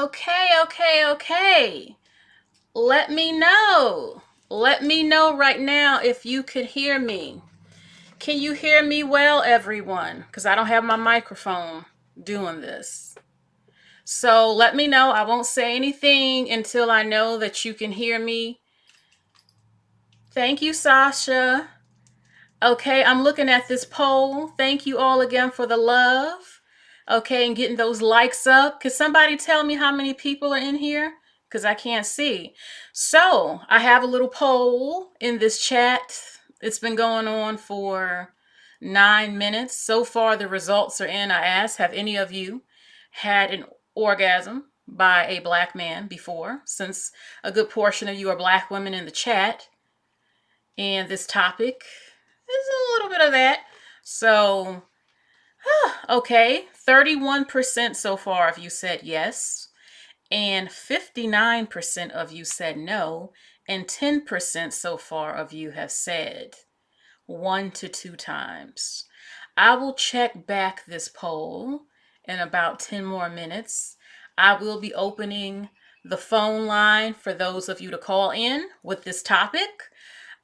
Okay. Let me know. Let me know right now if you could hear me. Can you hear me well, everyone? Because I don't have my microphone doing this. So let me know. I won't say anything until I know that you can hear me. Thank you, Sasha. Okay, I'm looking at this poll. Thank you all again for the love. Okay, and getting those likes up. Can somebody tell me how many people are in here? Because I can't see. So I have a little poll in this chat. It's been going on for 9 minutes. So far, the results are in. I asked, have any of you had an orgasm by a black man before? Since a good portion of you are black women in the chat. And this topic is a little bit of that. So, okay, 31% so far of you said yes, and 59% of you said no, and 10% so far of you have said 1 to 2 times. I will check back this poll in about 10 more minutes. I will be opening the phone line for those of you to call in with this topic.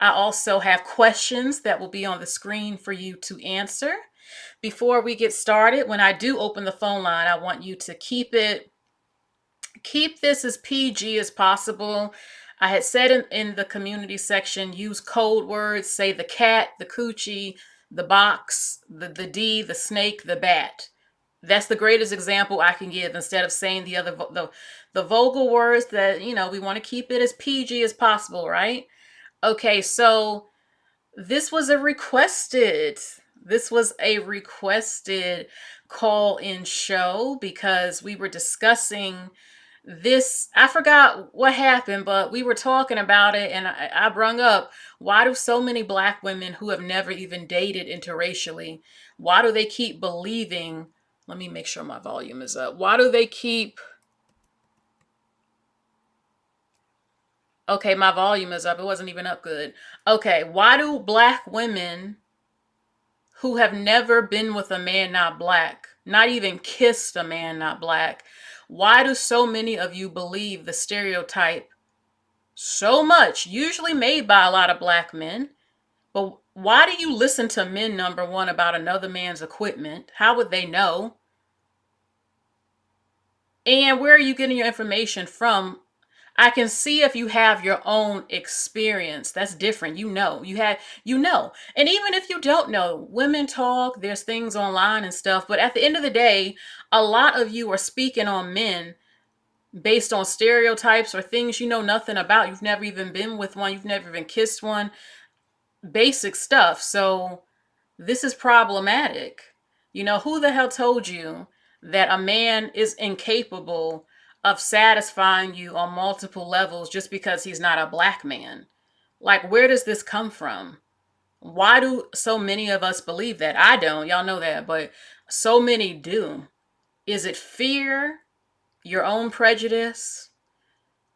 I also have questions that will be on the screen for you to answer. Before we get started, when I do open the phone line, I want you to keep this as PG as possible. I had said in the community section, use code words, say the cat, the coochie, the box, the D, the snake, the bat. That's the greatest example I can give instead of saying the other the vulgar words that, we want to keep it as PG as possible, right? Okay, so this was a requested call-in show because we were discussing this. I forgot what happened, but we were talking about it, and I brung up, why do so many black women who have never even dated interracially, why do they keep believing, let me make sure my volume is up, why do they keep, okay, my volume is up. It wasn't even up good. Okay, why do black women who have never been with a man not black, not even kissed a man not black, why do so many of you believe the stereotype so much, usually made by a lot of black men? But why do you listen to men, number one, about another man's equipment? How would they know? And where are you getting your information from? I can see if you have your own experience. That's different. You know. And even if you don't know, women talk, there's things online and stuff. But at the end of the day, a lot of you are speaking on men based on stereotypes or things you know nothing about. You've never even been with one. You've never even kissed one. Basic stuff. So this is problematic. Who the hell told you that a man is incapable of satisfying you on multiple levels just because he's not a black man? Like, where does this come from? Why do so many of us believe that? I don't, y'all know that, but so many do. Is it fear? Your own prejudice?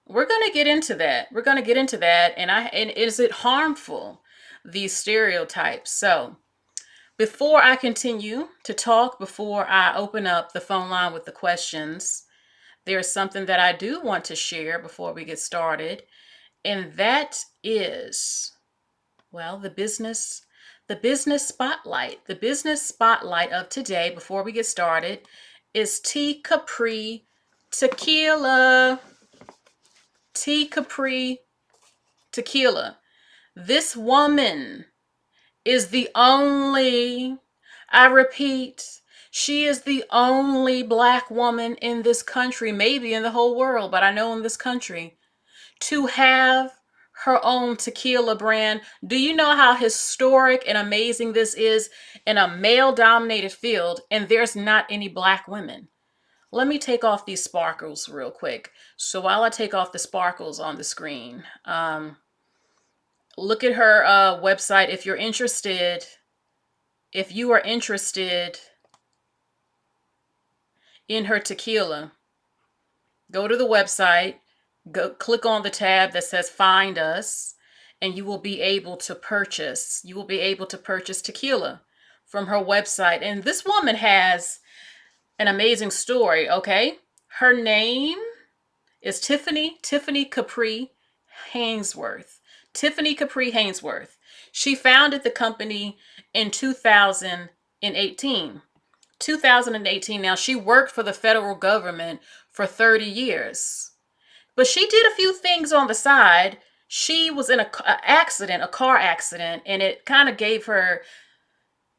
We're going to get into that. And is it harmful, these stereotypes? So, before I continue to talk, before I open up the phone line with the questions, there's something that I do want to share before we get started, and that is, well, the business spotlight. The business spotlight of today, before we get started, is Tea Capri Tequila. Tea Capri Tequila. This woman is the only, I repeat, she is the only black woman in this country, maybe in the whole world, but I know in this country, to have her own tequila brand. Do you know how historic and amazing this is in a male-dominated field, and there's not any black women? Let me take off these sparkles real quick. So while I take off the sparkles on the screen, look at her website if you're interested. If you are interested in her tequila, go to the website, click on the tab that says Find Us, and you will be able to purchase. Tequila from her website. And this woman has an amazing story, okay? Her name It's Tiffany Capri Hainsworth. Tiffany Capri Hainsworth. She founded the company in 2018. 2018. Now, she worked for the federal government for 30 years. But she did a few things on the side. She was in a car accident, and it kind of gave her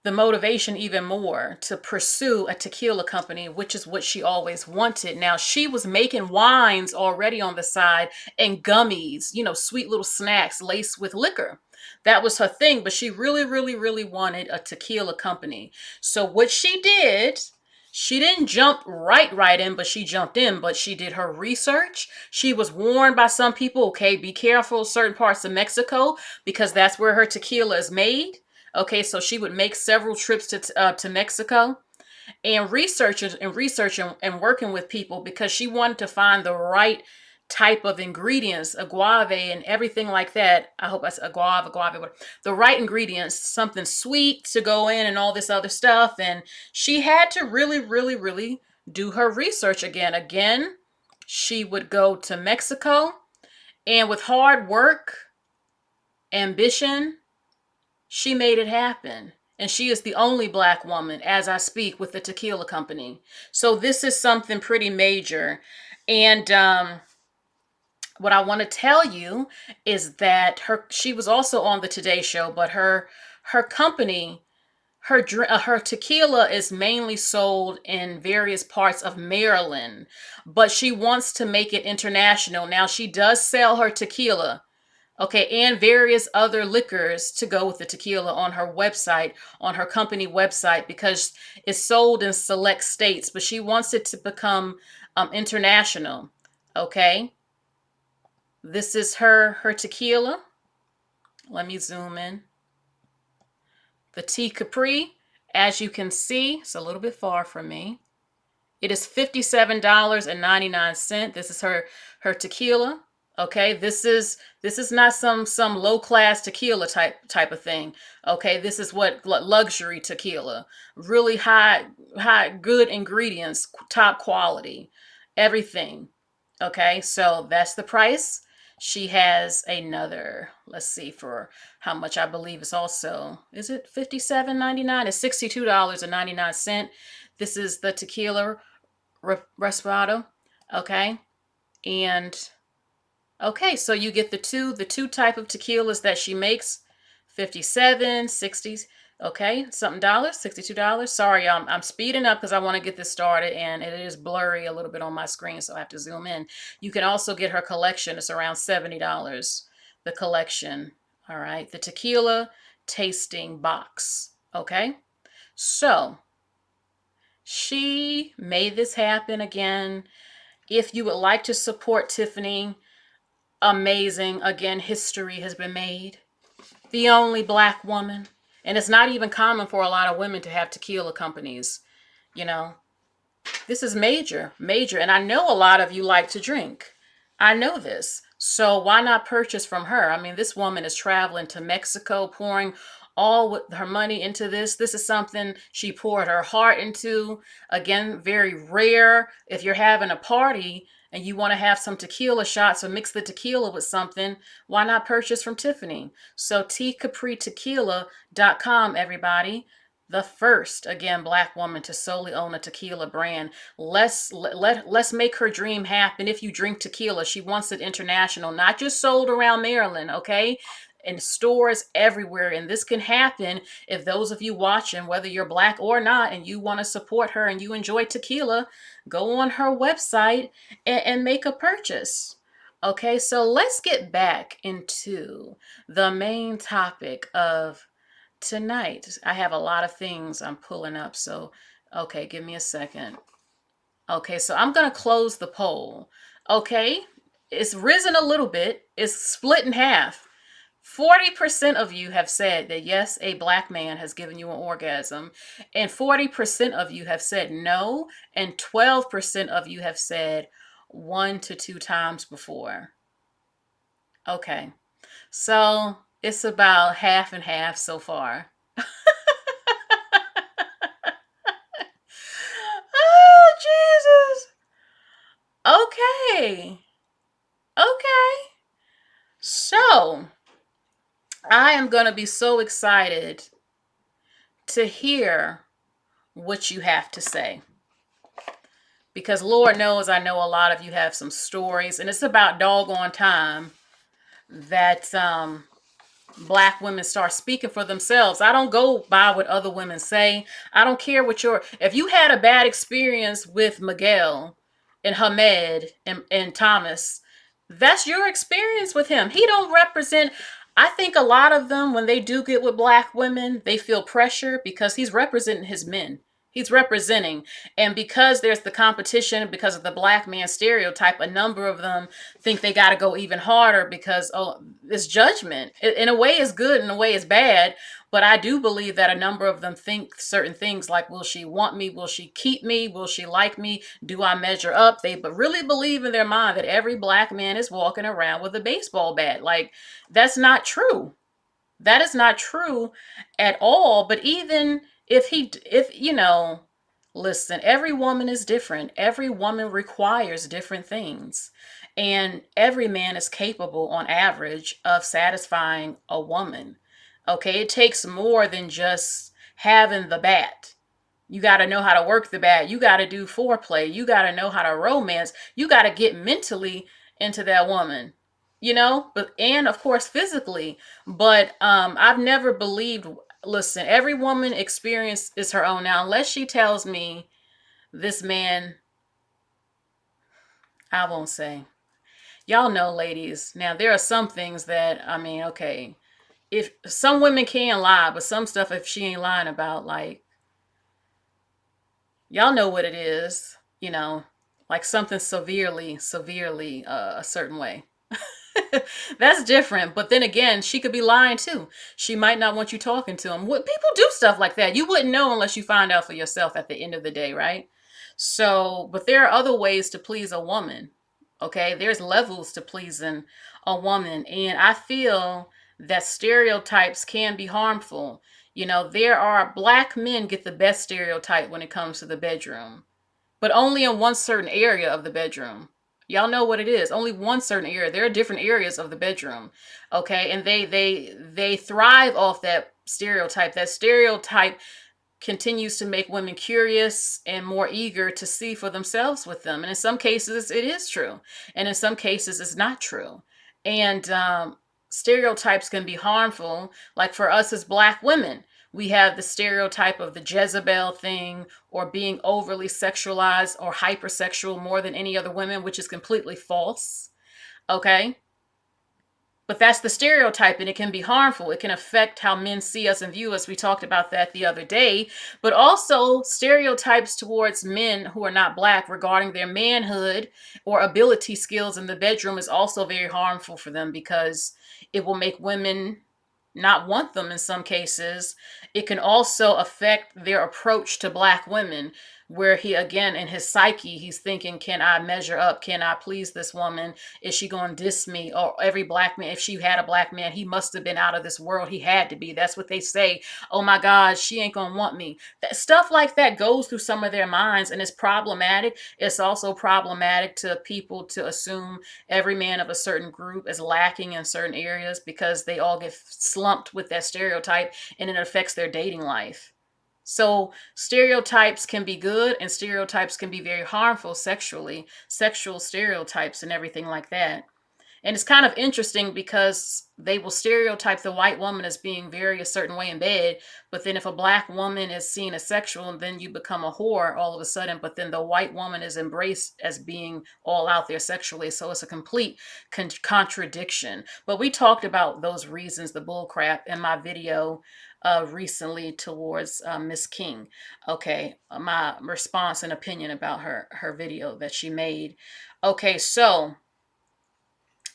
the motivation even more to pursue a tequila company, which is what she always wanted. Now, she was making wines already on the side and gummies, sweet little snacks laced with liquor. That was her thing, but she really, really, really wanted a tequila company. So what she did, she didn't jump right in, but she jumped in, but she did her research. She was warned by some people, okay, be careful certain parts of Mexico because that's where her tequila is made. Okay, so she would make several trips to Mexico and researching and working with people because she wanted to find the right type of ingredients, agave and everything like that. I hope I said agave, the right ingredients, something sweet to go in and all this other stuff. And she had to really, really, really do her research again. Again, she would go to Mexico, and with hard work, ambition, she made it happen. And she is the only Black woman, as I speak, with the tequila company. So this is something pretty major. And what I want to tell you is that she was also on the Today Show, but her company, her tequila is mainly sold in various parts of Maryland, but she wants to make it international. Now, she does sell her tequila, okay, and various other liquors to go with the tequila on her website, on her company website, because it's sold in select states, but she wants it to become international, okay? This is her tequila. Let me zoom in. The Tea Capri, as you can see, it's a little bit far from me. It is $57.99. This is her tequila. Okay, this is not some low class tequila type of thing. Okay, this is what luxury tequila, really high good ingredients, top quality, everything. Okay, so that's the price. She has another, let's see for how much. I believe it's also, is it $57.99? It's $62.99. This is the tequila Respirado. Okay, and okay, so you get the two type of tequilas that she makes, 57, 60s. Okay, something dollars, $62. Sorry, I'm speeding up because I want to get this started, and it is blurry a little bit on my screen, so I have to zoom in. You can also get her collection. It's around $70. The collection. All right, the tequila tasting box. Okay, so she made this happen again. If you would like to support Tiffany, amazing. Again, history has been made. The only Black woman. And it's not even common for a lot of women to have tequila companies. This is major, major. And I know a lot of you like to drink. I know this. So why not purchase from her? I mean, this woman is traveling to Mexico, pouring all with her money into this. This is something she poured her heart into. Again, very rare. If you're having a party and you want to have some tequila shots or mix the tequila with something, why not purchase from Tiffany? So tcapritequila.com, everybody. The first, again, Black woman to solely own a tequila brand. Let's make her dream happen. If you drink tequila, she wants it international, not just sold around Maryland, okay? In stores everywhere. And this can happen if those of you watching, whether you're Black or not, and you want to support her and you enjoy tequila, go on her website and make a purchase. Okay, so let's get back into the main topic of tonight. I have a lot of things I'm pulling up, so okay, give me a second. Okay, so I'm going to close the poll. Okay, it's risen a little bit. It's split in half. 40% of you have said that yes, a Black man has given you an orgasm, and 40% of you have said no, and 12% of you have said 1 to 2 times before. Okay, so it's about half and half so far. Oh, Jesus. Okay. Okay. So, I am going to be so excited to hear what you have to say. Because Lord knows I know a lot of you have some stories, and it's about doggone time that black women start speaking for themselves. I don't go by what other women say. I don't care what if you had a bad experience with Miguel and Hamed and Thomas, that's your experience with him. He don't represent. I think a lot of them, when they do get with black women, they feel pressure because he's representing his men. He's representing. And because there's the competition, because of the black man stereotype, a number of them think they got to go even harder because, oh, this judgment. In a way is good, in a way is bad. But I do believe that a number of them think certain things like, will she want me? Will she keep me? Will she like me? Do I measure up? They but really believe in their mind that every black man is walking around with a baseball bat. Like, that's not true. That is not true at all. But even if listen, every woman is different. Every woman requires different things. And every man is capable, on average, of satisfying a woman. Okay, it takes more than just having the bat. You got to know how to work the bat. You got to do foreplay. You got to know how to romance. You got to get mentally into that woman, but and of course physically. But I've never believed. Listen, every woman experience is her own. Now, unless she tells me this man, I won't say. Y'all know, ladies. Now, there are some things that, I mean, okay, if some women can lie, but some stuff, if she ain't lying about, like, y'all know what it is, like something severely a certain way. That's different. But then again, she could be lying too. She might not want you talking to him. What people do stuff like that. You wouldn't know unless you find out for yourself at the end of the day, right? So, but there are other ways to please a woman. Okay, there's levels to pleasing a woman, and I feel that stereotypes can be harmful. There are black men get the best stereotype when it comes to the bedroom, but only in one certain area of the bedroom. Y'all know what it is. Only one certain area. There are different areas of the bedroom, okay, and they thrive off that stereotype. That stereotype continues to make women curious and more eager to see for themselves with them. And in some cases, it is true. And in some cases, it's not true. And stereotypes can be harmful. Like for us as black women, we have the stereotype of the Jezebel thing, or being overly sexualized or hypersexual more than any other women, which is completely false. Okay? But that's the stereotype, and it can be harmful. It can affect how men see us and view us. We talked about that the other day. But also stereotypes towards men who are not black regarding their manhood or ability skills in the bedroom is also very harmful for them, because it will make women not want them in some cases. It can also affect their approach to black women, where he, again, in his psyche, he's thinking, can I measure up? Can I please this woman? Is she going to diss me? Or every black man, if she had a black man, he must have been out of this world. He had to be. That's what they say. Oh my God, she ain't going to want me. Stuff like that goes through some of their minds, and it's problematic. It's also problematic to people to assume every man of a certain group is lacking in certain areas, because they all get slumped with that stereotype, and it affects their dating life. So stereotypes can be good, and stereotypes can be very harmful sexually, sexual stereotypes and everything like that. And it's kind of interesting because they will stereotype the white woman as being very a certain way in bed. But then if a black woman is seen as sexual, then you become a whore all of a sudden. But then the white woman is embraced as being all out there sexually. So it's a complete contradiction. But we talked about those reasons, the bull crap, in my video recently towards Miss King. Okay, my response and opinion about her video that she made. Okay, so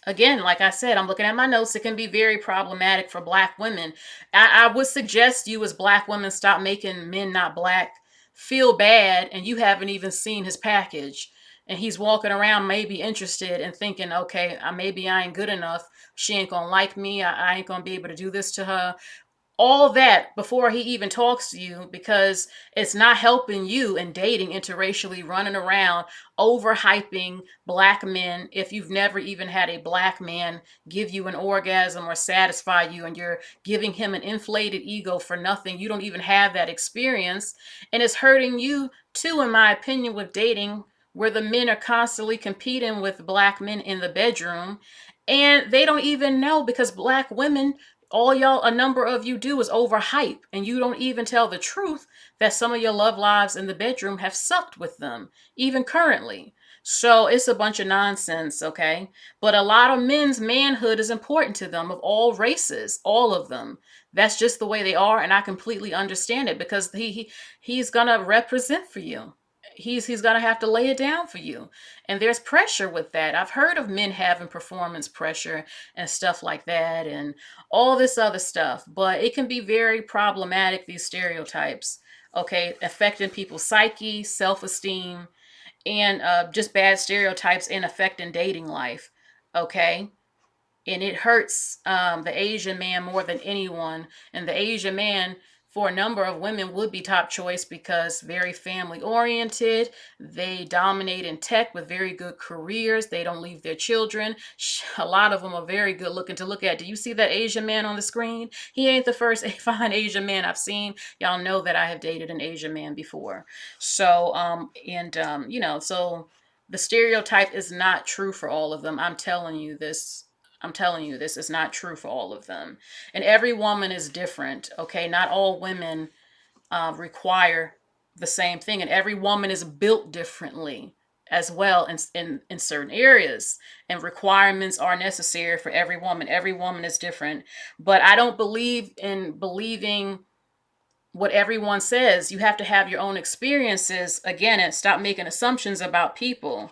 again, like I said, I'm looking at my notes. It can be very problematic for black women. I would suggest you as black women stop making men not black feel bad, and you haven't even seen his package. And he's walking around maybe interested and thinking, okay, maybe I ain't good enough. She ain't going to like me. I ain't going to be able to do this to her. all that before he even talks to you, because it's not helping you in dating interracially, running around overhyping black men if you've never even had a black man give you an orgasm or satisfy you, and you're giving him an inflated ego for nothing. You don't even have that experience, and it's hurting you too, in my opinion, with dating, where the men are constantly competing with black men in the bedroom, and they don't even know, because black women, all y'all, a number of you do is overhype, and you don't even tell the truth that some of your love lives in the bedroom have sucked with them, even currently. So it's a bunch of nonsense, okay? But a lot of men's manhood is important to them, of all races, all of them. That's just the way they are, and I completely understand it, because he's gonna represent for you. He's gonna have to lay it down for you, and there's pressure with that. I've heard of men having performance pressure and stuff like that, and all this other stuff, but it can be very problematic, these stereotypes, okay, affecting people's psyche, self-esteem, and just bad stereotypes and affecting dating life, okay? And it hurts the Asian man more than anyone. And the Asian man, for a number of women, would be top choice, because very family oriented. They dominate in tech with very good careers. They don't leave their children. A lot of them are very good looking to look at. Do you see that Asian man on the screen? He ain't the first fine Asian man I've seen. Y'all know that I have dated an Asian man before. So, so the stereotype is not true for all of them. I'm telling you this. Is not true for all of them. And every woman is different, okay? Not all women require the same thing. And every woman is built differently as well in certain areas. And requirements are necessary for every woman. Every woman is different. But I don't believe in believing what everyone says. You have to have your own experiences, again, and stop making assumptions about people.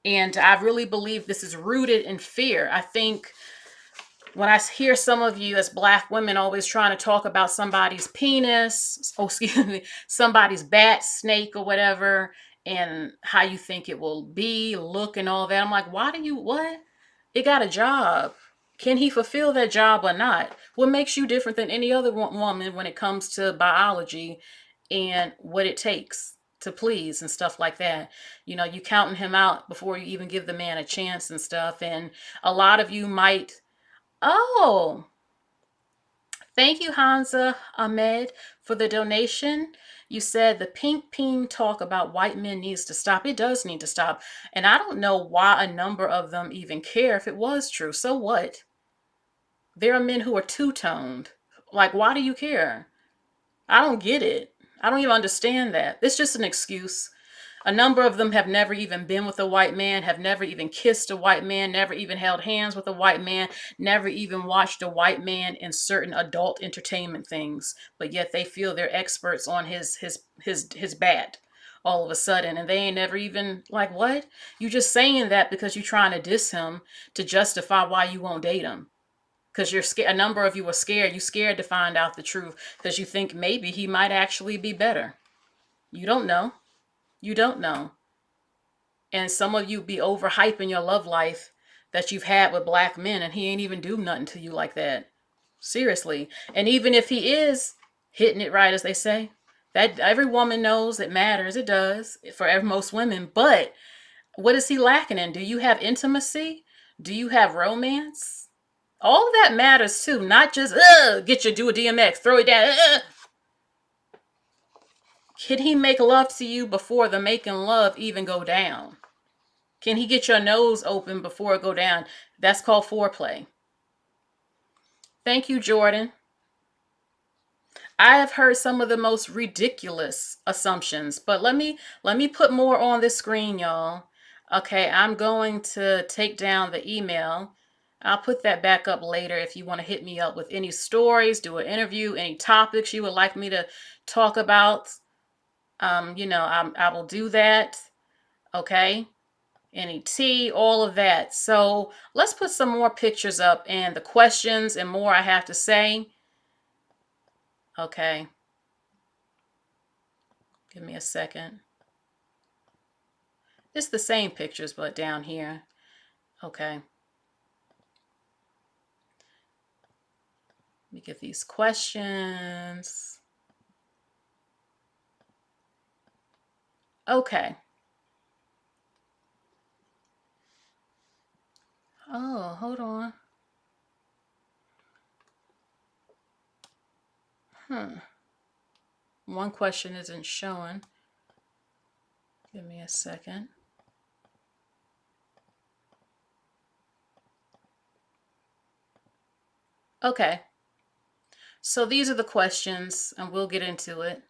And I really believe this is rooted in fear. I think when I hear some of you as black women always trying to talk about somebody's penis, somebody's bat, snake, or whatever, and how you think it will be, look, and all that, I'm like, what? It got a job. Can he fulfill that job or not? What makes you different than any other woman when it comes to biology and what it takes to please and stuff like that? You counting him out before you even give the man a chance and stuff. And a lot of you might, oh, thank you, Hansa Ahmed, for the donation. You said the pink peen talk about white men needs to stop. It does need to stop. And I don't know why a number of them even care if it was true. So what? There are men who are two-toned. Like, why do you care? I don't get it. I don't even understand that. It's just an excuse. A number of them have never even been with a white man, have never even kissed a white man, never even held hands with a white man, never even watched a white man in certain adult entertainment things, but yet they feel they're experts on his bat all of a sudden, and they ain't never even, like, what? You just saying that because you're trying to diss him to justify why you won't date him. Because you're scared. A number of you are scared. You're scared to find out the truth because you think maybe he might actually be better. You don't know. You don't know. And some of you be overhyping your love life that you've had with black men, and he ain't even do nothing to you like that. Seriously. And even if he is hitting it right, as they say, that every woman knows it matters. It does for most women. But what is he lacking in? Do you have intimacy? Do you have romance? All of that matters too. Not just get you do a DMX, throw it down. Can he make love to you before the making love even go down? Can he get your nose open before it go down? That's called foreplay. Thank you, Jordan. I have heard some of the most ridiculous assumptions, but let me put more on this screen, y'all. Okay, I'm going to take down the email. I'll put that back up later if you want to hit me up with any stories, do an interview, any topics you would like me to talk about. I will do that. Okay. Any tea, all of that. So let's put some more pictures up and the questions and more I have to say. Okay. Give me a second. It's the same pictures, but down here. Okay. me get these questions. Okay. Oh, hold on. One question isn't showing. Give me a second. Okay. So these are the questions, and we'll get into it.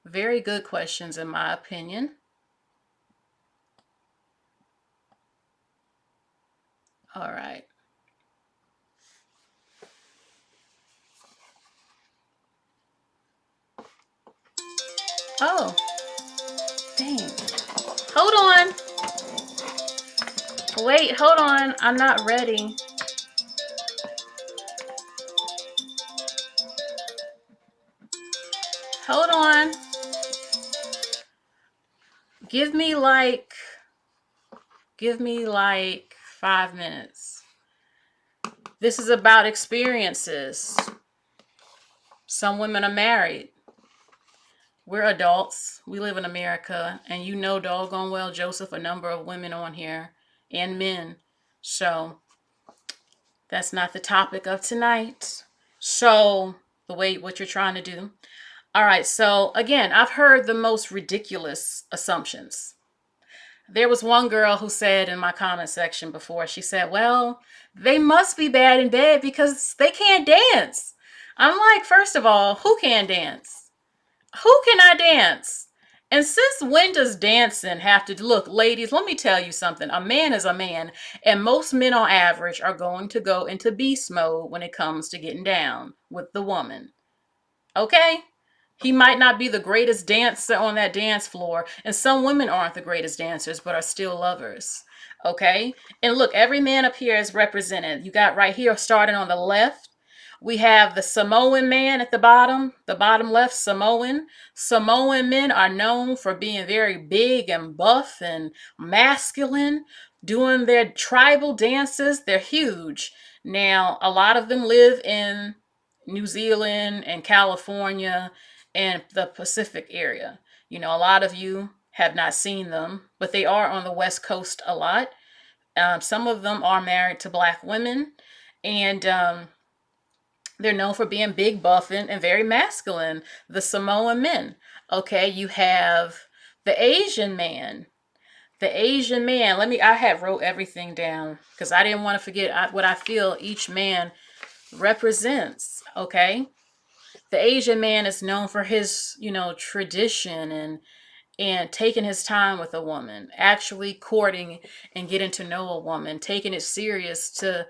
Very good questions, in my opinion. All right. Oh, dang. Hold on. Wait, hold on. I'm not ready. Hold on. Give me like 5 minutes. This is about experiences. Some women are married. We're adults. We live in America, and you know doggone well, Joseph, a number of women on here and men. So that's not the topic of tonight. So what you're trying to do. All right. So again, I've heard the most ridiculous assumptions. There was one girl who said in my comment section before, she said, well, they must be bad in bed because they can't dance. I'm like, first of all, who can dance? Who can I dance? And since when does dancing have to look, ladies, let me tell you something. A man is a man, and most men on average are going to go into beast mode when it comes to getting down with the woman. Okay? He might not be the greatest dancer on that dance floor, and some women aren't the greatest dancers, but are still lovers. Okay? And look, every man up here is represented. You got right here, starting on the left, we have the Samoan man at the bottom left, Samoan. Samoan men are known for being very big and buff and masculine, doing their tribal dances. They're huge. Now, a lot of them live in New Zealand and California and the Pacific area. You know, a lot of you have not seen them, but they are on the West Coast a lot. Some of them are married to Black women, and they're known for being big, buff, and very masculine. The Samoan men. Okay, you have the Asian man. The Asian man. I had wrote everything down because I didn't want to forget what I feel each man represents. Okay, the Asian man is known for his, tradition and taking his time with a woman, actually courting and getting to know a woman, taking it serious to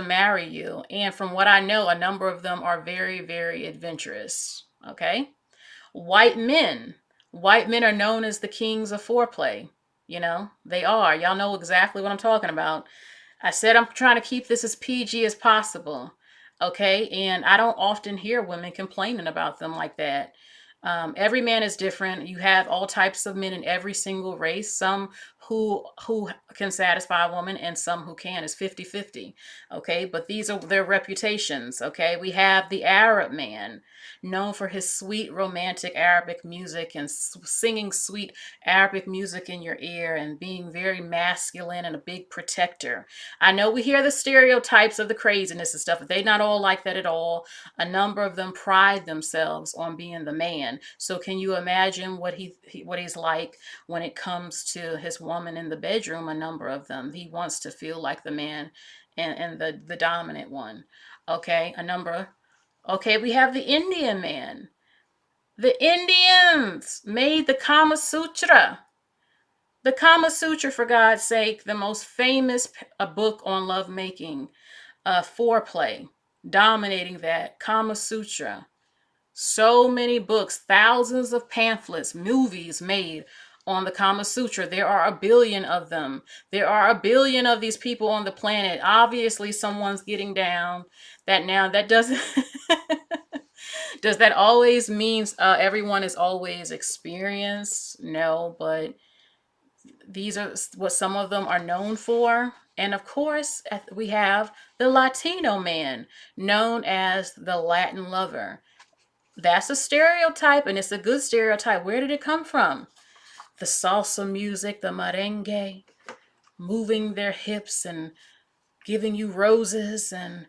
marry you. And from what I know, a number of them are very, very adventurous. Okay. White men. White men are known as the kings of foreplay. They are. Y'all know exactly what I'm talking about. I said I'm trying to keep this as PG as possible. Okay. And I don't often hear women complaining about them like that. Every man is different. You have all types of men in every single race. Some who can satisfy a woman and some who can. Is 50-50. Okay, but these are their reputations. Okay, we have the Arab man, known for his sweet romantic Arabic music and singing sweet Arabic music in your ear and being very masculine and a big protector. I know we hear the stereotypes of the craziness and stuff, but they're not all like that at all. A number of them pride themselves on being the man. So can you imagine what he's like when it comes to his woman in the bedroom? A number of them, he wants to feel like the man and the dominant one. Okay, okay, we have the Indian man. The Indians made the Kama Sutra. The Kama Sutra, for God's sake, the most famous book on lovemaking, foreplay, dominating that, Kama Sutra. So many books, thousands of pamphlets, movies made on the Kama Sutra. There are a billion of them. There are a billion of these people on the planet. Obviously, someone's getting down. That doesn't. Does that always mean everyone is always experienced? No, but these are what some of them are known for. And of course, we have the Latino man, known as the Latin lover. That's a stereotype, and it's a good stereotype. Where did it come from? The salsa music, the merengue, moving their hips and giving you roses and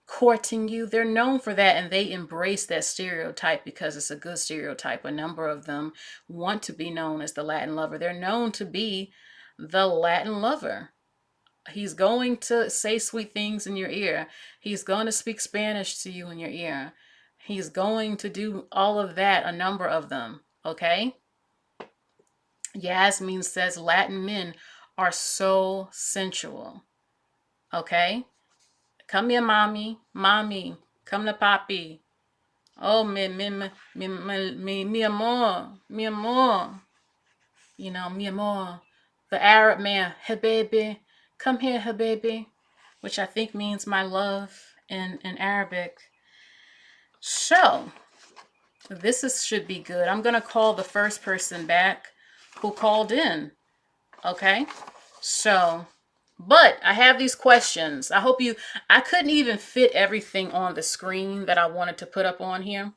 courting you. They're known for that, and they embrace that stereotype because it's a good stereotype. A number of them want to be known as the Latin lover. They're known to be the Latin lover. He's going to say sweet things in your ear. He's going to speak Spanish to you in your ear. He's going to do all of that, a number of them. Okay? Yasmin says Latin men are so sensual. Okay? Come here, mommy. Mommy. Come to papi. Oh, mi amor. Mi amor. You know, mi amor. The Arab man, habibi. Come here, habibi. Which I think means my love in Arabic. So, should be good. I'm going to call the first person back who called in. Okay? So, but I have these questions. I couldn't even fit everything on the screen that I wanted to put up on here.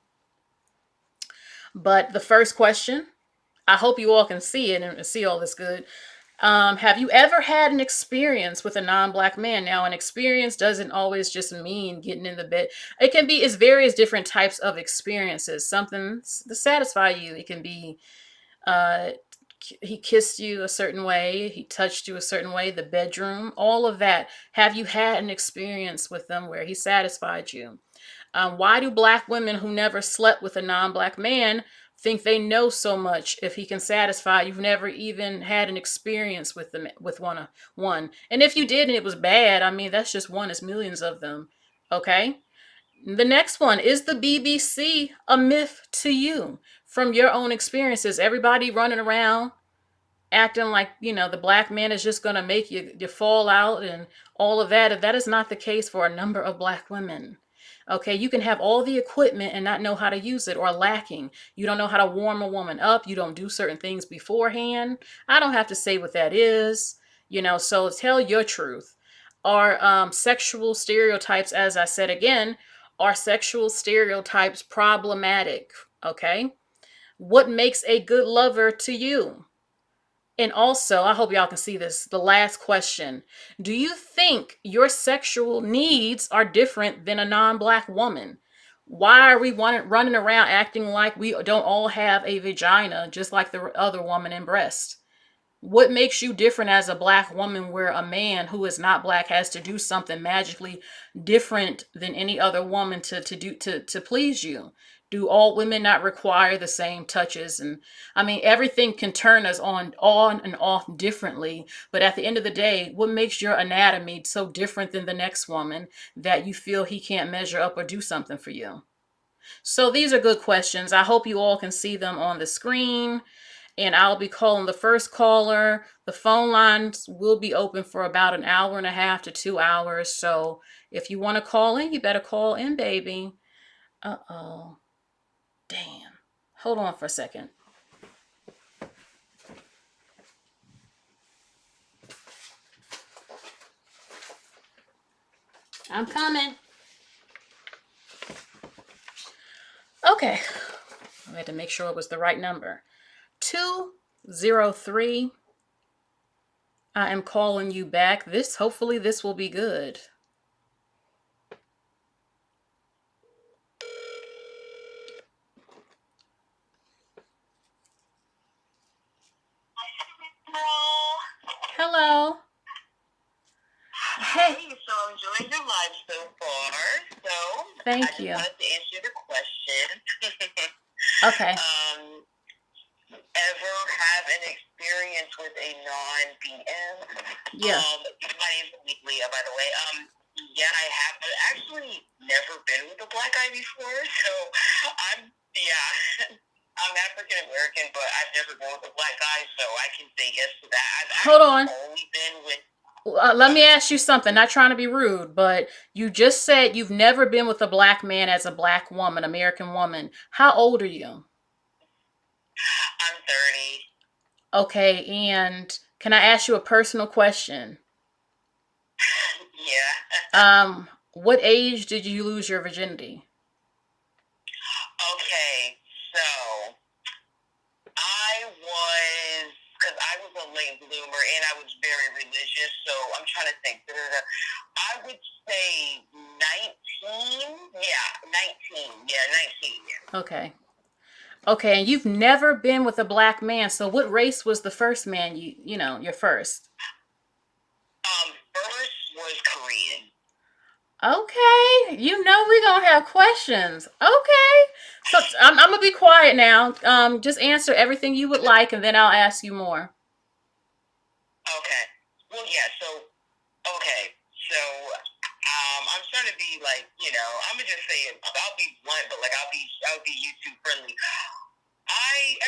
But the first question, I hope you all can see it and see all this good. Have you ever had an experience with a non-black man? Now, an experience doesn't always just mean getting in the bed. It's various different types of experiences. Something to satisfy you. It can be, he kissed you a certain way, he touched you a certain way, the bedroom, all of that. Have you had an experience with them where he satisfied you? Why do black women who never slept with a non-black man think they know so much if he can satisfy? You've never even had an experience with them, with one. And if you did and it was bad, I mean, that's just one. There's millions of them. Okay. The next one, is the BBC a myth to you from your own experiences? Everybody running around acting like, the black man is just going to make you fall out and all of that. That is not the case for a number of black women. Okay, you can have all the equipment and not know how to use it, or lacking. You don't know how to warm a woman up. You don't do certain things beforehand. I don't have to say what that is, so tell your truth. Are sexual stereotypes, as I said again, are sexual stereotypes problematic? Okay, what makes a good lover to you? And also, I hope y'all can see this. The last question. Do you think your sexual needs are different than a non-black woman? Why are we running around acting like we don't all have a vagina just like the other woman and breast? What makes you different as a black woman where a man who is not black has to do something magically different than any other woman to please you? Do all women not require the same touches? And I mean, everything can turn us on and off differently. But at the end of the day, what makes your anatomy so different than the next woman that you feel he can't measure up or do something for you? So these are good questions. I hope you all can see them on the screen. And I'll be calling the first caller. The phone lines will be open for about an hour and a half to 2 hours. So if you want to call in, you better call in, baby. Uh-oh. Damn. Hold on for a second. I'm coming. Okay. I had to make sure it was the right number. 203. I am calling you back. Hopefully this will be good. Hello. Hey. So I'm enjoying your live so far. So Thank I just you. wanted to answer the question. Okay. Ever have an experience with a non-BM? Yeah. My name's Leah, by the way. Yeah, I have actually never been with a black guy before, so I'm African American, but I've never been with a black guy, so I can say yes to that. Hold on. Only been with. Let me ask you something. Not trying to be rude, but you just said you've never been with a black man as a black woman, American woman. How old are you? I'm 30. Okay, and can I ask you a personal question? Yeah. What age did you lose your virginity? Okay, so because I was a late bloomer and I was very religious, so I'm trying to think. I would say 19. Yeah, 19. Yeah, 19. Okay. Okay, and you've never been with a black man. So what race was the first man your first? First was Korean. Okay, we're gonna have questions. Okay, so I'm gonna be quiet now. Just answer everything you would like, and then I'll ask you more. Okay. Well, yeah. So, okay. So, I'm trying to be like, I'm gonna just say it. I'll be blunt, but like I'll be YouTube friendly. I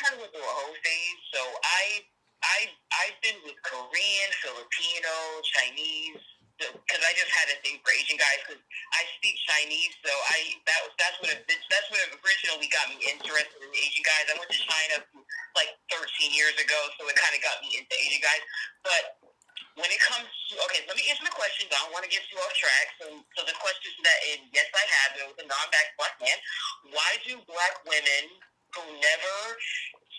kind of went through a whole phase. So I've been with Korean, Filipino, Chinese, because I just had a thing for Asian guys because I speak Chinese. So that's what originally got me interested in Asian guys. I went to China like 13 years ago, so it kind of got me into Asian guys. But when it comes to, okay, let me answer the questions. I don't want to get too off track. So the question is that, and yes, I have been with a non-black man. Why do black women who never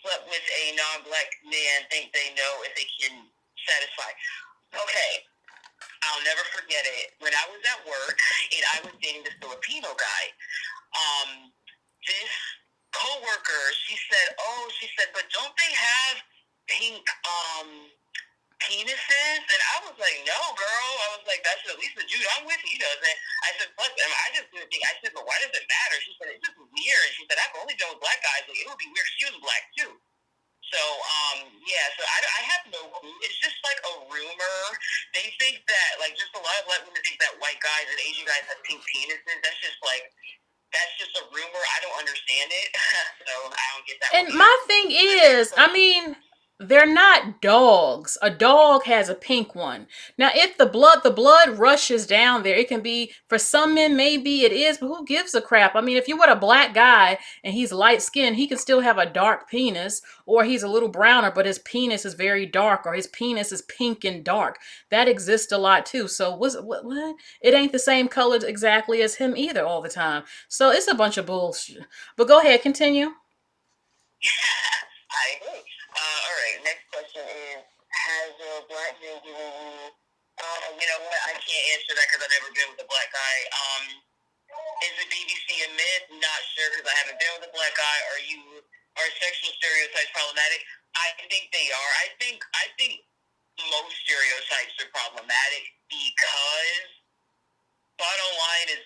slept with a non-black man think they know if they can satisfy? Okay, I'll never forget it. When I was at work and I was dating this Filipino guy, this coworker, she said, but don't they have pink penises? And I was like, no, girl. I was like, that's at least the dude I'm with. He doesn't. I said, plus, I just didn't think. I said, but why does it matter? She said, it's just weird. She said, I've only done with black guys. Like, it would be weird. She was black too. So, yeah. So I have no clue. It's just like a rumor. They think that, like, just a lot of black women think that white guys and Asian guys have pink penises. That's just a rumor. I don't understand it. So I don't get that one And either. my thing is, I mean, they're not dogs. A dog has a pink one. Now, if the blood rushes down there, it can be, for some men, maybe it is, but who gives a crap? I mean, if you're with a black guy and he's light skinned, he can still have a dark penis, or he's a little browner, but his penis is very dark, or his penis is pink and dark. That exists a lot too. So what? It ain't the same color exactly as him either all the time. So it's a bunch of bullshit. But go ahead, continue. I agree. All right. Next question is: has a black man given you? You know what? I can't answer that because I've never been with a black guy. Is the BBC a myth? Not sure because I haven't been with a black guy. Are sexual stereotypes problematic? I think they are. I think most stereotypes are problematic because bottom line is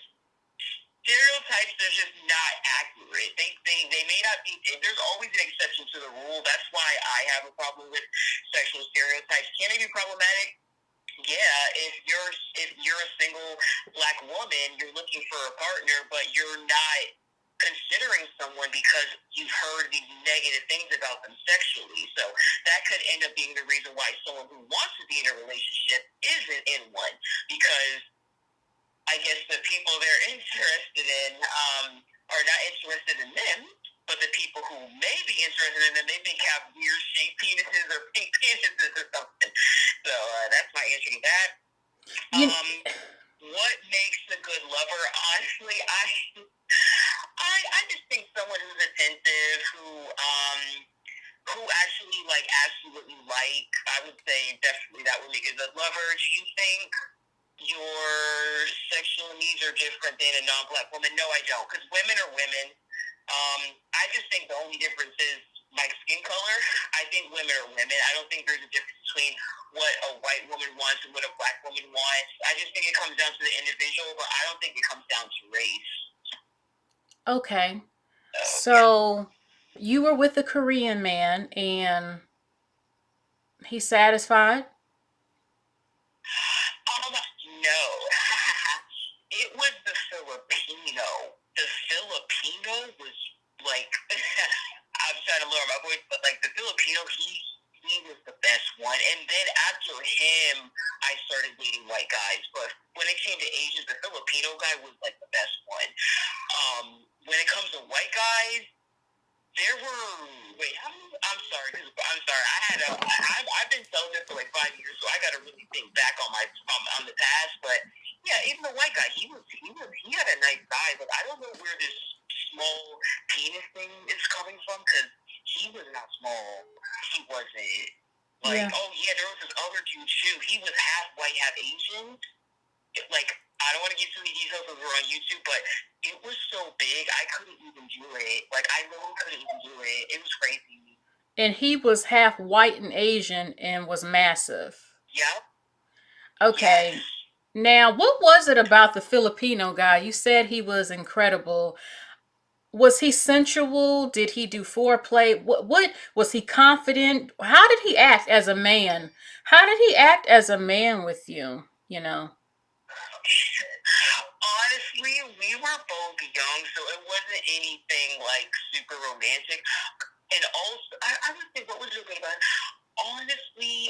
stereotypes are just not accurate. They may not be. There's always an exception to the rule. That's why I have a problem with sexual stereotypes. Can they be problematic? Yeah, if you're a single black woman, you're looking for a partner, but you're not considering someone because you've heard these negative things about them sexually. So that could end up being the reason why someone who wants to be in a relationship isn't in one because I guess the people they're interested in are not interested in them, but the people who may be interested in them, they think have weird shaped penises or pink penises or something. So that's my answer to that. You, What makes a good lover? Honestly, I just think someone who's attentive, who actually absolutely I would say definitely that would make a good lover. Do you think your sexual needs are different than a non-black woman? No, I don't, because women are women. I just think the only difference is skin color. I think women are women. I don't think there's a difference between what a white woman wants and what a black woman wants. I just think it comes down to the individual, but I don't think it comes down to race. okay. So, yeah. So you were with a Korean man and he's satisfied? No. It was the Filipino. The Filipino was like, I'm trying to lower my voice, but the Filipino, he was the best one. And then after him, I started dating white guys. But when it came to Asians, the Filipino guy was the best one. When it comes to white guys, there were wait, how many? I'm sorry. I've been celibate for like 5 years, so I got to really think back on my on the past. But yeah, even the white guy, he had a nice guy, but I don't know where this small penis thing is coming from because he was not small. He wasn't. Like, Yeah. oh yeah, there was this other dude too. He was half white, half Asian. Like, I don't want to get too many details because we're on YouTube, but it was so big, I couldn't even do it. Like, I literally couldn't even do it. It was crazy. And he was half white and Asian and was massive. Yep. Okay. Yes. Now, what was it about the Filipino guy? You said he was incredible. Was he sensual? Did he do foreplay? What was he confident? How did he act as a man? How did he act as a man with you? You know. Honestly, we were both young, so it wasn't anything like super romantic. And also, I would say, what was so good about it? Honestly,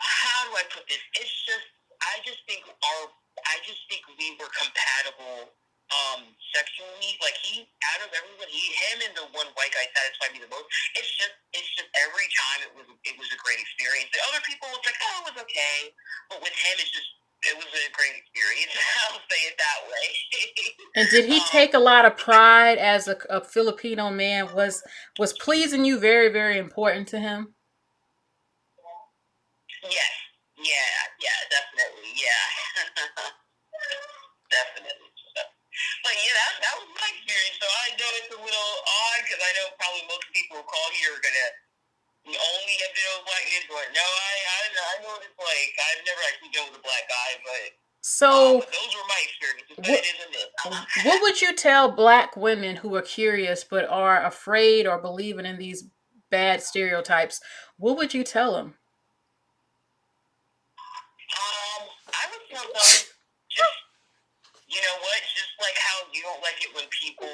how do I put this? It's just, I just think we were compatible, sexually. Like out of everyone, him and the one white guy satisfied me the most. It's just every time it was a great experience. The other people was like, oh, it was okay, but with him, it was a great experience. I'll say it that way. And did he take a lot of pride as a Filipino man? Was pleasing you very, very important to him? Yes. Yeah, definitely. Yeah. Definitely. But yeah, that was my experience. So I know it's a little odd because I know probably most people who call here are gonna only have been with black men. But no, I know what it's like. I've never actually been with a black guy, but So, those were my experiences. But what it is a myth. what would you tell black women who are curious but are afraid or believing in these bad stereotypes? What would you tell them? I would tell them just just like how you don't like it when people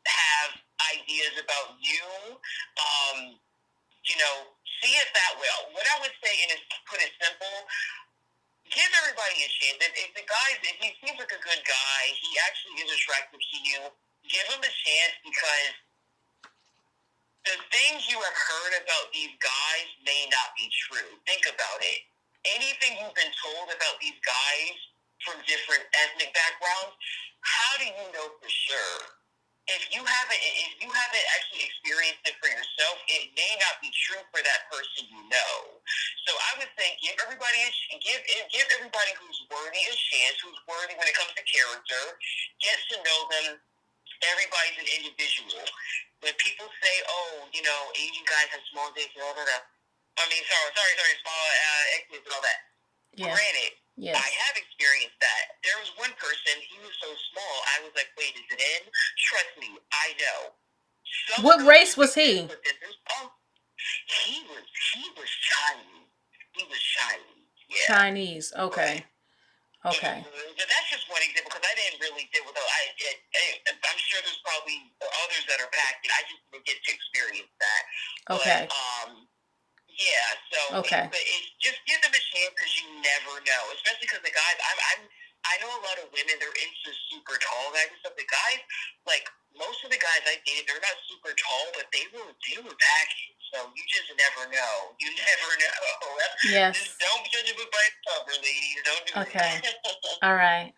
have ideas about you. See it that way. What I would say, and is put it simple, give everybody a chance. If he seems like a good guy, he actually is attractive to you, give him a chance because the things you have heard about these guys may not be true. Think about it. Anything you've been told about these guys from different ethnic backgrounds, how do you know for sure? If you haven't actually experienced it for yourself, it may not be true for that person you know. So I would say give everybody who's worthy a chance, who's worthy when it comes to character, get to know them. Everybody's an individual. When people say, "Oh, Asian guys have small dicks," blah blah blah. I mean, sorry, small X's and all that. Yeah. Granted, Yes. I have experienced that. There was one person, he was so small, I was like, wait, is it in? Trust me, I know. What race was he? He was Chinese. He was Chinese. Yeah. Chinese. Okay. Okay. But that's just one example because I didn't really deal with it. I'm sure there's probably others that are packed, and I just didn't get to experience that. Okay. But, yeah, so okay. It's just give them a chance because you never know, especially because the guys. I know a lot of women. They're into super tall guys and stuff. The guys, like most of the guys I dated, they're not super tall, but they were packaged. So you just never know. You never know. Yes. Just don't judge a book by its cover, ladies. Don't do okay. it. All right.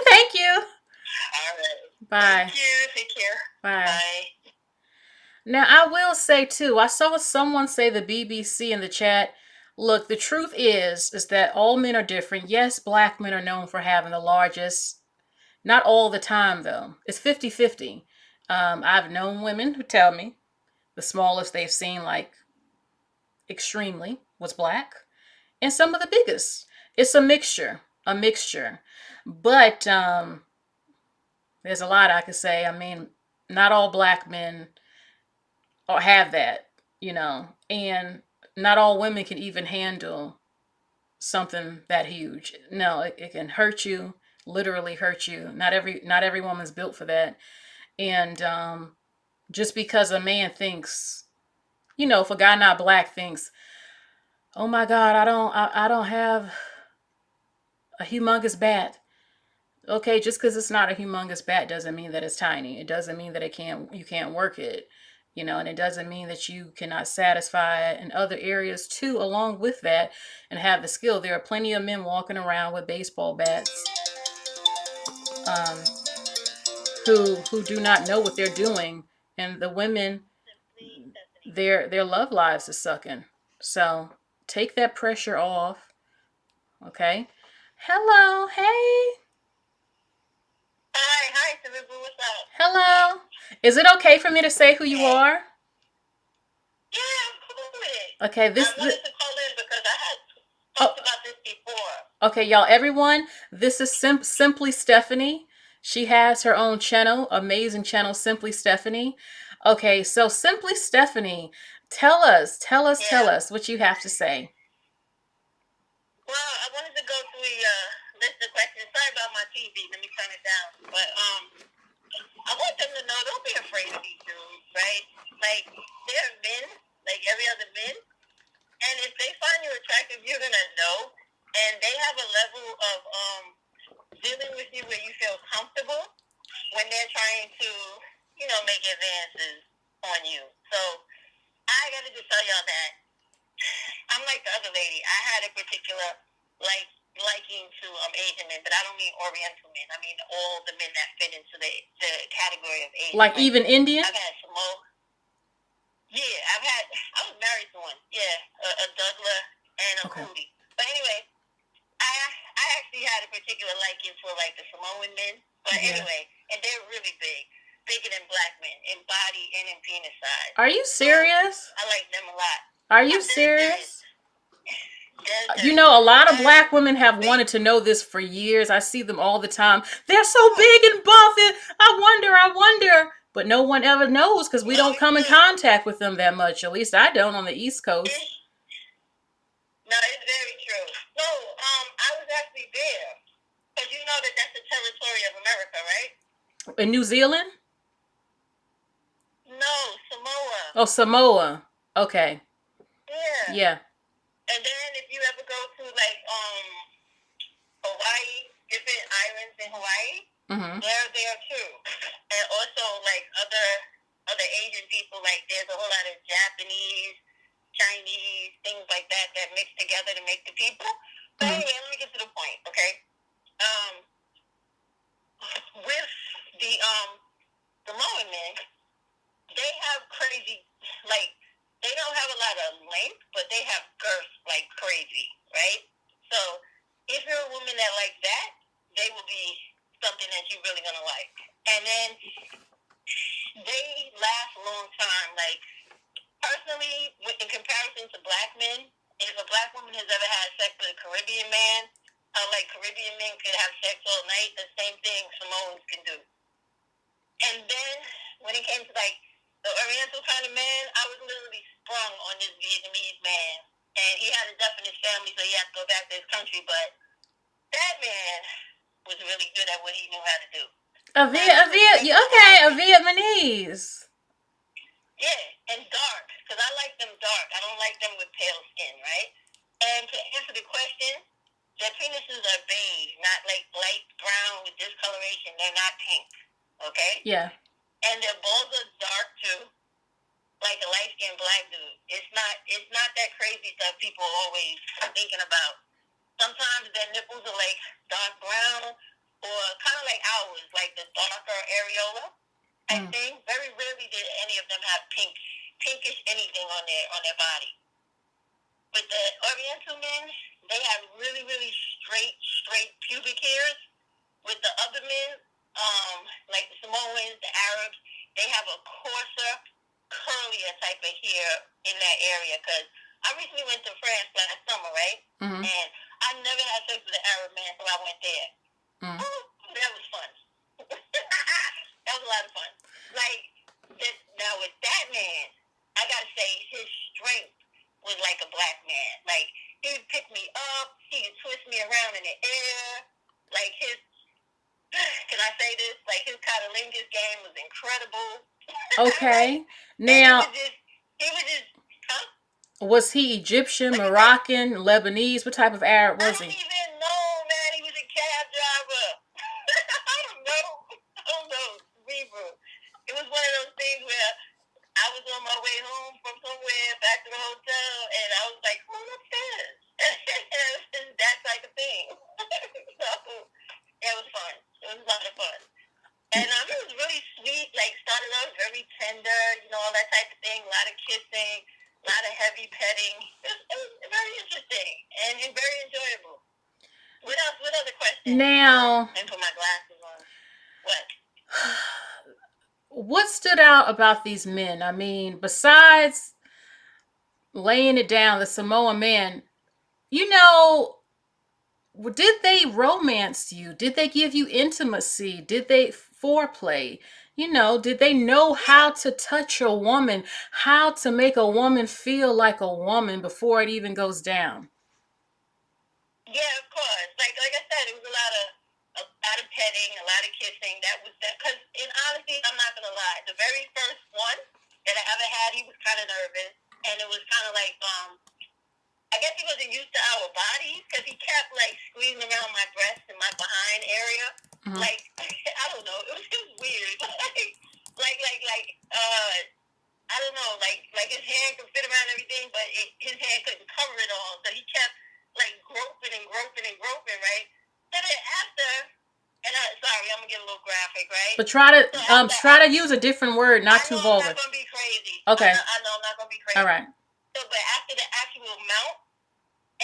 Thank you. All right. Bye. Thank you. Take care. Bye. Bye. Now, I will say, too, I saw someone say the BBC in the chat. Look, the truth is that all men are different. Yes, black men are known for having the largest. Not all the time, though. It's 50-50. I've known women who tell me the smallest they've seen, like, extremely, was black. And some of the biggest. It's a mixture. But there's a lot I could say. I mean, not all black men or have that, and not all women can even handle something that huge. No, it can hurt you, literally hurt you. Not every woman's built for that. And just because a man thinks, if a guy not black thinks, oh my God, I don't have a humongous bat. Okay, just because it's not a humongous bat doesn't mean that it's tiny. It doesn't mean that you can't work it. And it doesn't mean that you cannot satisfy in other areas too, along with that, and have the skill. There are plenty of men walking around with baseball bats, um, who do not know what they're doing, and the women, Simply Stephanie. their love lives is sucking. So take that pressure off. Okay. Hello. Hey. Hi, Cerebral, what's up? Hello. Is it okay for me to say who you Hey. are? Yeah, I'm cool with it. Okay, I this wanted to call in because I had oh, talked about this before. okay, y'all, everyone, this is Simply Stephanie. She has her own channel, amazing channel, Simply Stephanie. Okay, so Simply Stephanie, tell Yeah. us what you have to say. Well, I wanted to go through a list of questions. Sorry about my TV. Let me turn it down. But I want them to know, don't be afraid of these dudes, right? Like, they're men, like every other man. And if they find you attractive, you're gonna know. And they have a level of dealing with you where you feel comfortable when they're trying to, make advances on you. So I gotta just tell y'all that I'm like the other lady. I had a particular liking to Asian men, but I don't mean Oriental men. I mean all the men that fit into the category of Asian. Like even Indian? I've had some more. Yeah, I was married to one. Yeah, a Douglas and a Cootie. But anyway, I actually had a particular liking for like the Samoan men. But anyway, and they're really big. Bigger than black men in body and in penis size. Are you serious? So I like them a lot. Are you serious? A lot of black women have wanted to know this for years. I see them all the time. They're so big and buff. I wonder. But no one ever knows because we don't come in contact with them that much. At least I don't on the East Coast. No, it's very true. So, I was actually there. Because you know that's the territory of America, right? In New Zealand? No, Samoa. Oh, Samoa. Okay. Yeah. Yeah. And then if you ever go to like Hawaii, different islands in Hawaii, they're there too. And also like other Asian people, like there's a whole lot of Japanese, Chinese, things like that mix together to make the people. But anyway, let me get to the point, okay? With the Samoan men, they have crazy, like, they don't have a lot of length, but they have girth like crazy, right? So if you're a woman that likes that, they will be something that you're really gonna like. And then they last a long time. Like personally, in comparison to black men, if a black woman has ever had sex with a Caribbean man, how like Caribbean men could have sex all night, the same thing Samoans can do. And then when it came to like the Oriental kind of man, I was literally sprung on this Vietnamese man. And he had a definite family, so he had to go back to his country. But that man was really good at what he knew how to do. A Vietnamese. Yeah, and dark, because I like them dark. I don't like them with pale skin, right? And to answer the question, their penises are beige, not like light brown with discoloration. They're not pink, okay? Yeah. And their balls are dark too, like a light-skinned black dude. It's not that crazy stuff people are always thinking about. Sometimes their nipples are like dark brown, or kind of like ours, like the darker areola. I think very rarely did any of them have pinkish anything on their body. With the Oriental men, they have really, really straight pubic hairs. With the other men, like the Samoans, the Arabs, they have a coarser, curlier type of hair in that area. Because I recently went to France last summer, right? And I never had sex with an Arab man, so I went there. Oh, that was fun. That was a lot of fun. Like, now with that man, I gotta say, his strength was like a black man. Like, he would pick me up, he would twist me around in the air. Like, can I say this? Like, his cunnilingus game was incredible. Okay. Now, he was just, huh? Was he Egyptian, Moroccan, Lebanese? What type of Arab was he? I don't even know, man. He was a cab driver. tender, all that type of thing. A lot of kissing, a lot of heavy petting. It was very interesting and very enjoyable. What else? What other questions? Now, and put my glasses on. What? What stood out about these men? I mean, besides laying it down, the Samoan man, did they romance you? Did they give you intimacy? Did they foreplay? Did they know how to touch a woman, how to make a woman feel like a woman before it even goes down? Yeah, of course. Like I said, it was a lot of petting, a lot of kissing. That was that. Because in honesty, I'm not gonna lie. The very first one that I ever had, he was kind of nervous, and it was kind of like I guess he wasn't used to our bodies because he kept like squeezing around my breast and my behind area. Mm-hmm. Like I don't know, it was weird. I don't know, like his hand could fit around everything, but his hand couldn't cover it all. So he kept like groping and groping and groping, right? So then after, and sorry, I'm gonna get a little graphic, right? But try to use a different word, not too vulgar. I'm not gonna be crazy. Okay. I know I'm not gonna be crazy. All right. So, but after the actual mount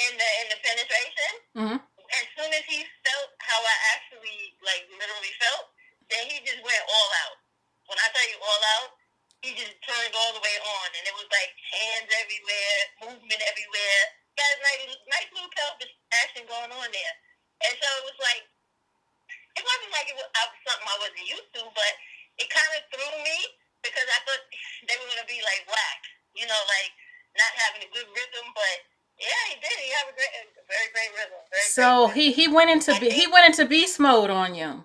and the penetration, mm-hmm. As soon as he felt how I actually like literally felt, then he just went all out. When I tell you all out, he just turned all the way on, and it was like hands everywhere, movement everywhere. Got a nice little pelvis action going on there, and so it was like it wasn't like it was something I wasn't used to, but it kind of threw me because I thought they were gonna be like whack, like not having a good rhythm, but. Yeah, he did. He had a very great rhythm. So he went into beast mode on you.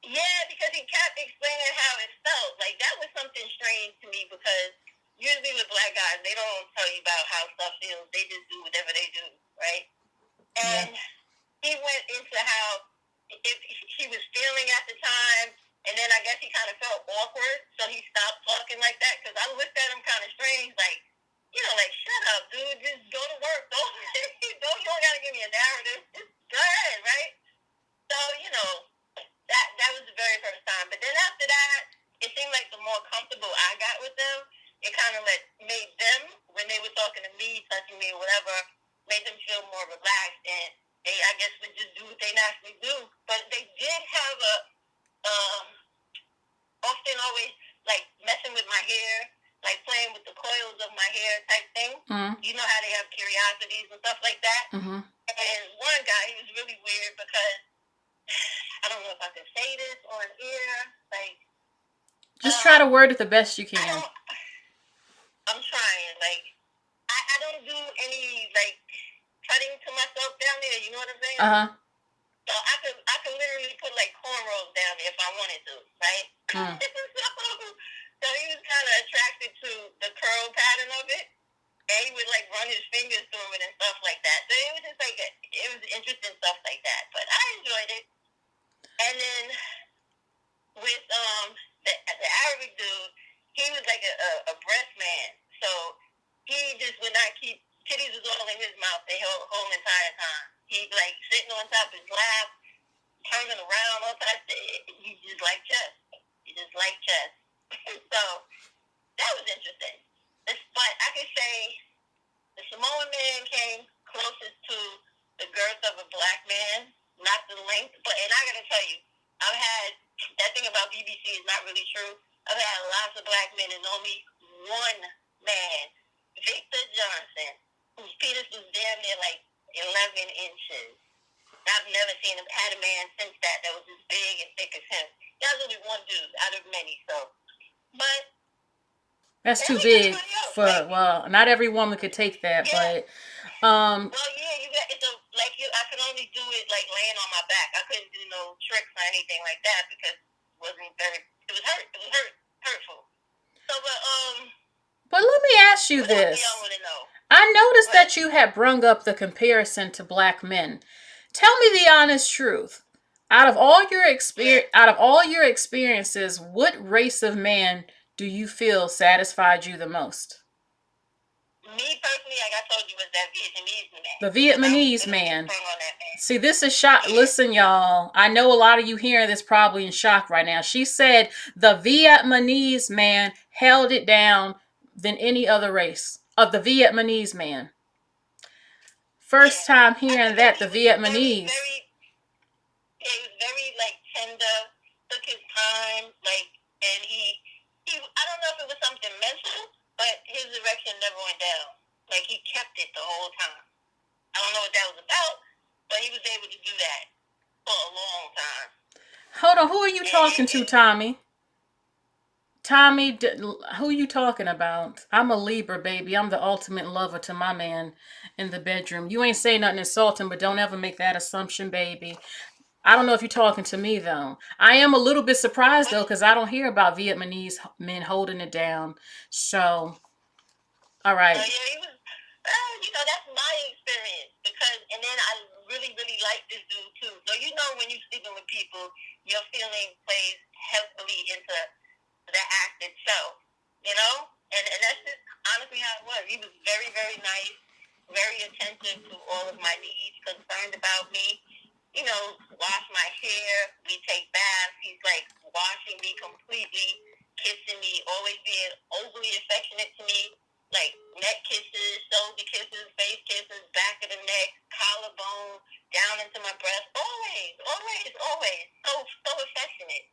Yeah, because he kept explaining how it felt. Like that was something strange to me because usually with black guys, they don't tell you about how stuff feels. They just do whatever they do, right? And he went into how he was feeling at the time, and then I guess he kind of felt awkward, so he stopped talking like that. Because I looked at him kind of strange, like. Like, shut up, dude. Just go to work. You don't gotta give me a narrative. Just go ahead, right? So, that was the very first time. But then after that, it seemed like the more comfortable I got with them, it kind of made them, when they were talking to me, touching me, or whatever, made them feel more relaxed. And they, I guess, would just do what they naturally do. But they did have often always, like, messing with my hair. Like playing with the coils of my hair type thing. Mm-hmm. You know how they have curiosities and stuff like that? Mm-hmm. And one guy, he was really weird because, I don't know if I can say this on air, like... Just try to word it the best you can. I'm trying, like, I don't do any, like, cutting to myself down there, you know what I'm saying? Uh-huh. So I could literally put, like, cornrows down there if I wanted to, right? Mm. So he was kind of attracted to the curl pattern of it, and he would like run his fingers through it and stuff like that. So it was just like it was interesting stuff like that. But I enjoyed it. And then with the Arabic dude, he was like a breast man, so he just would not keep titties was all in his mouth the whole entire time. He like sitting on top of his lap, turning around, all types of. He just like chest. He just like chest. So that was interesting. But I could say the Samoan man came closest to the girth of a black man, not the length. And I gotta tell you, I've had that thing about BBC is not really true. I've had lots of black men and only one man, Victor Johnson, whose penis was damn near like 11 inches. I've never seen him had a man since that was as big and thick as him. That was only one dude out of many, so. But that's too big for not every woman could take that, but well, yeah, I could only do it like laying on my back. I couldn't do no tricks or anything like that because it was hurtful. So but let me ask you this. Y'all want to know? I noticed that you had brung up the comparison to black men. Tell me the honest truth. Out of all your experiences, what race of man do you feel satisfied you the most? Me personally, like I told you, was that Vietnamese man. The Because I was Vietnamese literally man. sprung on that man. See, this is shock. Yeah. Listen, y'all. I know a lot of you hearing this probably in shock right now. She said the Vietnamese man held it down than any other race. Of the Vietnamese man. First Yeah. time I hearing think that that, he the was very, Vietnamese. very, yeah, he was very, like, tender, took his time, like, and I don't know if it was something mental, but his erection never went down. Like, he kept it the whole time. I don't know what that was about, but he was able to do that for a long time. Hold on, who are you talking to, Tommy? Tommy, who you talking about? I'm a Libra, baby. I'm the ultimate lover to my man in the bedroom. You ain't saying nothing insulting, but don't ever make that assumption, baby. I don't know if you're talking to me, though. I am a little bit surprised, though, because I don't hear about Vietnamese men holding it down. So, all right. Yeah, he was, that's my experience. And then I really, really like this dude, too. So, when you're sleeping with people, your feeling plays heavily into the act itself, And that's just honestly how it was. He was very, very nice, very attentive to all of my needs, concerned about me. Wash my hair. We take baths. He's like washing me completely, kissing me, always being overly affectionate to me. Like neck kisses, shoulder kisses, face kisses, back of the neck, collarbone, down into my breast. Always, always, always. So affectionate.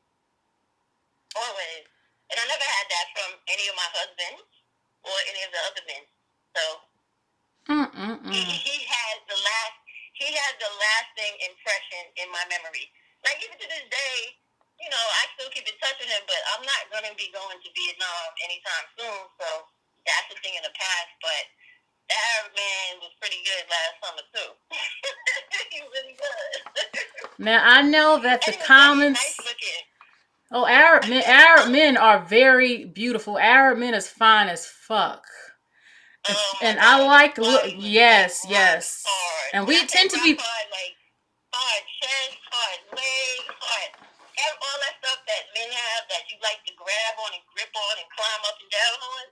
Always. And I never had that from any of my husbands or any of the other men. So he had the lasting impression in my memory. Like even to this day, I still keep in touch with him, but I'm not going to be going to Vietnam anytime soon. So that's a thing in the past. But the Arab man was pretty good last summer too. He was really good. Now I know that the comments. Nice looking. Oh, Arab men are very beautiful. Arab men is fine as fuck. And I like yes. Hard. And we tend to be hard, like hard chest, hard legs, hard all that stuff that men have that you like to grab on and grip on and climb up and down on.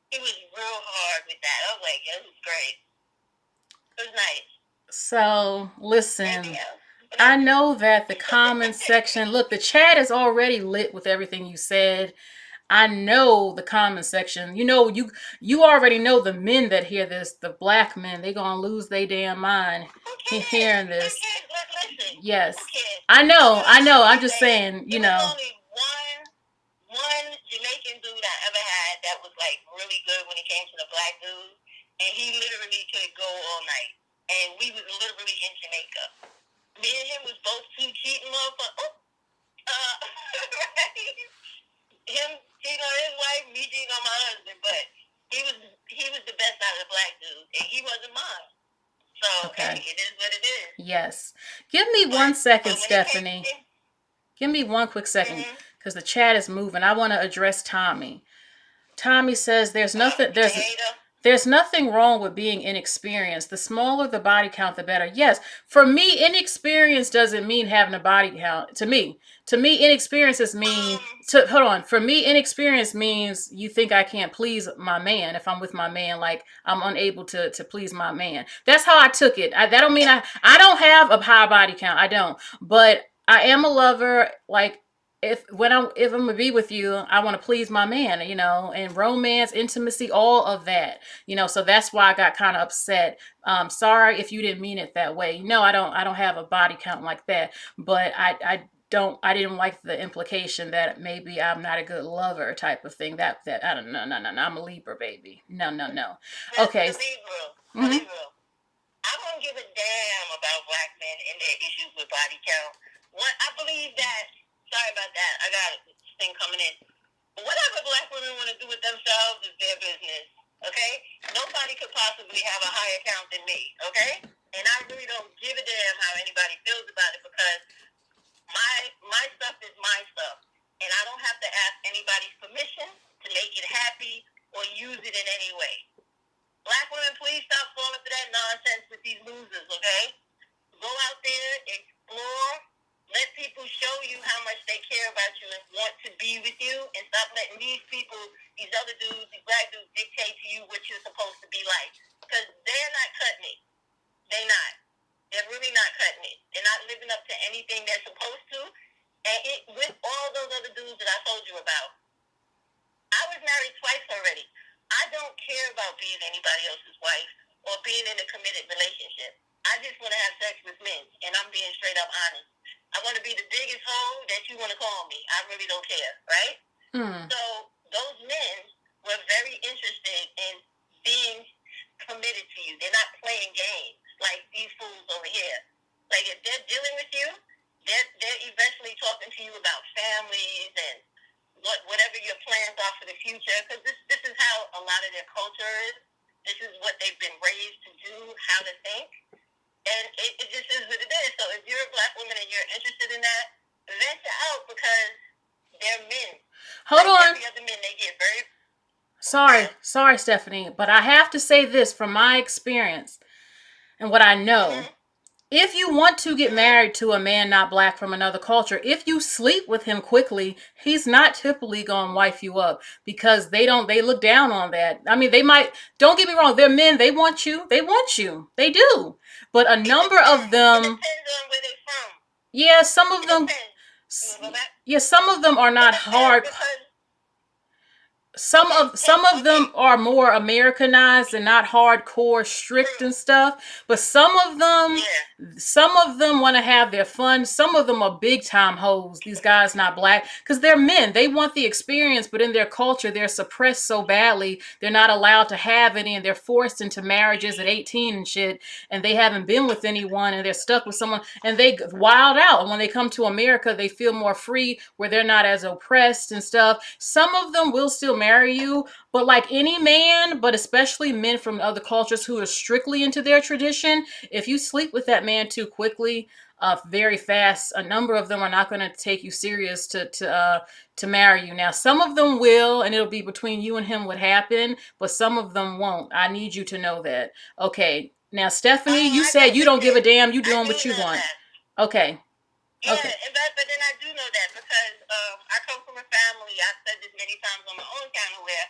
He was real hard with that. I was like, yeah, this is great. It was nice. So listen. I know that the comment section, look, the chat is already lit with everything you said. I know the comment section. You already know the men that hear this, the black men, they gonna lose their damn mind hearing this. Listen, yes, I know. I'm just saying, There was only one Jamaican dude I ever had that was like really good when it came to the black dudes, and he literally could go all night, and we was literally in Jamaica. Me and him was both two cheating motherfuckers. Right? Him cheating on his wife, me cheating on my husband, but he was the best out of the black dudes, and he wasn't mine. So okay. Hey, it is what it is. Yes. Give me 1 second, Stephanie. Give me 1 quick second, because the chat is moving. I want to address Tommy. Tommy says there's nothing wrong with being inexperienced. The smaller the body count, the better. Yes, for me, inexperience doesn't mean having a body count. To me, inexperience For me, inexperience means you think I can't please my man. If I'm with my man, like I'm unable to please my man. That's how I took it. That don't mean I don't have a high body count. I don't, but I am a lover. Like if I'm gonna be with you, I want to please my man, and romance, intimacy, all of that, so that's why I got kind of upset. Sorry if you didn't mean it that way. No, I don't have a body count like that, but I didn't like the implication that maybe I'm not a good lover type of thing. That I don't know. No. I'm a Libra, baby. No. Okay. Libra. I don't give a damn about black men and their issues with body count. I believe that. Sorry about that. I got this thing coming in. Whatever black women want to do with themselves is their business. Okay? Nobody could possibly have a higher count than me. Okay? And I really don't give a damn how anybody feels about it, because my stuff is my stuff. And I don't have to ask anybody's permission to make it happy or use it in any way. Black women, please stop falling for that nonsense with these losers, okay? Go out there, explore, let people show you how much they care about you and want to be with you, and stop letting these people, these other dudes, these black dudes, dictate to you what you're supposed to be like. Because they're not cutting it. They're not. They're really not cutting it. They're not living up to anything they're supposed to. And with all those other dudes that I told you about, I was married twice already. I don't care about being anybody else's wife or being in a committed relationship. I just want to have sex with men, and I'm being straight up honest. I want to be the biggest hoe that you want to call me. I really don't care, right? So those men were very interested in being committed to you. They're not playing games like these fools over here. Like, if they're dealing with you, they're eventually talking to you about families and whatever your plans are for the future, because this is how a lot of their culture is. This is what they've been raised to do, how to think. And it just is what it is. So if you're a black woman and you're interested in that, venture out, because they're men. Hold on. Every other men, they get very... Sorry, Stephanie, but I have to say this from my experience and what I know. If you want to get married to a man not black from another culture, if you sleep with him quickly, he's not typically gonna wife you up, because they look down on that. I mean, they might, don't get me wrong, they're men, they want you, they do. But a number of them, it depends on where they're from. Yeah, some of them, some of them are not hard. Some of them are more Americanized and not hardcore strict and stuff, but some of them want to have their fun. Some of them are big time hoes. These guys not black, because they're men. They want the experience, but in their culture they're suppressed so badly. They're not allowed to have any, and they're forced into marriages at 18 and shit, and they haven't been with anyone, and they're stuck with someone, and they wild out. And when they come to America, they feel more free, where they're not as oppressed and stuff. Some of them will still marry you, but like any man, but especially men from other cultures who are strictly into their tradition, if you sleep with that man too quickly, very fast, a number of them are not going to take you serious to marry you. Now, some of them will, and it'll be between you and him what happened, but some of them won't. I need you to know that. Okay. Now, Stephanie, you said you don't give a damn. You doing what you want. Okay. Yeah, okay. But then I do know that, because I come from a family, I've said this many times on my own channel, where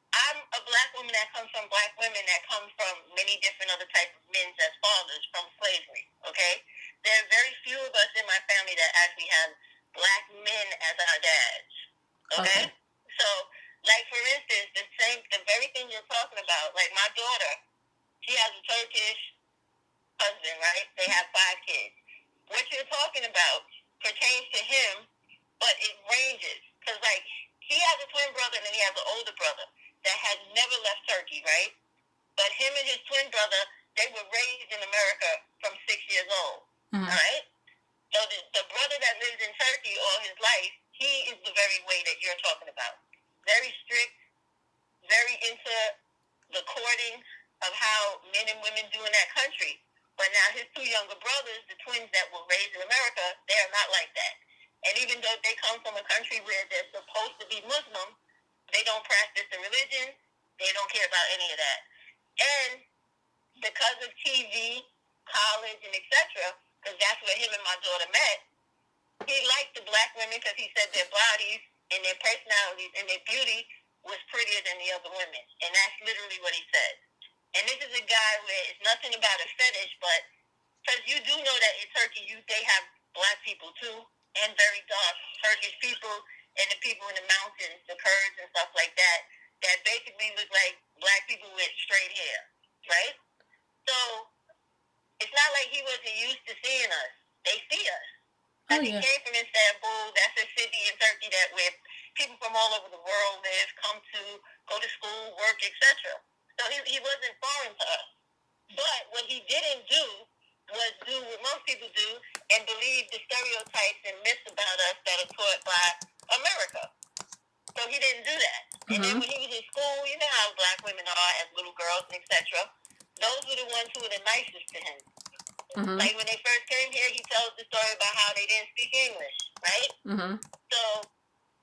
I'm a black woman that comes from black women that come from many different other types of men as fathers from slavery, okay? There are very few of us in my family that actually have black men as our dads, okay? So, like, for instance, the very thing you're talking about, like my daughter, she has a Turkish husband, right? They have 5 kids. What you're talking about pertains to him, but it ranges. Because, like, he has a twin brother and then he has an older brother that has never left Turkey, right? But him and his twin brother, they were raised in America from 6 years old, all right? So the brother that lives in Turkey all his life, he is the very way that you're talking about. Very strict, very into the courting of how men and women do in that country. But now his 2 younger brothers, the twins that were raised in America, they are not like that. And even though they come from a country where they're supposed to be Muslim, they don't practice the religion. They don't care about any of that. And because of TV, college, and etc., because that's where him and my daughter met, he liked the black women because he said their bodies and their personalities and their beauty was prettier than the other women. And that's literally what he said. And this is a guy where it's nothing about a fetish, but because you do know that in Turkey, they have black people too, and very dark Turkish people, and the people in the mountains, the Kurds and stuff like that, that basically look like black people with straight hair, right? So it's not like he wasn't used to seeing us. They see us. Because he came from Istanbul, that's a city in Turkey that where people from all over the world live, come to, go to school, work, etc. So he wasn't foreign to us. But what he didn't do was do what most people do and believe the stereotypes and myths about us that are taught by America. So he didn't do that. And then when he was in school, you know how black women are as little girls and etc. Those were the ones who were the nicest to him. Like when they first came here, he tells the story about how they didn't speak English, right? So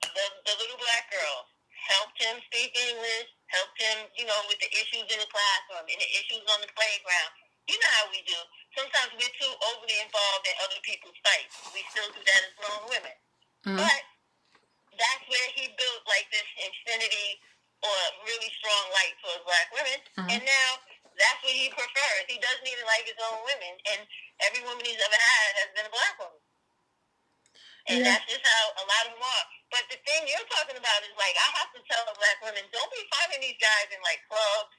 the little black girl helped him speak English, helped him, with the issues in the classroom and the issues on the playground. You know how we do. Sometimes we're too overly involved in other people's fights. We still do that as grown women. Mm-hmm. But that's where he built like this infinity or really strong light towards black women. Mm-hmm. And now that's what he prefers. He doesn't even like his own women. And every woman he's ever had has been a black woman. And Yeah. that's just how a lot of them are. But the thing you're talking about is like, I have to tell black women, don't be finding these guys in like clubs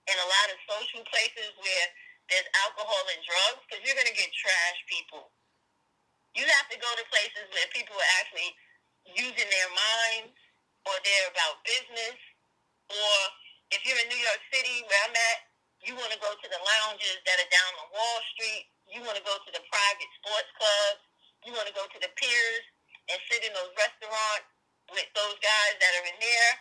and a lot of social places where there's alcohol and drugs, because you're going to get trash people. You have to go to places where people are actually using their minds, or they're about business, or if you're in New York City, where I'm at, you want to go to the lounges that are down on Wall Street. You want to go to the private sports clubs. You want to go to the piers and sit in those restaurants with those guys that are in there,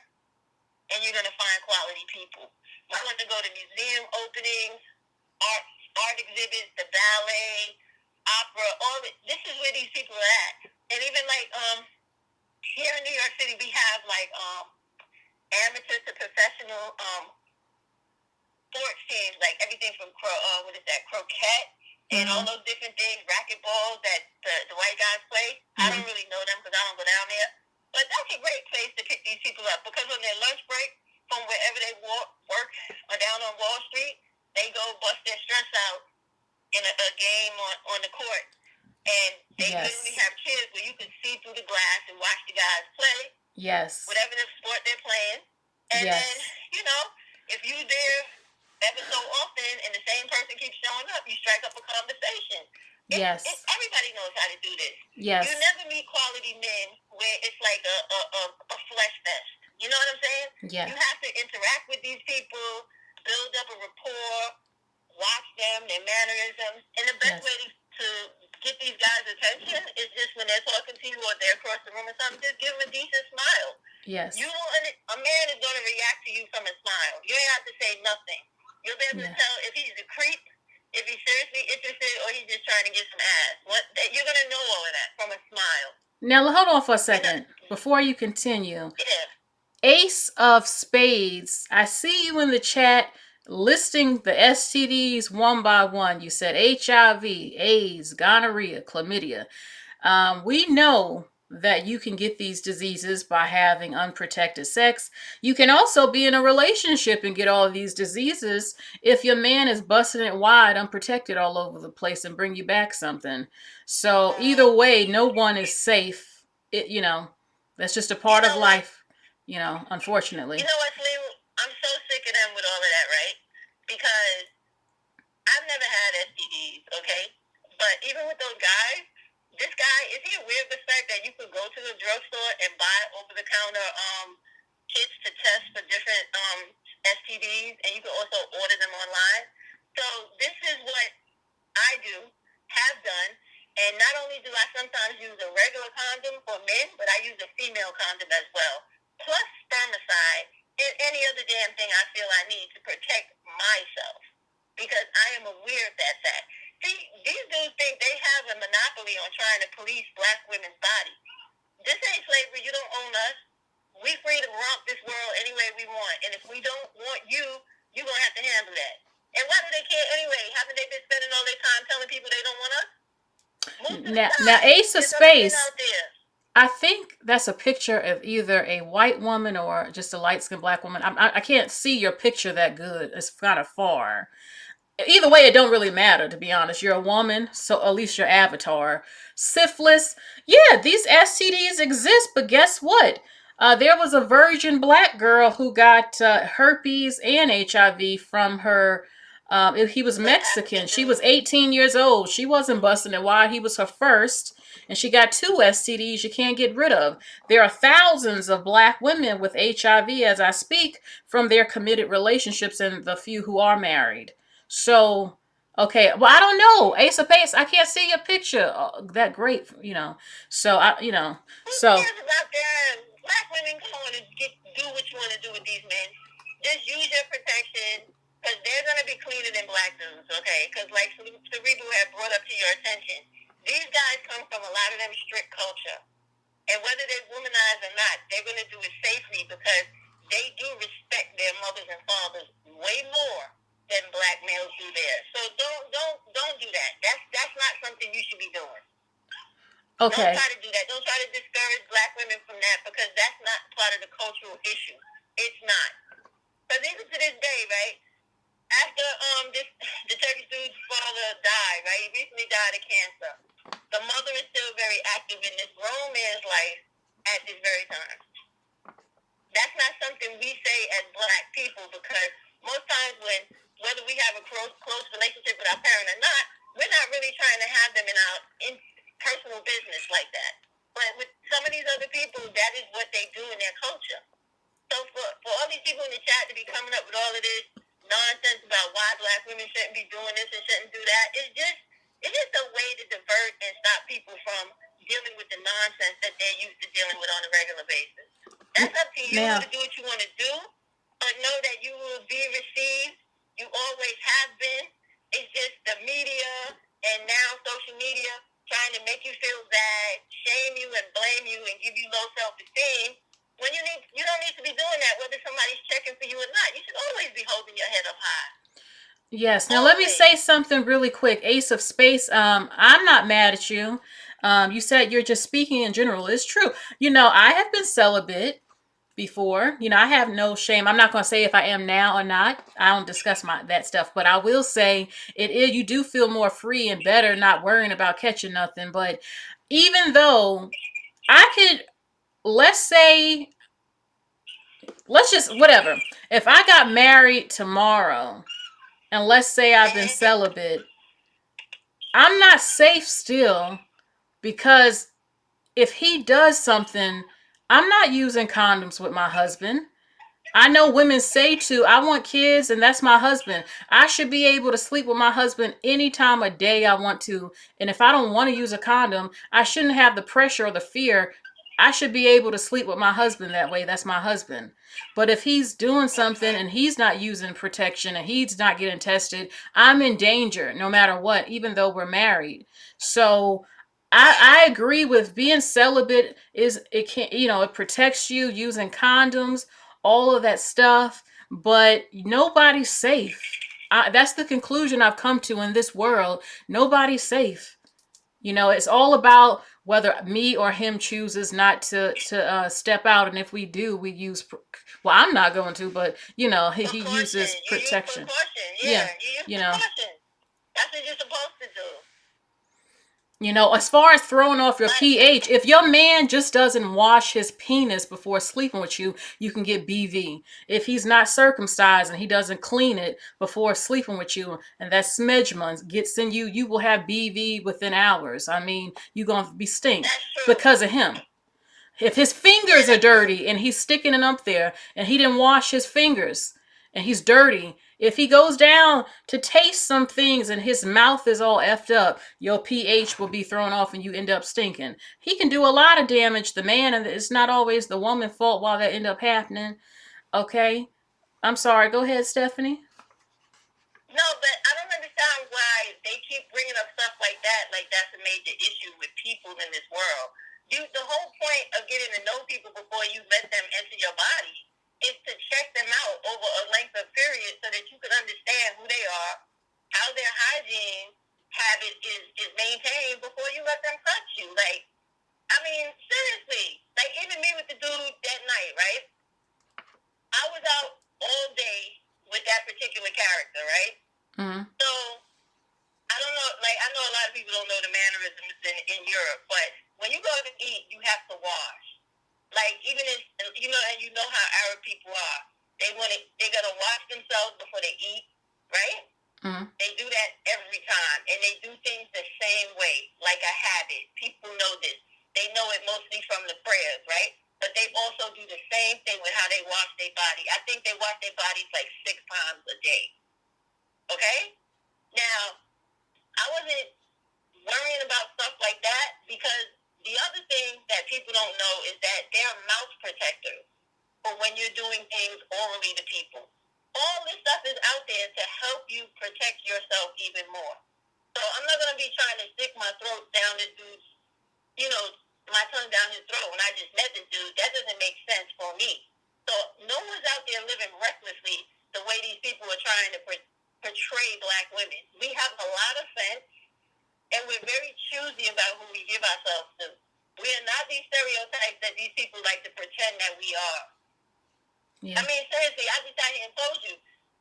and you're going to find quality people. You want to go to museum openings, art exhibits, the ballet, opera, all of it. This is where these people are at. And even like here in New York City, we have like amateur to professional sports teams, like everything from croquet and all those different things, racquetball that the white guys play. I don't really know them because I don't go down there. But that's a great place to pick these people up, because on their lunch break from wherever they work or down on Wall Street, they go bust their stress out in a game on the court. And they literally have chairs where you can see through the glass and watch the guys play. Yes. Whatever the sport they're playing. And then, you know, if you there ever so often and the same person keeps showing up, you strike up a conversation. Everybody knows how to do this. Yes. You never meet quality men where it's like a flesh fest. You know what I'm saying? Yeah. You have to interact with these people, build up a rapport, watch them, their mannerisms. And the best way to get these guys' attention is just when they're talking to you or they're across the room or something, just give them a decent smile. Yes. A man is going to react to you from a smile. You ain't have to say nothing. You'll be able to tell if he's a creep, if he's seriously interested, or he's just trying to get some ass. You're going to know all of that from a smile. Now, hold on for a second before you continue. Yeah. Ace of Spades, I see you in the chat listing the STDs one by one. You said HIV, AIDS, gonorrhea, chlamydia. We know that you can get these diseases by having unprotected sex. You can also be in a relationship and get all of these diseases if your man is busting it wide, unprotected all over the place, and bring you back something. So either way, no one is safe. That's just a part of life, unfortunately. You know what, Slim? I'm so sick of them with all of that, right? Because I've never had STDs, okay? But even with those guys, this guy, is he aware of the fact that you could go to the drugstore and buy over-the-counter kits to test for different STDs, and you can also order them online? So this is what I do, have done, and not only do I sometimes use a regular condom for men, but I use a female condom as well, plus spermicide and any other damn thing I feel I need to protect myself, because I am aware of that fact. See, these dudes think they have a monopoly on trying to police black women's bodies. This ain't slavery. You don't own us. We free to romp this world any way we want. And if we don't want you, you're going to have to handle that. And why do they care anyway? Haven't they been spending all their time telling people they don't want us? Now, Ace of Spades, I think that's a picture of either a white woman or just a light-skinned black woman. I can't see your picture that good. It's kind of far. Either way, it don't really matter, to be honest. You're a woman, so at least your avatar. Syphilis, yeah, these STDs exist, but guess what? There was a virgin black girl who got herpes and HIV from her. He was Mexican. She was 18 years old. She wasn't busting it wide. He was her first, and she got 2 STDs you can't get rid of. There are thousands of black women with HIV as I speak from their committed relationships and the few who are married. So, okay, well, I don't know. Ace of Spades, I can't see your picture that great, So, Who cares about them? Black women go on and do what you want to do with these men. Just use your protection, because they're going to be cleaner than black dudes, okay? Because like Cerebral had brought up to your attention, these guys come from a lot of them strict culture. And whether they're womanized or not, they're going to do it safely, because they do respect their mothers and fathers way more than black males do there. So don't do that. That's not something you should be doing. Don't Okay. try to do that. Don't try to discourage black women from that, because that's not part of the cultural issue. It's not. Because even to this day, right, after the Turkish dude's father died, right, he recently died of cancer. The mother is still very active in this grown man's life at this very time. That's not something we say as black people, because most times whether we have a close relationship with our parent or not, we're not really trying to have them in personal business like that. But with some of these other people, that is what they do in their culture. So for all these people in the chat to be coming up with all of this nonsense about why black women shouldn't be doing this and shouldn't do that, it's just a way to divert and stop people from dealing with the nonsense that they're used to dealing with on a regular basis. That's up to you Now, to do what you want to do, but know that you will be received. You always have been. It's just the media and now social media trying to make you feel bad, shame you and blame you and give you low self-esteem, when you don't need to be doing that, whether somebody's checking for you or not. You should always be holding your head up high. yes. Now let me say something really quick. Ace of Space, I'm not mad at you. You said you're just speaking in general. It's true. I have been celibate before. I have no shame. I'm not going to say if I am now or not. I don't discuss that stuff, but I will say it is, you do feel more free and better not worrying about catching nothing. But even though I could, let's just whatever. If I got married tomorrow and let's say I've been celibate, I'm not safe still, because if he does something, I'm not using condoms with my husband. I know women say I want kids and that's my husband. I should be able to sleep with my husband any time of day I want to. And if I don't want to use a condom, I shouldn't have the pressure or the fear. I should be able to sleep with my husband that way. That's my husband. But if he's doing something and he's not using protection and he's not getting tested, I'm in danger no matter what, even though we're married. So I agree with being celibate it protects you using condoms, all of that stuff, but nobody's safe. That's the conclusion I've come to in this world. Nobody's safe. It's all about whether me or him chooses not to step out, and if we do, we use. Well, I'm not going to, but he uses protection. Yeah, Yeah, you use you know. precaution. That's what you're supposed to do. As far as throwing off your pH, if your man just doesn't wash his penis before sleeping with you, you can get BV. If he's not circumcised and he doesn't clean it before sleeping with you, and that smegma gets in you, you will have BV within hours. I mean, you're going to be stink because of him. If his fingers are dirty and he's sticking it up there and he didn't wash his fingers and he's dirty, if he goes down to taste some things and his mouth is all effed up, your pH will be thrown off and you end up stinking. He can do a lot of damage, the man, and it's not always the woman's fault while that end up happening. Okay? I'm sorry. Go ahead, Stephanie. No, but I don't understand why they keep bringing up stuff like that, like that's a major issue with people in this world. The whole point of getting to know people before you let them enter your body is to check them out over a length of period so that you can understand who they are, how their hygiene habit is maintained before you let them touch you. Like, I mean, seriously, like even me with the dude that night, right? I was out all day with that particular character, right? Mm-hmm. So I don't know, like I know a lot of people don't know the mannerisms in Europe, but when you go to eat, you have to wash. Like even if and you know how Arab people are, they're gonna wash themselves before they eat, right? Mm-hmm. They do that every time, and they do things the same way, like a habit. People know this. They know it mostly from the prayers, right? But they also do the same thing with how they wash their body. I think they wash their bodies like 6 times a day. Okay? Now, I wasn't worrying about stuff like that because the other thing that people don't know is that they're mouth protectors for when you're doing things orally to people. All this stuff is out there to help you protect yourself even more. So I'm not going to be trying to stick my throat down this dude's, my tongue down his throat when I just met this dude. That doesn't make sense for me. So no one's out there living recklessly the way these people are trying to portray black women. We have a lot of sense, and we're very choosy about who we give ourselves to. We are not these stereotypes that these people like to pretend that we are. Yeah. I mean, seriously, I just sat here and told you,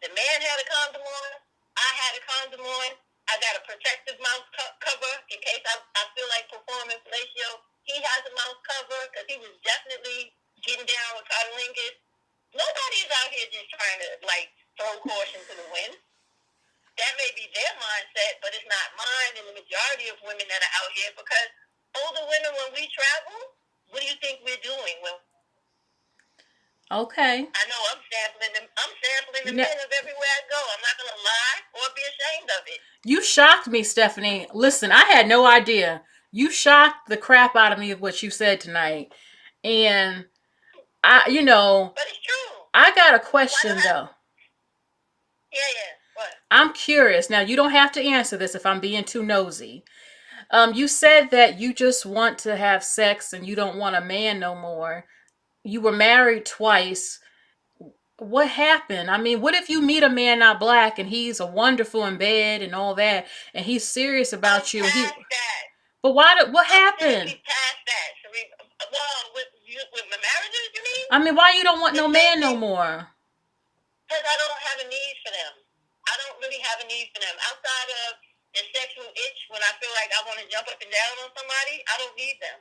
the man had a condom on, I had a condom on, I got a protective mouth cover in case I feel like performing fellatio. He has a mouth cover because he was definitely getting down with cotilingus. Nobody's out here just trying to, like, throw caution to the wind. That may be their mindset, but it's not mine and the majority of women that are out here, because older women, when we travel, what do you think we're doing? Okay. I know I'm sampling the men of everywhere I go. I'm not gonna lie or be ashamed of it. You shocked me, Stephanie. Listen, I had no idea. You shocked the crap out of me of what you said tonight. And but it's true. I got a question though. Yeah. What? I'm curious. Now, you don't have to answer this if I'm being too nosy. You said that you just want to have sex and you don't want a man no more. You were married twice. What happened? I mean, what if you meet a man not black and he's a wonderful in bed and all that, and he's serious about you? That. But what happened? We passed that. So with my marriages, you mean? I mean, why you don't want no man no more? Because I don't have a need for them. I don't really have a need for them. Outside of the sexual itch, when I feel like I want to jump up and down on somebody, I don't need them.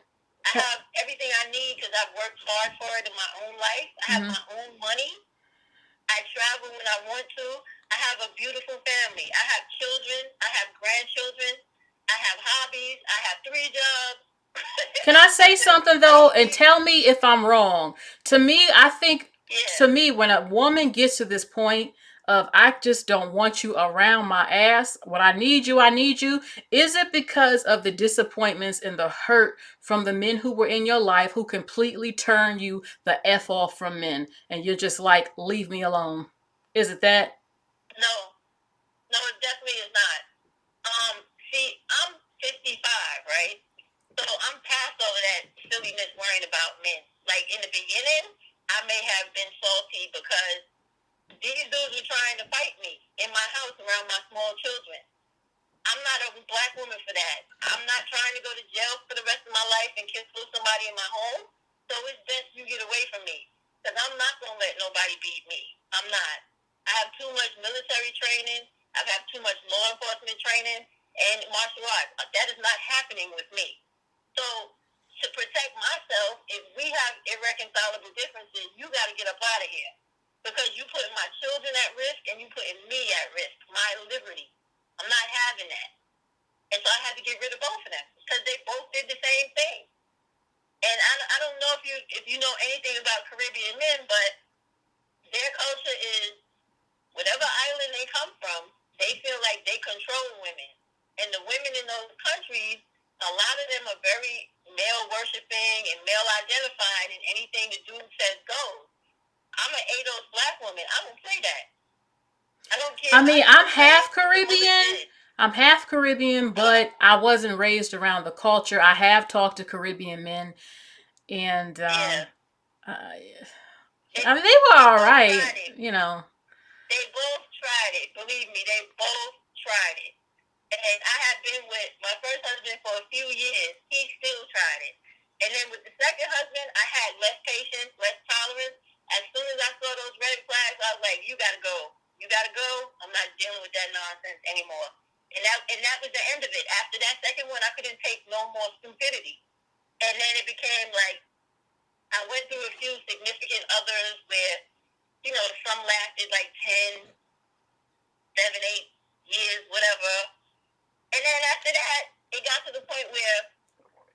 I have everything I need because I've worked hard for it in my own life. I have my own money. I travel when I want to. I have a beautiful family. I have children. I have grandchildren. I have hobbies. I have 3 jobs. Can I say something though, and tell me if I'm wrong? To me, I think, when a woman gets to this point of I just don't want you around my ass, when I need you, is it because of the disappointments and the hurt from the men who were in your life who completely turned you the F off from men, and you're just like, leave me alone? Is it that? No, it definitely is not. See, I'm 55, right? So I'm past all of that silliness worrying about men. Like, in the beginning, I may have been salty because these dudes were trying to fight me in my house around my small children. I'm not a black woman for that. I'm not trying to go to jail for the rest of my life and kill somebody in my home. So it's best you get away from me, because I'm not going to let nobody beat me. I'm not. I have too much military training. I've had too much law enforcement training and martial arts. That is not happening with me. So to protect myself, if we have irreconcilable differences, you got to get up out of here, because you putting my children at risk and you putting me at risk, my liberty. I'm not having that. And so I had to get rid of both of them because they both did the same thing. And I don't know if you know anything about Caribbean men, but their culture is whatever island they come from, they feel like they control women. And the women in those countries, a lot of them are very male-worshiping and male-identified, and anything the dude says goes. I'm an ADOS black woman. I don't play that. I don't care. I mean, I'm half Caribbean, but I wasn't raised around the culture. I have talked to Caribbean men, and I mean, they were all right, They both tried it. Believe me, they both tried it. And I had been with my first husband for a few years. He still tried it. And then with the second husband, I had less patience, less tolerance. As soon as I saw those red flags, I was like, you got to go. You got to go. I'm not dealing with that nonsense anymore. And that was the end of it. After that second one, I couldn't take no more stupidity. And then it became like, I went through a few significant others where, some lasted like 10, 7, 8 years, whatever. And then after that, it got to the point where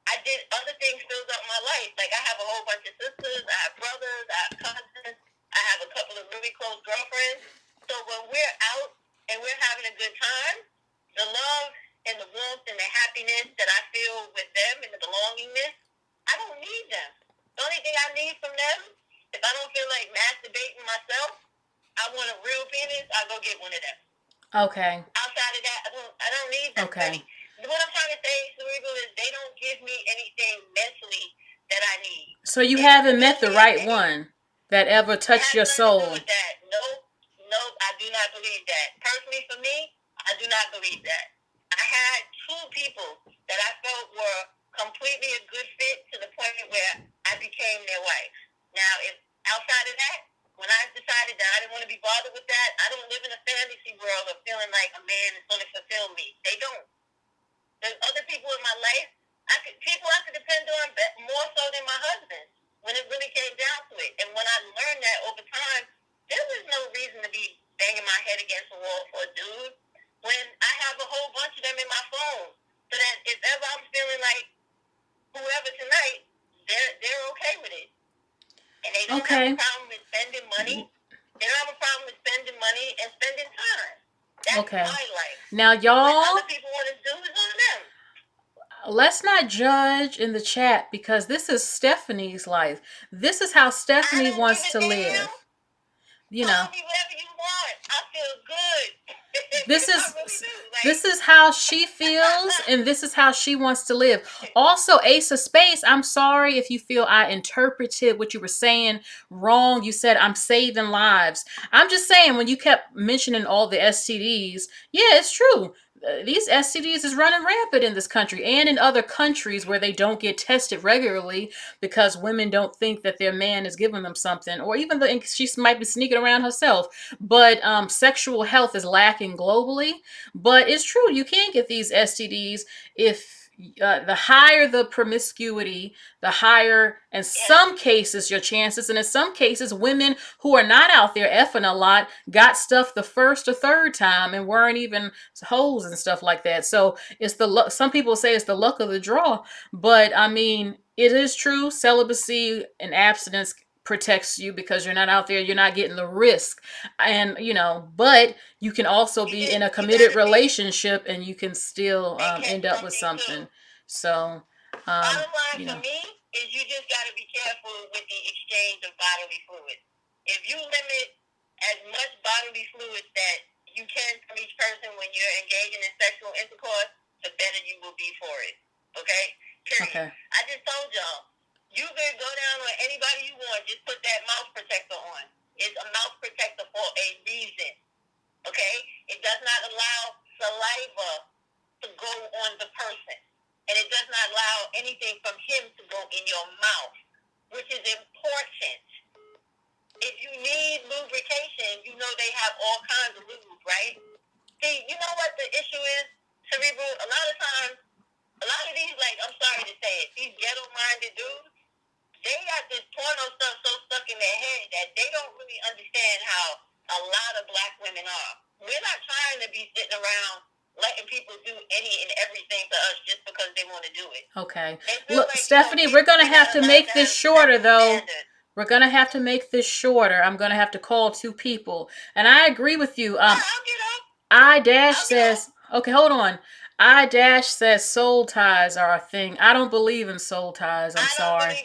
I did other things filled up my life. Like, I have a whole bunch of sisters, I have brothers, I have cousins, I have a couple of really close girlfriends. So when we're out and we're having a good time, the love and the warmth and the happiness that I feel with them and the belongingness, I don't need them. The only thing I need from them, if I don't feel like masturbating myself, I want a real penis, I'll go get one of them. Okay. Outside of that, I don't need them. Okay. What I'm trying to say, Cerebral, is they don't give me anything mentally that I need. So you haven't met the right one that ever touched your soul. Nope, I do not believe that. Personally, for me, I do not believe that. I had two people that I felt were completely a good fit to the point where I became their wife. Now, if outside of that, when I decided that I didn't want to be bothered with that, I don't live in a fantasy world of feeling like a man is going to fulfill me. They don't. There's other people in my life. People I could depend on more so than my husband when it really came down to it. And when I learned that over time, there was no reason to be banging my head against the wall for a dude when I have a whole bunch of them in my phone. So that if ever I'm feeling like whoever tonight, they're okay with it. And they don't have a problem with spending money. They don't have a problem with spending money and spending time. That's my life. Now, y'all, what other people want to do is on them. Let's not judge in the chat because this is Stephanie's life. This is how Stephanie wants to live. You know. Call me whatever you want. I feel good. This is how she feels, and this is how she wants to live. Also, Ace of Space, I'm sorry if you feel I interpreted what you were saying wrong. You said I'm saving lives. I'm just saying when you kept mentioning all the STDs, yeah, it's true. These STDs is running rampant in this country and in other countries where they don't get tested regularly because women don't think that their man is giving them something, or even she might be sneaking around herself. But sexual health is lacking globally. But it's true, you can get these STDs if the higher the promiscuity, the higher, in some cases, your chances. And in some cases, women who are not out there effing a lot got stuff the first or third time and weren't even hoes and stuff like that. So it's the luck. Some people say it's the luck of the draw. But I mean, it is true. Celibacy and abstinence protects you because you're not out there, you're not getting the risk. And but you can also be in a committed relationship and you can still end up with something. So bottom line for me is you just got to be careful with the exchange of bodily fluids. If you limit as much bodily fluids that you can from each person when you're engaging in sexual intercourse, the better you will be for it. Okay? Period. Okay. I just told y'all, you can go down on anybody you want. Just put that mouth protector on. It's a mouth protector for a reason. Okay? It does not allow saliva to go on the person. And it does not allow anything from him to go in your mouth, which is important. If you need lubrication, you know they have all kinds of lube, right? See, you know what the issue is, Cerebral? A lot of times, a lot of these, like, I'm sorry to say it, these ghetto-minded dudes, they got this porno stuff so stuck in their head that they don't really understand how a lot of black women are. We're not trying to be sitting around letting people do any and everything to us just because they want to do it. Okay. Look, like, Stephanie, we're going to have to make this shorter, though. We're going to have to make this shorter. I'm going to have to call two people. And I agree with you. Says, okay, hold on. Says soul ties are a thing. I don't believe in soul ties. I'm sorry.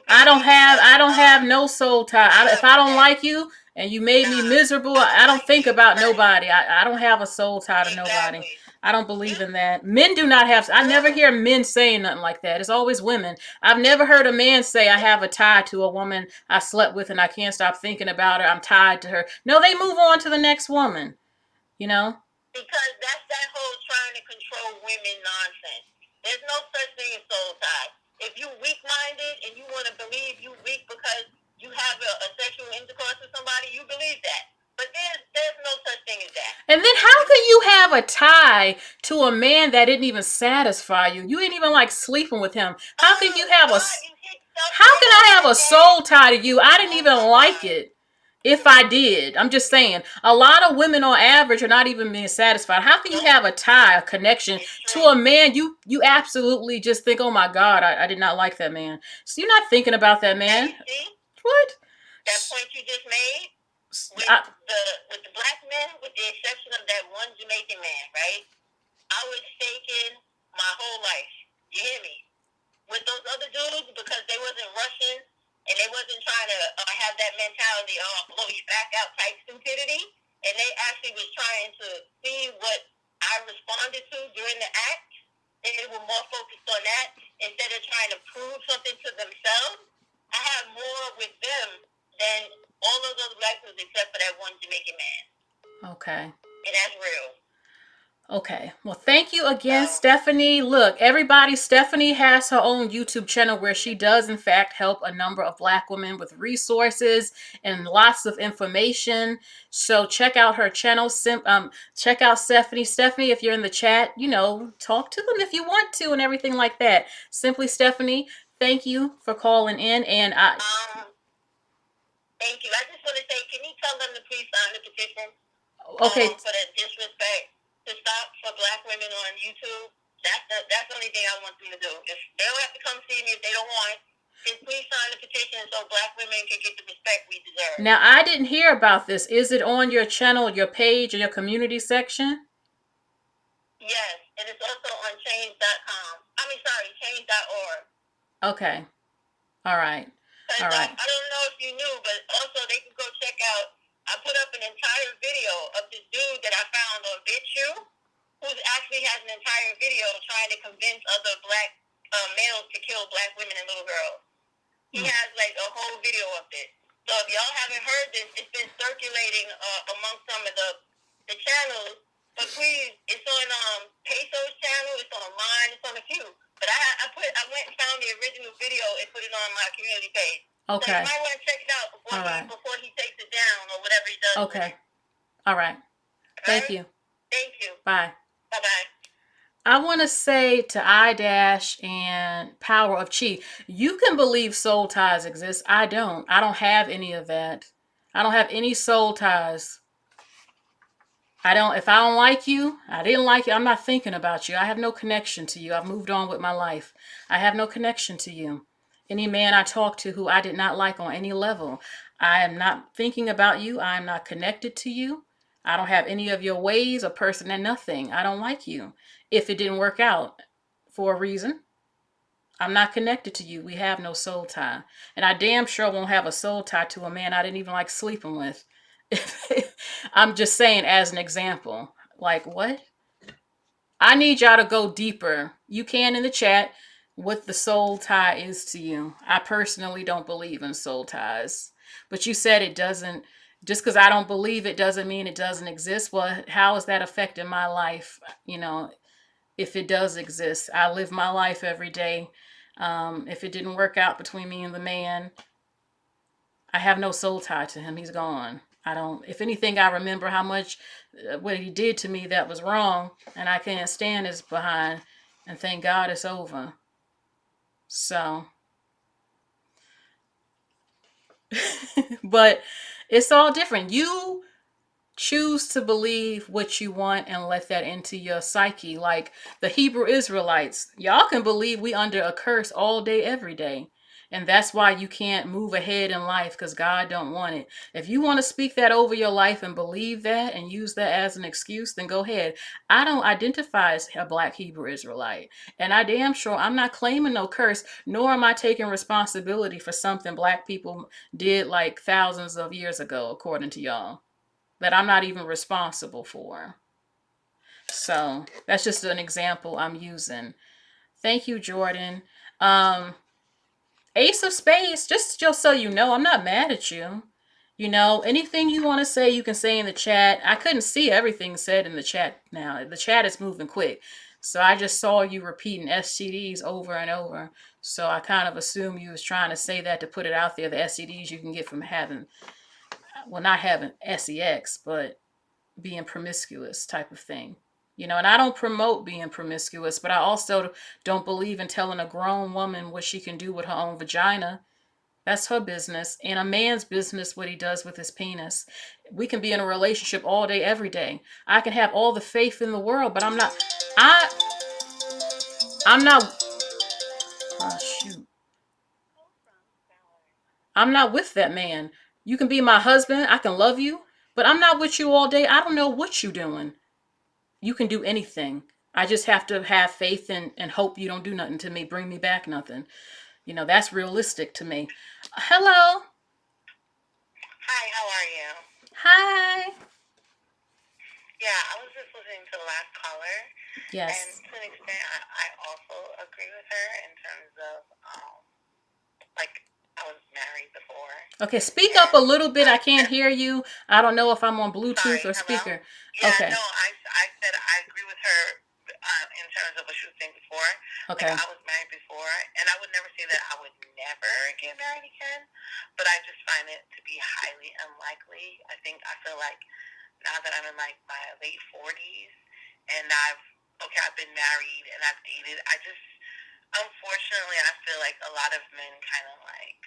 I don't have no soul tie. If I don't like you and you made me miserable, I don't think about nobody. I don't have a soul tie to nobody. I don't believe in that. Men do not have. I never hear men saying nothing like that. It's always women. I've never heard a man say I have a tie to a woman I slept with and I can't stop thinking about her. I'm tied to her. No, they move on to the next woman. You know? Because that's that whole trying to control women nonsense. There's no such thing as soul ties. If you weak-minded and you want to believe you weak because you have a sexual intercourse with somebody, you believe that. But there's no such thing as that. And then how can you have a tie to a man that didn't even satisfy you? You ain't even like sleeping with him. How can you have how can I have a soul tie to you? I didn't even like it. If I did, I'm just saying, a lot of women on average are not even being satisfied. How can you have a tie, a connection to a man you absolutely just think, oh my God, I did not like that man. So you're not thinking about that man. What? That point you just made with the black men, with the exception of that one Jamaican man, right? I was faking my whole life. You hear me? With those other dudes, because they wasn't Russian and they wasn't trying to have that mentality, blow you back out type stupidity. And they actually was trying to see what I responded to during the act. And they were more focused on that instead of trying to prove something to themselves. I have more with them than all those other black dudes except for that one Jamaican man. Okay. And that's real. Okay. Well, thank you again, So, Stephanie. Look, everybody, Stephanie has her own YouTube channel where she does, in fact, help a number of Black women with resources and lots of information. So check out her channel. Check out Stephanie. Stephanie, if you're in the chat, talk to them if you want to and everything like that. Simply Stephanie, thank you for calling in. And thank you. I just want to say, can you tell them to please sign the petition okay. for the disrespect to stop for Black women on YouTube? That's the only thing I want them to do. If they don't have to come see me if they don't want, just please sign the petition so Black women can get the respect we deserve. Now, I didn't hear about this. Is it on your channel, your page, or your community section? Yes, and it's also on change.com. Change.org. Okay. All right. All right. I don't know if you knew, but also they can go check out. I put up an entire video of this dude that I found on BitChute, who actually has an entire video trying to convince other Black males to kill Black women and little girls. He has like a whole video of it. So if y'all haven't heard this, it's been circulating among some of the channels. But please, it's on Peso's channel, it's on mine, it's on a few. But I went and found the original video and put it on my community page. Okay. So you might want to check it out before he takes it down or whatever he does. Okay. All right. Thank you. Thank you. Bye. Bye-bye. I want to say to iDash and Power of Chi, you can believe soul ties exist. I don't. I don't have any of that. I don't have any soul ties. If I don't like you, I didn't like you, I'm not thinking about you. I have no connection to you. I've moved on with my life. I have no connection to you. Any man I talk to who I did not like on any level, I am not thinking about you. I am not connected to you. I don't have any of your ways or person and nothing. I don't like you. If it didn't work out for a reason, I'm not connected to you. We have no soul tie. And I damn sure won't have a soul tie to a man I didn't even like sleeping with. I'm just saying as an example. Like, what? I need y'all to go deeper. You can in the chat what the soul tie is to you. I personally don't believe in soul ties. But you said it doesn't. Just because I don't believe it doesn't mean it doesn't exist. Well, how is that affecting my life? If it does exist. I live my life every day. If it didn't work out between me and the man, I have no soul tie to him. He's gone. I don't. If anything, I remember how much what he did to me that was wrong, and I can't stand his behind. And thank God it's over. So, but it's all different. You choose to believe what you want and let that into your psyche. Like the Hebrew Israelites, y'all can believe we under a curse all day, every day. And that's why you can't move ahead in life, because God don't want it. If you want to speak that over your life and believe that and use that as an excuse, then go ahead. I don't identify as a Black Hebrew Israelite. And I damn sure I'm not claiming no curse, nor am I taking responsibility for something Black people did like thousands of years ago, according to y'all, that I'm not even responsible for. So that's just an example I'm using. Thank you, Jordan. Ace of Spades, just so you know, I'm not mad at you. Anything you want to say, you can say in the chat. I couldn't see everything said in the chat now. The chat is moving quick. So I just saw you repeating STDs over and over. So I kind of assume you was trying to say that to put it out there, the STDs you can get from not having sex, but being promiscuous type of thing. And I don't promote being promiscuous, but I also don't believe in telling a grown woman what she can do with her own vagina. That's her business. And a man's business what he does with his penis. We can be in a relationship all day, every day. I can have all the faith in the world, but I'm not I'm not with that man. You can be my husband. I can love you, but I'm not with you all day. I don't know what you're doing. You can do anything. I just have to have faith and hope you don't do nothing to me, bring me back nothing. That's realistic to me. Hello. Hi, how are you? Hi. Yeah, I was just listening to the last caller. Yes. And to an extent, I also agree with her in terms of, I was married before. Okay, speak up a little bit. I can't hear you. I don't know if I'm on Bluetooth or speaker. Yeah, okay. No, I said I agree with Like, Okay. I was married before, and I would never say that I would never get married again, but I just find it to be highly unlikely. I feel like now that I'm in like my late 40s, and I've been married and I've dated, unfortunately, I feel like a lot of men kind of like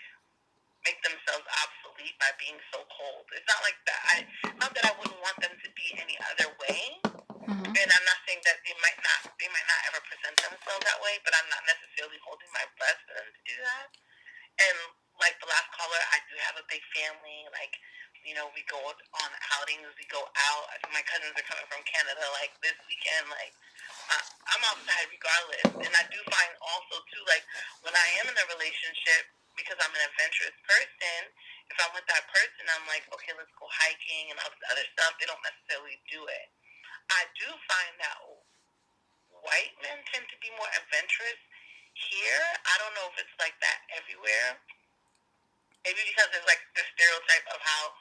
make themselves obsolete by being so cold. It's not like that. Not that I wouldn't want them to be any other way. Mm-hmm. And I'm not saying that they might not ever present themselves that way, but I'm not necessarily holding my breath for them to do that. And like the last caller, I do have a big family. Like, we go on outings, we go out. I think my cousins are coming from Canada like this weekend. Like, I'm outside regardless. And I do find also too, like, when I am in a relationship, because I'm an adventurous person, if I'm with that person, I'm like, okay, let's go hiking and all this other stuff. They don't necessarily do it. I do find that white men tend to be more adventurous here. I don't know if it's like that everywhere. Maybe because there's like the stereotype of how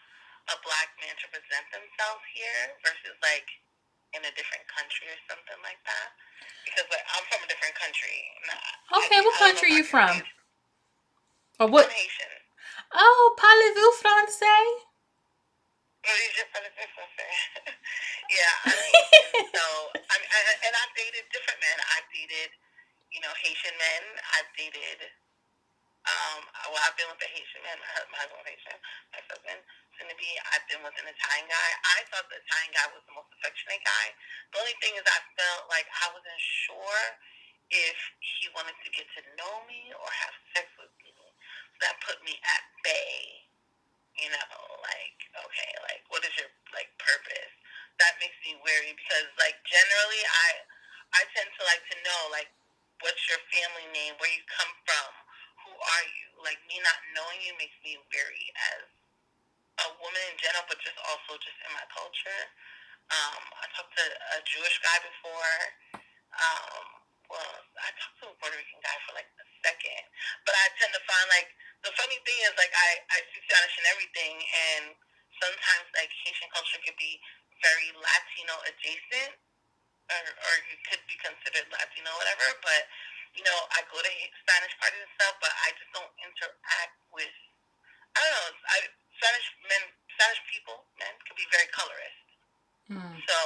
a black man should present themselves here versus like in a different country or something like that. Because like, I'm from a different country. Okay, what country are you from? Or I'm what? Haitian. Oh, parlez-vous français? Yeah, I'm Haitian. So, and I've dated different men. I've dated, Haitian men. I've dated, I've been with a Haitian man. My husband was Haitian. My husband, soon to be, I've been with an Italian guy. I thought the Italian guy was the most affectionate guy. The only thing is I felt like I wasn't sure if he wanted to get to know me or have sex with me. So that put me at bay. Like, okay, like, what is your, like, purpose? That makes me wary because, like, generally, I tend to like to know, like, what's your family name, where you come from, who are you? Like, me not knowing you makes me wary as a woman in general, but just also just in my culture. I talked to a Jewish guy before. I talked to a Puerto Rican guy for, like, a second. But I tend to find, like, the funny thing is, like, I speak Spanish and everything, and sometimes, like, Haitian culture could be very Latino adjacent, or you could be considered Latino, whatever, but, I go to Spanish parties and stuff, but I just don't interact with, I don't know, Spanish people, men, could be very colorist. So,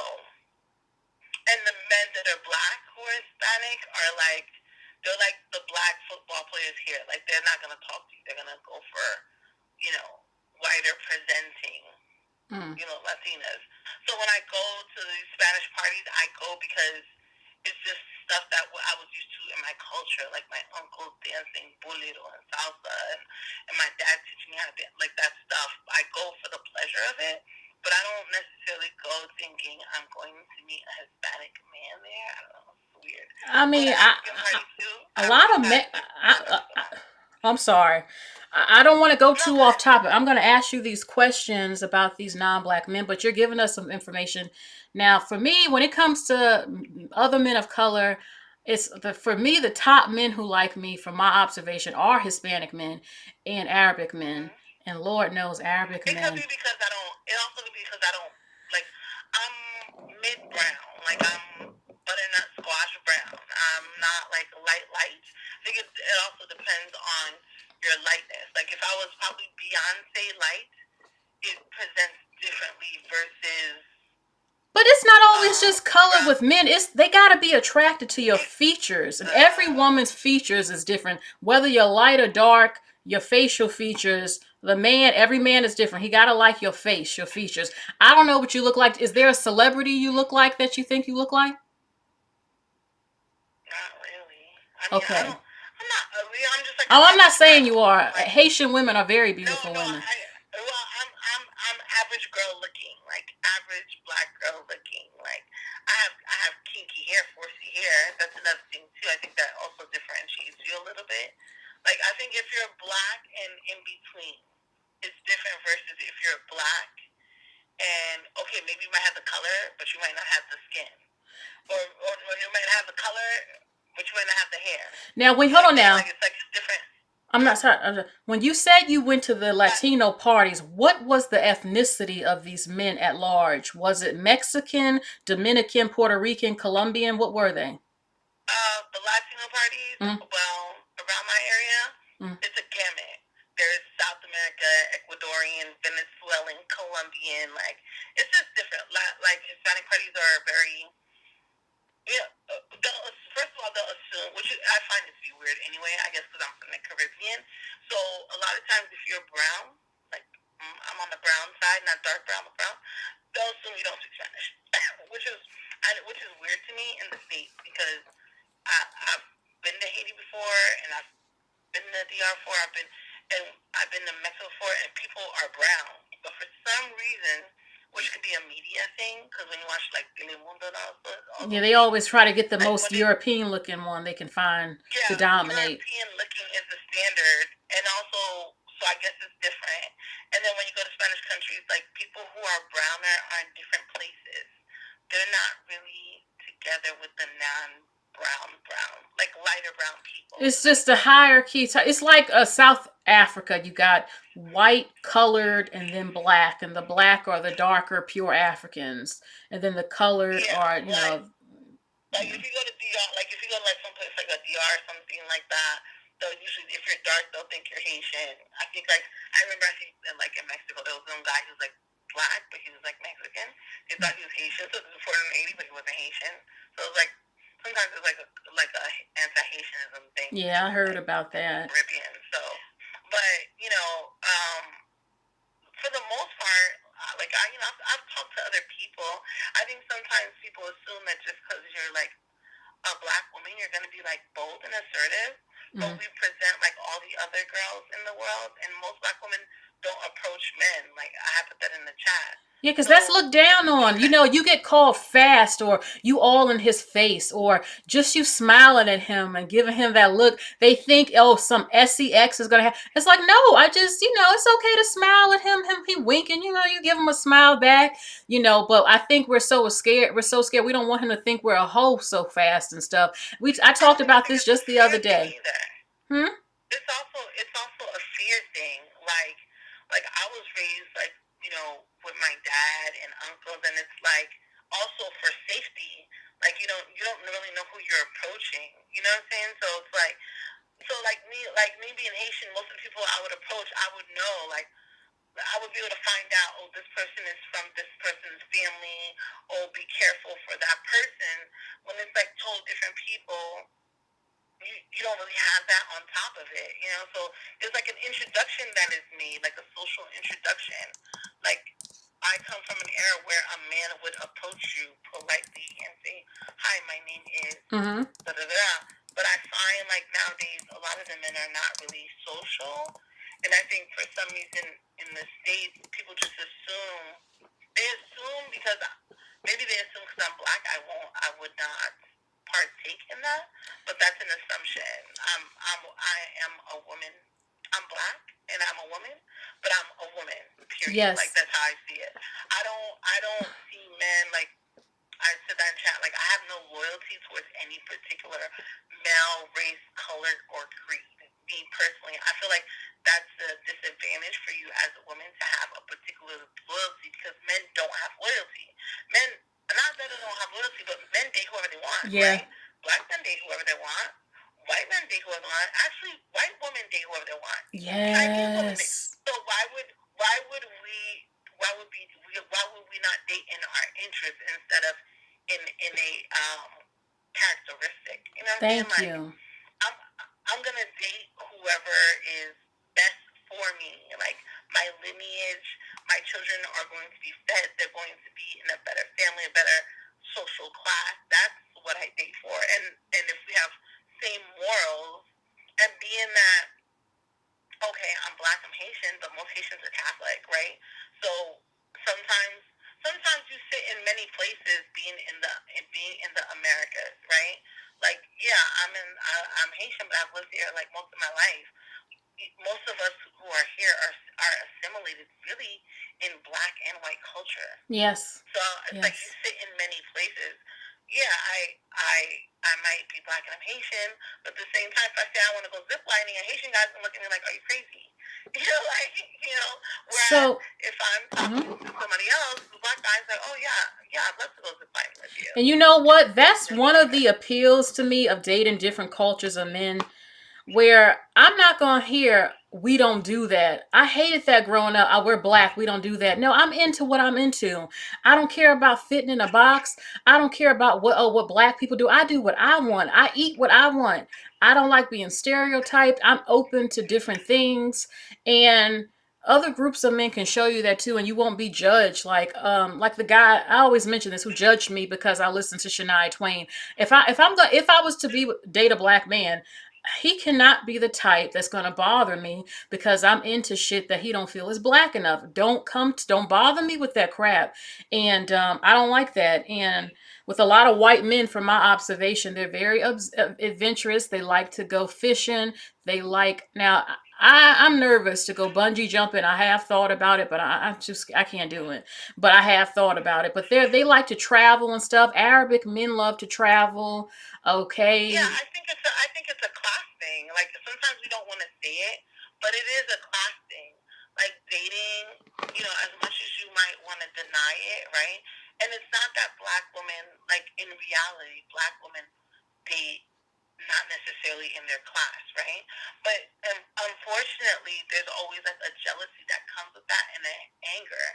and the men that are black who are Hispanic are like, they're like the black football players here. Like, they're not going to talk to you. They're going to go for, whiter presenting, Latinas. So when I go to these Spanish parties, I go because it's just stuff that I was used to in my culture. Like, my uncles dancing bolero and salsa, and my dad teaching me how to dance, like, that stuff. I go for the pleasure of it. But I don't necessarily go thinking I'm going to meet a Hispanic man there. I don't know. It's weird. I mean, a lot of men. I'm sorry. I don't want to go too off topic. I'm going to ask you these questions about these non-black men, but you're giving us some information. Now, for me, when it comes to other men of color, for me, the top men who like me, from my observation, are Hispanic men and Arabic men. And Lord knows Arabic men. It could be because I don't. It also could be because I don't, like, I'm mid brown. Like, I'm butternut squash brown. I'm not like light. I think it also depends on your lightness. Like, if I was probably Beyonce light, it presents differently versus. But it's not always just color with men. They gotta be attracted to your features, and every woman's features is different. Whether you're light or dark, your facial features. Every man is different. He gotta like your face, your features. I don't know what you look like. Is there a celebrity you look like that you think you look like? Not really. I mean, okay. I'm not. I'm just like. Oh, I'm not saying you are. Like, Haitian women are very beautiful women. I'm average girl looking, like average black girl looking. Like, I have kinky hair, 4C hair. That's another thing too. I think that also differentiates you a little bit. Like, I think if you're black and in between, it's different versus if you're black and, okay, maybe you might have the color, but you might not have the skin. Or you might have the color, but you might not have the hair. Now, hold on now. Like, it's like different. I'm not sorry. When you said you went to the Latino parties, what was the ethnicity of these men at large? Was it Mexican, Dominican, Puerto Rican, Colombian? What were they? The Latino parties, Mm, well, around my area, mm. it's a gamut. There's South America, Ecuadorian, Venezuelan, Colombian. Like, it's just different. Like, Hispanic parties are very, yeah, first of all, they'll assume, which I find it to be weird anyway, I guess because I'm from the Caribbean. So a lot of times if you're brown, like I'm on the brown side, not dark brown, but brown, they'll assume you don't speak Spanish, which is weird to me in the States because I've been to Haiti before and I've been to DR before, I've been to Mexico before, and people are brown, but for some reason, which could be a media thing, because when you watch like Telemundo and all Yeah, those they things, always try to get the like most European looking one they can find to yeah, dominate. European looking is the standard, and also, so I guess it's different. And then when you go to Spanish countries, like people who are browner are in different places. They're not really together with the brown, like lighter brown people. It's just a hierarchy. It's like South Africa. You got white, colored, and then black. And the black are the darker, pure Africans. And then the colored Yeah, are, like if you go to DR, like if you go to like someplace like a DR or something like that, they'll usually, if you're dark, they'll think you're Haitian. I think like I think like in Mexico there was one guy who was like black, but he was like Mexican. He thought he was Haitian, so it was reported in '80, but he wasn't Haitian. So it was like sometimes it's like a anti-Haitianism thing. yeah, I heard Like about that. Caribbean. So, but for the most part, like I've talked to other people. I think sometimes people assume that just because you're like a black woman, you're gonna be like bold and assertive. But Mm. we present like all the other girls in the world, and most black women don't approach men. Like I put that in the chat. Yeah, because So that's looked down on. You get called fast, or you all in his face, or just you smiling at him and giving him that look. They think, oh, some sex is going to happen. It's like, no, I just, it's okay to smile at him. He winking, you give him a smile back, but I think we're so scared. We're so scared. We don't want him to think we're a hoe so fast and stuff. I I talked don't even about think this it's a just the fear other thing day. either. Hmm? It's also a fear thing. Like I was raised like with my dad and uncles, and it's like also for safety. Like you don't really know who you're approaching. You know what I'm saying? So like me being Haitian, most of the people I would approach, I would know. Like I would be able to find out, oh, this person is from this person's family. Oh, be careful for that person. When it's like total different people, you don't really have that on top of it, So there's like an introduction that is made, like a social introduction. Like I come from an era where a man would approach you politely and say, "Hi, my name is Mm-hmm. da da da." But I find like nowadays a lot of the men are not really social, and I think for some reason in the States people just assume because maybe they assume because I'm black I would not partake in that, but that's an assumption. I am a woman. I'm black and I'm a woman, but I'm a woman. Period. Yes. Like that's how I see it. I don't see men like I said that in chat. Like I have no loyalty towards any particular male, race, color, or creed. Me personally, I feel like that's the disadvantage for you as a woman to have a particular loyalty because men don't have loyalty. Men, not that they don't have loyalty, but men date whoever they want, Yeah. right? Black men date whoever they want. White men date whoever they want. Actually, white women date whoever they want. Chinese women date. Yes. So why would we not date in our interest instead of in a characteristic? You know what I'm saying? Thank Like you. I'm gonna date whoever is best for me. Like my lineage, my children are going to be fed. They're going to be in a better family, a better social class. That's what I date for. And if we have same morals, and being that okay, I'm black, I'm Haitian, but most Haitians are Catholic, right? So sometimes you sit in many places being in the Americas, right? Like yeah, I'm Haitian, but I've lived here like most of my life. Most of us who are here are assimilated really in black and white culture. Yes. So it's like you sit in many places. Yeah, I might be black and I'm Haitian, but at the same time, if I say I want to go ziplining, a Haitian guy's gonna look at me like, "Are you crazy?" like, whereas So, if I'm talking mhm. to somebody else, the black guy's like, oh yeah, yeah, I'd love to go zip lining with you. And you know what? That's It's one of the different. appeals to me of dating different cultures of men, where I'm not gonna hear we don't do that. I hated that growing up. We're black, we don't do that. No, I'm into what I'm into. I don't care about fitting in a box. I don't care about what black people do. I do what I want. I eat what I want. I don't like being stereotyped. I'm open to different things, and other groups of men can show you that too, and you won't be judged. Like the guy I always mention this, who judged me because I listened to Shania Twain. If I was to date a black man, he cannot be the type that's gonna bother me because I'm into shit that he don't feel is black enough. Don't bother me with that crap. And I don't like that. And with a lot of white men, from my observation, they're very adventurous. They like to go fishing. They like now. I'm nervous to go bungee jumping. I have thought about it, but I can't do it. But I have thought about it. But they like to travel and stuff. Arabic men love to travel. Yeah, Okay. I think it's a class thing. Like sometimes we don't want to say it, but it is a class thing. Like dating, as much as you might want to deny it, right? And it's not that black women, like in reality, black women date not necessarily in their class, right? But unfortunately, there's always like a jealousy that comes with that and an anger.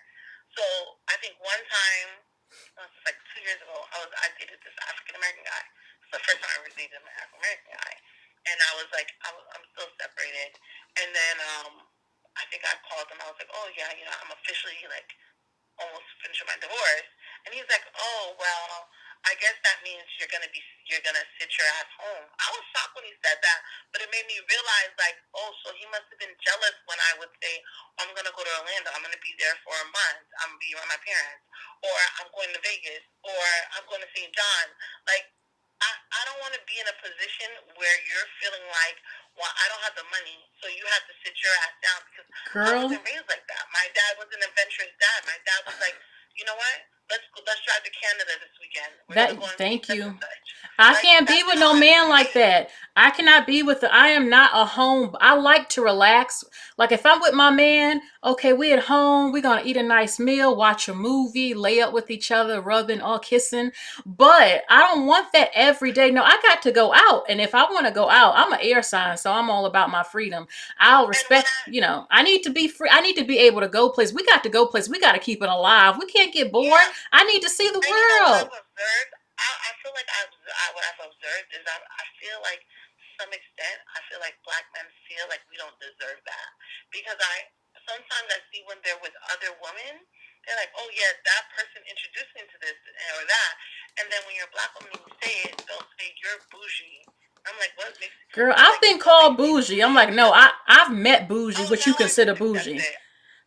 So I think one time, it was like 2 years ago, I dated this African American guy. It's the first time I ever dated an African American guy, and I was like, I'm still separated. And then I think I called him. I was like, oh yeah, I'm officially like almost finishing my divorce. And he's like, oh, well, I guess that means you're gonna sit your ass home. I was shocked when he said that, but it made me realize, like, oh, so he must have been jealous when I would say, oh, I'm gonna go to Orlando, I'm gonna be there for a month, I'm gonna be around my parents, or I'm going to Vegas, or I'm going to St. John. Like, I don't want to be in a position where you're feeling like, well, I don't have the money, so you have to sit your ass down, because I Girl, wasn't raised like that. My dad was an adventurous dad. My dad was like, you know what? Let's drive to Canada this weekend. We're gonna go and see thank such you. and such. I Like can't be that's with how no I was man like raised. that. I cannot be with I am not a home. I like to relax. Like if I'm with my man, okay, we at home, we're gonna eat a nice meal, watch a movie, lay up with each other, rubbing, all kissing. But I don't want that every day. No, I got to go out. And if I want to go out, I'm an air sign, so I'm all about my freedom. I'll And when respect, I need to be free. I need to be able to go places. We got to go places. We got to keep it alive. We can't get bored. yeah, I need to see the and you know what world. I've observed? I feel like what I've observed is I feel like to some extent I feel like black men feel like we don't deserve that, because I sometimes I see when they're with other women, they're like, oh yeah, that person introduced me to this or that, and then when you're a black woman and you say it, they'll say you're bougie. I'm like, what makes Girl, He's I've like, been what called makes me bougie. I'm bougie? like, no, Because I've met bougie, oh, what you now I can consider accept bougie. it.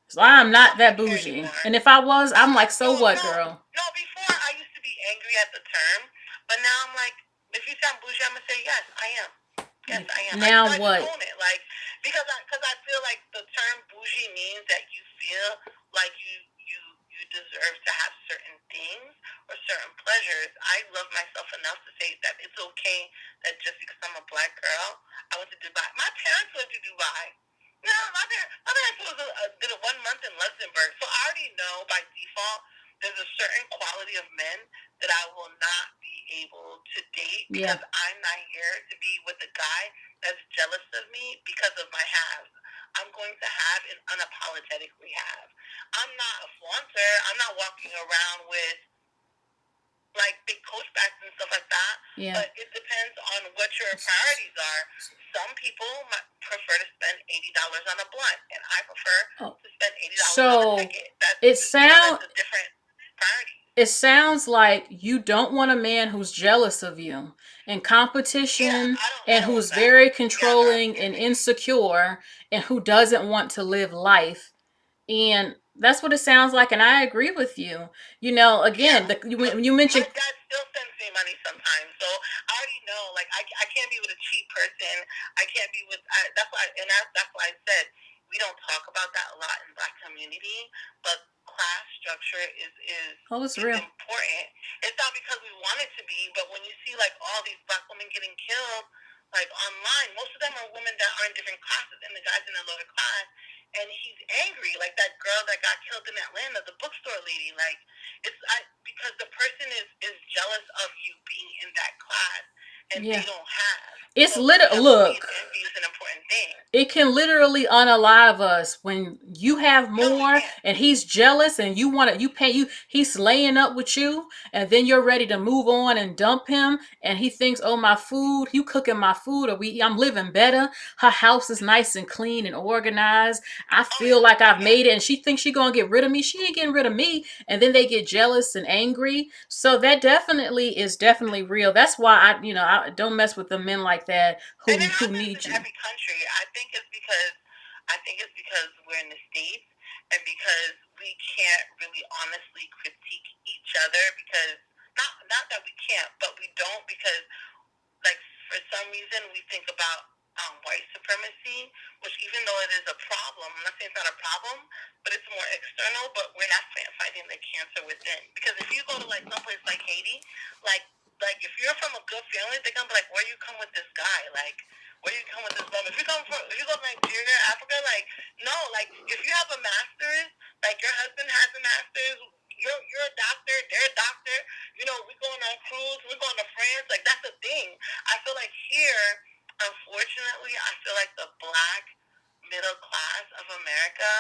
So I'm I not don't that really care bougie. anymore. And if I was, I'm like, No, so what, no, girl? no. Before I used to be angry at the term, but now I'm like, if you sound bougie, I'm gonna say yes, I am. Yes, I am. Now I just what? own it, like because I feel like the term bougie means that you feel like you deserve to have certain things or certain pleasures. I love myself enough to say that it's okay that just because I'm a black girl, I went to Dubai. My parents went to Dubai. No, my parents did a 1 month in Luxembourg. So I already know by default there's a certain quality of men that I will not be able to date, Yeah. because I'm not here to be with a guy that's jealous of me because of my haves. I'm going to have and unapologetically have. I'm not a flaunter. I'm not walking around with like big coach bags and stuff like that. Yeah. But it depends on what your priorities are. Some people might prefer to spend $80 on a blunt, and I prefer Oh. to spend $80 on a So ticket. That's it that's sound a different priority. it sounds like you don't want a man who's jealous of you and Yeah, competition, I and don't want who's that. very Yeah, no, controlling and insecure, and who doesn't want to live life. And that's what it sounds like, and I agree with you. yeah. Again, when you My mentioned, dad still sends me money sometimes, so I already know. Like I can't be with a cheap person. I can't be with. That's why, that's why I said we don't talk about that a lot in black community, but class structure oh, it's is real. important. It's not because we want it to be, but when you see like all these black women getting killed, like online, most of them are women that are in different classes, and the guys in the lower class. and he's angry, like that girl that got killed in Atlanta, the bookstore lady. Like because the person is jealous of you being in that class, and Yeah. they don't have. It's So for them to be look. envy is an important thing. It can literally unalive us when you have No, it more can't. and he's jealous and you want to you pay you he's laying up with you and then you're ready to move on and dump him and he thinks, oh, my food, you cooking my food, or I'm living better, her house is nice and clean and organized, I Oh feel yeah, like I've yeah. made it, and she thinks she gonna get rid of me. She ain't getting rid of me. And then they get jealous and angry. So that definitely is definitely real. That's why I don't mess with the men like that And it who happens need in you. every country. I think it's because we're in the States and because we can't really honestly critique each other because not that we can't, but we don't because like for some reason we think about white supremacy, which even though it is a problem, I'm not saying it's not a problem, but it's more external. But we're not fighting the cancer within. Because if you go to like someplace like Haiti, like if you're from a good family, they're gonna be like, where you come with this guy? Like, where you come with this woman? If you go to Nigeria, Africa, like no, like if you have a master's, like your husband has a master's, you're a doctor, they're a doctor. You know, we going on cruise, we're going to France. Like that's a thing. I feel like here, unfortunately, I feel like the black middle class of America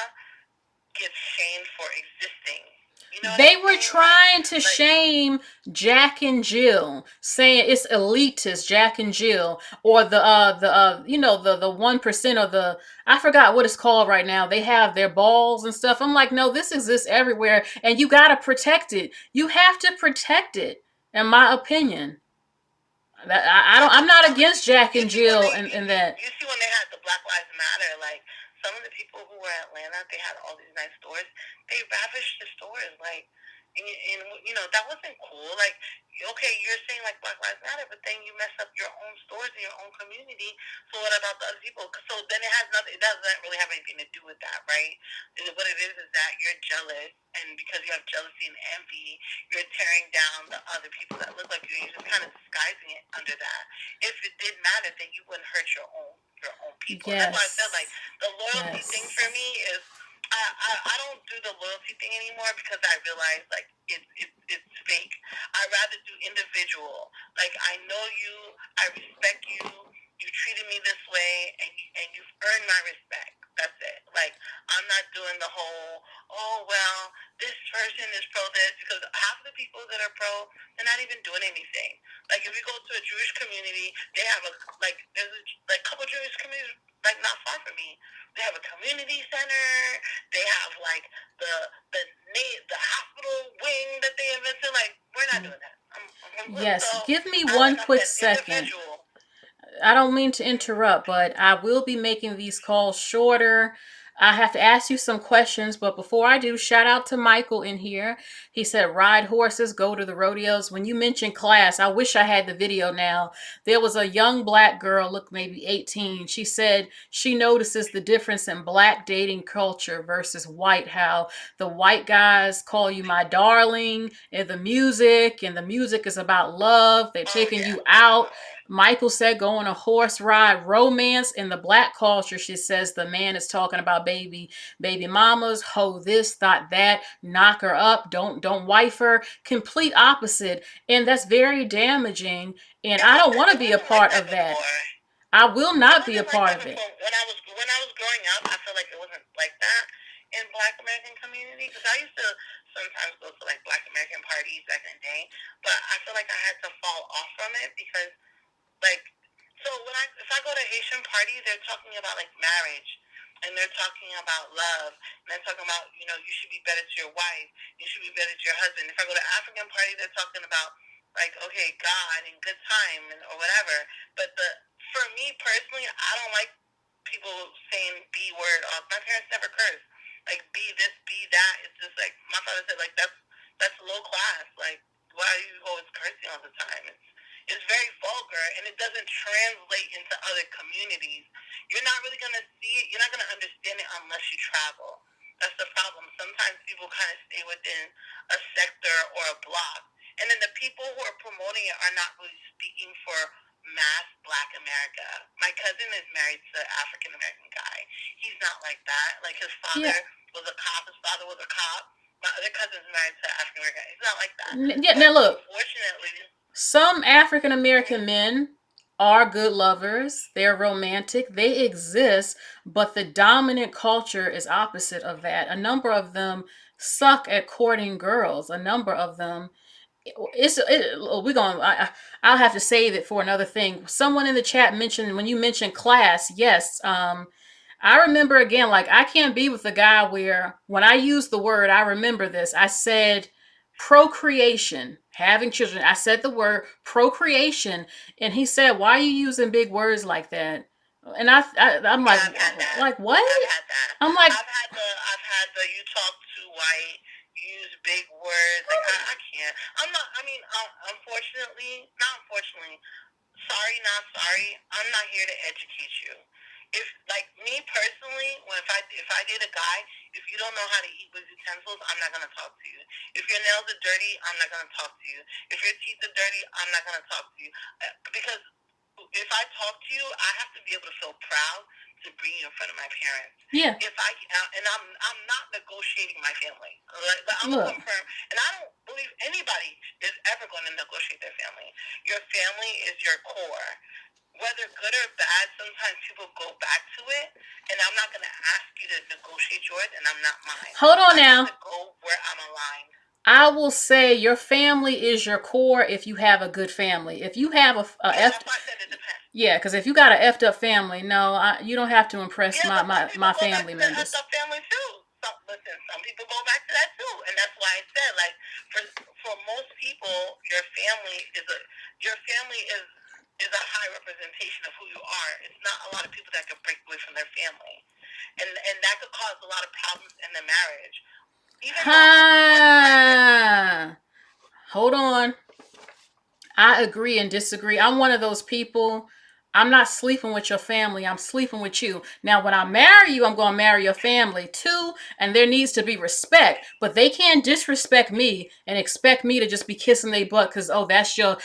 gets shamed for existing. You know what They I'm were saying? trying to shame Jack and Jill, saying it's elitist, Jack and Jill, or the 1% or the, I forgot what it's called right now. They have their balls and stuff. I'm like, no, this exists everywhere, and you gotta protect it. You have to protect it, in my opinion. I'm not against Jack you and see when Jill they and that. you see when they had the Black Lives Matter, like some of the people who were in Atlanta, they had all these nice stores. They ravished the stores, like, and you know that wasn't cool. Like, okay, you're saying like Black Lives Matter, but then you mess up your own stores in your own community. So what about the other people? So then it has nothing. It doesn't really have anything to do with that, right? What it is that you're jealous, and because you have jealousy and envy, you're tearing down the other people that look like you. You're just kind of disguising it under that. If it did matter, then you wouldn't hurt your own people. And that's why I said like Yes. the loyalty thing Yes. for me is I don't do the loyalty thing anymore because I realize like it's fake. I rather do individual. Like I know you, I respect you. You treated me this way, and you've earned my respect. That's it. Like I'm not doing the whole well this person is pro this because half of the people that are pro they're not even doing anything. Like if you go to a Jewish community, they have there's a couple Jewish communities like not far from me. They have a community center. They have like the the hospital wing that they invented. Like we're not doing that. So Yes. Give me like one I quick said, second. individual. I don't mean to interrupt, but I will be making these calls shorter. I have to ask you some questions, but before I do, shout out to Michael in here. He said, ride horses, go to the rodeos. When you mentioned class, I wish I had the video now. There was a young black girl, look, maybe 18. She said she notices the difference in black dating culture versus white, how the white guys call you my darling, and the music is about love. They're Oh taking yeah, you out. definitely. Michael said go on a horse ride. Romance in the black culture, she says the man is talking about baby mamas, hoe this, thought that, knock her up, don't wife her. Complete opposite. And that's very damaging. And I don't want to It be a wasn't like part that of that. before. I will It not be a wasn't like part that of it. before. When I was growing up, I feel like it wasn't like that in Black American community because I used to sometimes go to like Black American parties back in the day, but I feel like I had to fall off from it because like so if I go to Haitian party, they're talking about like marriage. And they're talking about love. And they're talking about, you should be better to your wife. You should be better to your husband. If I go to African party, they're talking about like, okay, God and good time or whatever. But for me personally, I don't like people saying B word off. My parents never curse. Like be this, be that. It's just like my father said, like that's low class. Like why are you always cursing all the time? It's very vulgar and it doesn't translate into other communities. You're not really gonna see it. You're not gonna understand it unless you travel. That's the problem. Sometimes people kind of stay within a sector or a block, and then the people who are promoting it are not really speaking for mass Black America. My cousin is married to an African American guy. He's not like that. Like his father Yeah. was a cop. His father was a cop. My other cousin's married to an African American. He's not like that. Yeah. But Now look, unfortunately, some African American men are good lovers. They're romantic. They exist, but the dominant culture is opposite of that. A number of them suck at courting girls. A number of them we're going I'll have to save it for another thing. Someone in the chat mentioned, when you mentioned class, yes, I remember, again, like, I can't be with a guy where when I use the word, I remember this, I said procreation, having children, I said the word procreation, and he said, why are you using big words like that? And I'm yeah, like, I've had that. what? I've had that. I'm like, I've had the you talk too white, you use big words. Like I can't. I'm not. I mean, not unfortunately. Sorry, not sorry. I'm not here to educate you. If like me personally, if I date a guy, if you don't know how to eat with utensils, I'm not gonna talk to you. If your nails are dirty, I'm not gonna talk to you. If your teeth are dirty, I'm not gonna talk to you. Because if I talk to you, I have to be able to feel proud to bring you in front of my parents. yeah. If I and I'm not negotiating my family. Like, I'm Look, gonna confirm, and I don't believe anybody is ever going to negotiate their family. Your family is your core. Whether good or bad, sometimes people go back to it, and I'm not going to ask you to negotiate yours, and I'm not mine. hold on I now. have to go where I'm aligned. I will say your family is your core if you have a good family. If you have That's why I said it depends. yeah, because if you got an effed up family, no, you don't have to impress my family members. Effed up family too. Listen, some people go back to that too, and that's why I said, like, for most people, your family is a high representation of who you are. It's not a lot of people that can break away from their family, and that could cause a lot of problems in the marriage. Hold on. I agree and disagree. I'm one of those people. I'm not sleeping with your family. I'm sleeping with you. Now, when I marry you, I'm going to marry your family too. And there needs to be respect. But they can't disrespect me and expect me to just be kissing their butt because, oh, that's your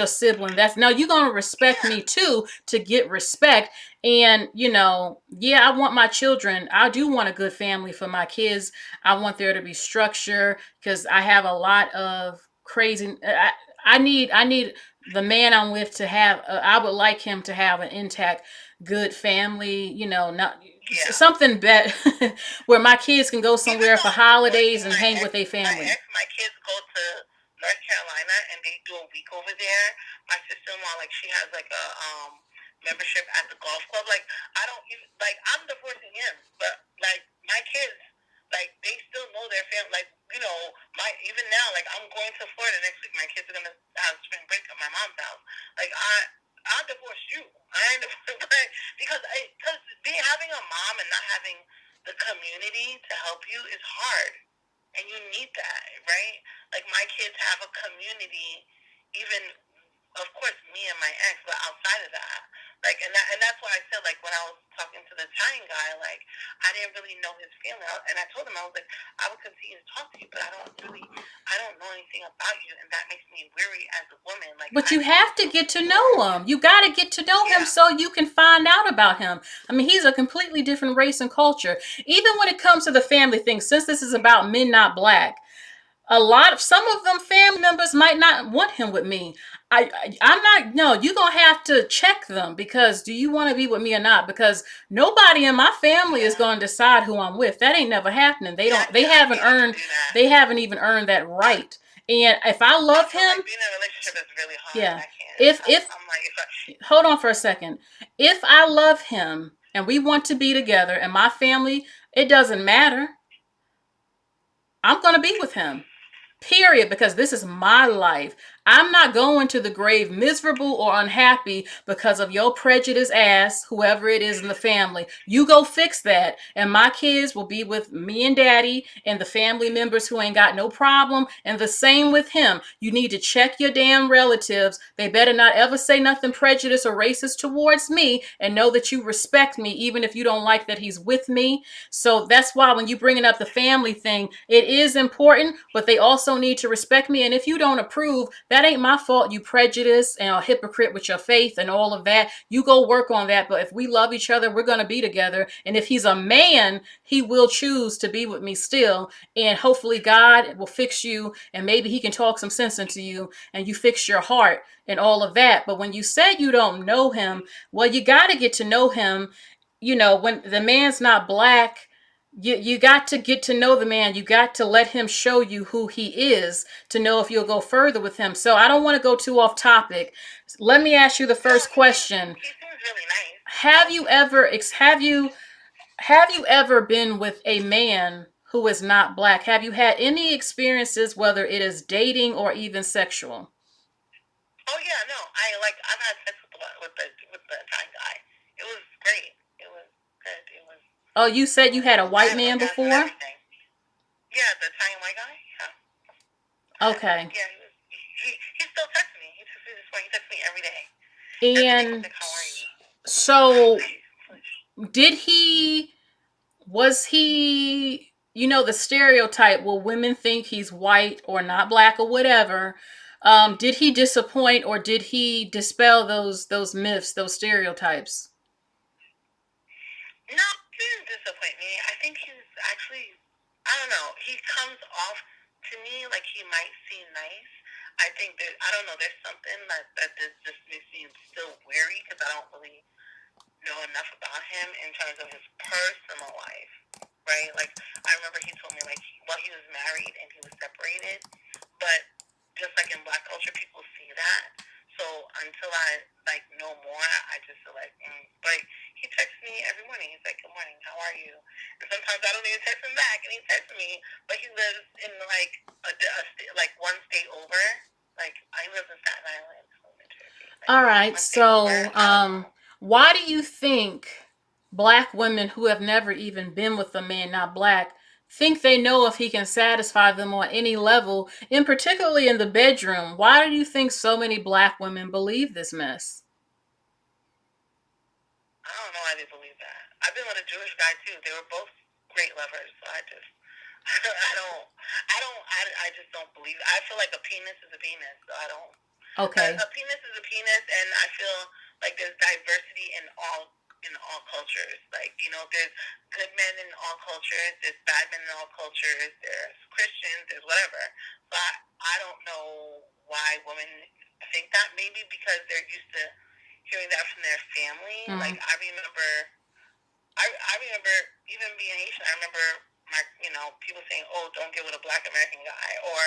sibling. No, you're going to respect me too to get respect. And, yeah, I want my children. I do want a good family for my kids. I want there to be structure because I have a lot of crazy. I need the man I'm with to have. I would like him to have an intact, good family. Not something better where my kids can go somewhere for holidays and hang with their family. My kids go to North Carolina and they do a week over there. My sister-in-law, like, she has like a membership at the golf club. Like, I don't even like. I'm divorcing him, but like my kids, like, they still know their family. Like, even now, like, I'm going to Florida next week. My kids are gonna have spring break at my mom's house. Like, I divorced you. I ain't divorced because having a mom and not having the community to help you is hard, and you need that, right? Like, my kids have a community, even, of course, me and my ex, but outside of that, like, and that's why I said, like, when I was talking to the Italian guy, like, I didn't really know his family, and I told him, I was like, I would continue to talk to you, but I don't know anything about you, and that makes me weary as a woman. Like, but you have to get to know him. You got to get to know him so you can find out about him. I mean, he's a completely different race and culture. Even when it comes to the family thing, since this is about men not black, some of them family members might not want him with me. I'm not. No, you're gonna have to check them because do you want to be with me or not? Because nobody in my family is gonna decide who I'm with. That ain't never happening. They don't. They haven't earned. They haven't even earned that right. And if I love him, like, being in a relationship is really hard. Yeah. I'm like, hold on for a second. If I love him and we want to be together, and my family, it doesn't matter. I'm gonna be with him. Period, because this is my life. I'm not going to the grave miserable or unhappy because of your prejudice ass, whoever it is in the family. You go fix that. And my kids will be with me and daddy and the family members who ain't got no problem. And the same with him. You need to check your damn relatives. They better not ever say nothing prejudiced or racist towards me and know that you respect me, even if you don't like that he's with me. So that's why when you bringing up the family thing, it is important, but they also need to respect me. And if you don't approve, that ain't my fault. You prejudice and a hypocrite with your faith and all of that. You go work on that. But if we love each other, we're going to be together. And if he's a man, he will choose to be with me still. And hopefully God will fix you, and maybe he can talk some sense into you, and you fix your heart and all of that. But when you said you don't know him, well, you got to get to know him. When the man's not black, you got to get to know the man. You got to let him show you who he is to know if you'll go further with him. So I don't want to go too off topic. Let me ask you the first question. He seems really nice. Have you ever been with a man who is not black? Have you had any experiences, whether it is dating or even sexual? Oh yeah, no, I've had sex with the Italian guy. It was great. It was good. It was. Oh, you said you had a I white had man orgasm and before? everything. Yeah, the Italian white guy. Yeah. Okay. Yeah, he still texts me. He texts me this way. He texts me every day. Every day he's And like, "How are you?" so did he was he the stereotype, will women think he's white or not black or whatever? Did he disappoint, or did he dispel those myths, those stereotypes? No, he didn't disappoint me. I think he's actually, I don't know, he comes off to me like he might seem nice. I think I don't know, there's something that just makes me still wary because I don't really know enough about him in terms of his personal life, right? Like, I remember he told me, like, well, he was married and he was separated, but just like in black culture, people see that. So until I, like, know more, I just feel like, But he texts me every morning. He's like, "Good morning, how are you?" And sometimes I don't even text him back, and he texts me, but he lives in, like, like one state over. Like, I live in Staten Island, so I'm in Jersey. Like, All right. one state over. So, I don't know. why do you think black women who have never even been with a man not black think they know if he can satisfy them on any level, and particularly in the bedroom? Why do you think so many black women believe this mess? I don't know why they believe that. I've been with a Jewish guy too. They were both great lovers, so I just, I just don't believe. I feel like a penis is a penis, so I don't. Okay. A penis is a penis, and I feel like there's diversity in all cultures. Like, there's good men in all cultures, there's bad men in all cultures, there's Christians, there's whatever. So I don't know why women think that. Maybe because they're used to hearing that from their family. Like, I remember even being Haitian. I remember people saying, "Oh, don't get with a Black American guy," or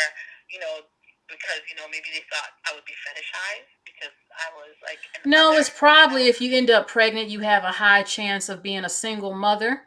because maybe they thought I would be fetishized because I was like an No, other. it's probably if you end up pregnant, you have a high chance of being a single mother.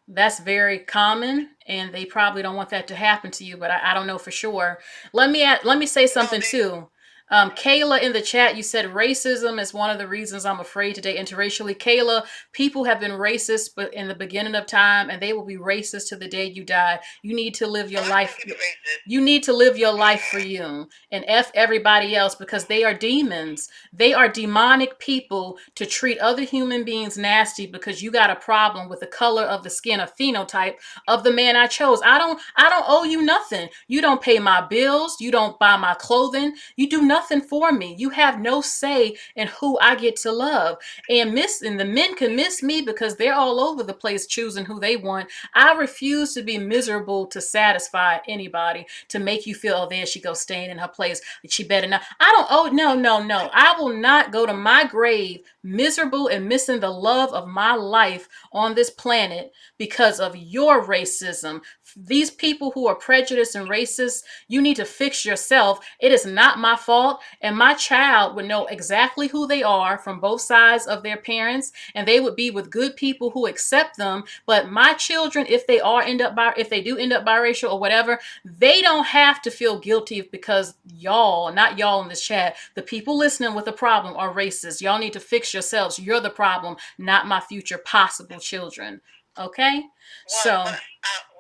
That's very common, and they probably don't want that to happen to you, but I don't know for sure. Let me say No, something they. too. Kayla, in the chat, you said racism is one of the reasons I'm afraid to date interracially. Kayla, people have been racist but in the beginning of time, and they will be racist to the day you die. You need to live your Oh, I life. think it's racist. You need to live your life for you and F everybody else, because they are demons. They are demonic people to treat other human beings nasty because you got a problem with the color of the skin, a phenotype of the man I chose. I don't owe you nothing. You don't pay my bills. You don't buy my clothing. You do nothing for me. You have no say in who I get to love. And the men can miss me because they're all over the place choosing who they want. I refuse to be miserable to satisfy anybody, to make you feel, oh, there she goes staying in her place. She better not. I don't, oh, no, no, no. I will not go to my grave miserable and missing the love of my life on this planet because of your racism. These people who are prejudiced and racist, you need to fix yourself. It is not my fault. And my child would know exactly who they are from both sides of their parents, and they would be with good people who accept them. But my children, if they do end up biracial or whatever, they don't have to feel guilty because y'all, not y'all in this chat, the people listening with a problem are racist. Y'all need to fix yourselves. You're the problem, not my future possible children. Okay? So,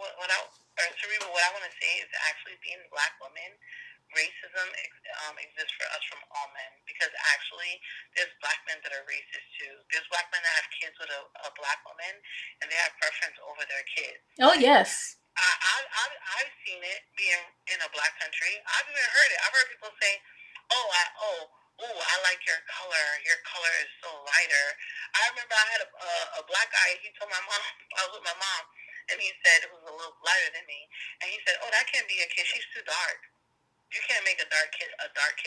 What I want to say is actually being a black woman, racism exists for us from all men because actually there's black men that are racist too. There's black men that have kids with a black woman and they have preference over their kids. oh, Like, yes. I've seen it being in a black country. I've even heard it. I've heard people say, I like your color. Your color is so lighter. I remember I had a black guy. He told my mom, I was with my mom, and he said, it was a little lighter than me, and he said, "Oh, that can't be a kid. She's too dark. You can't make a dark kid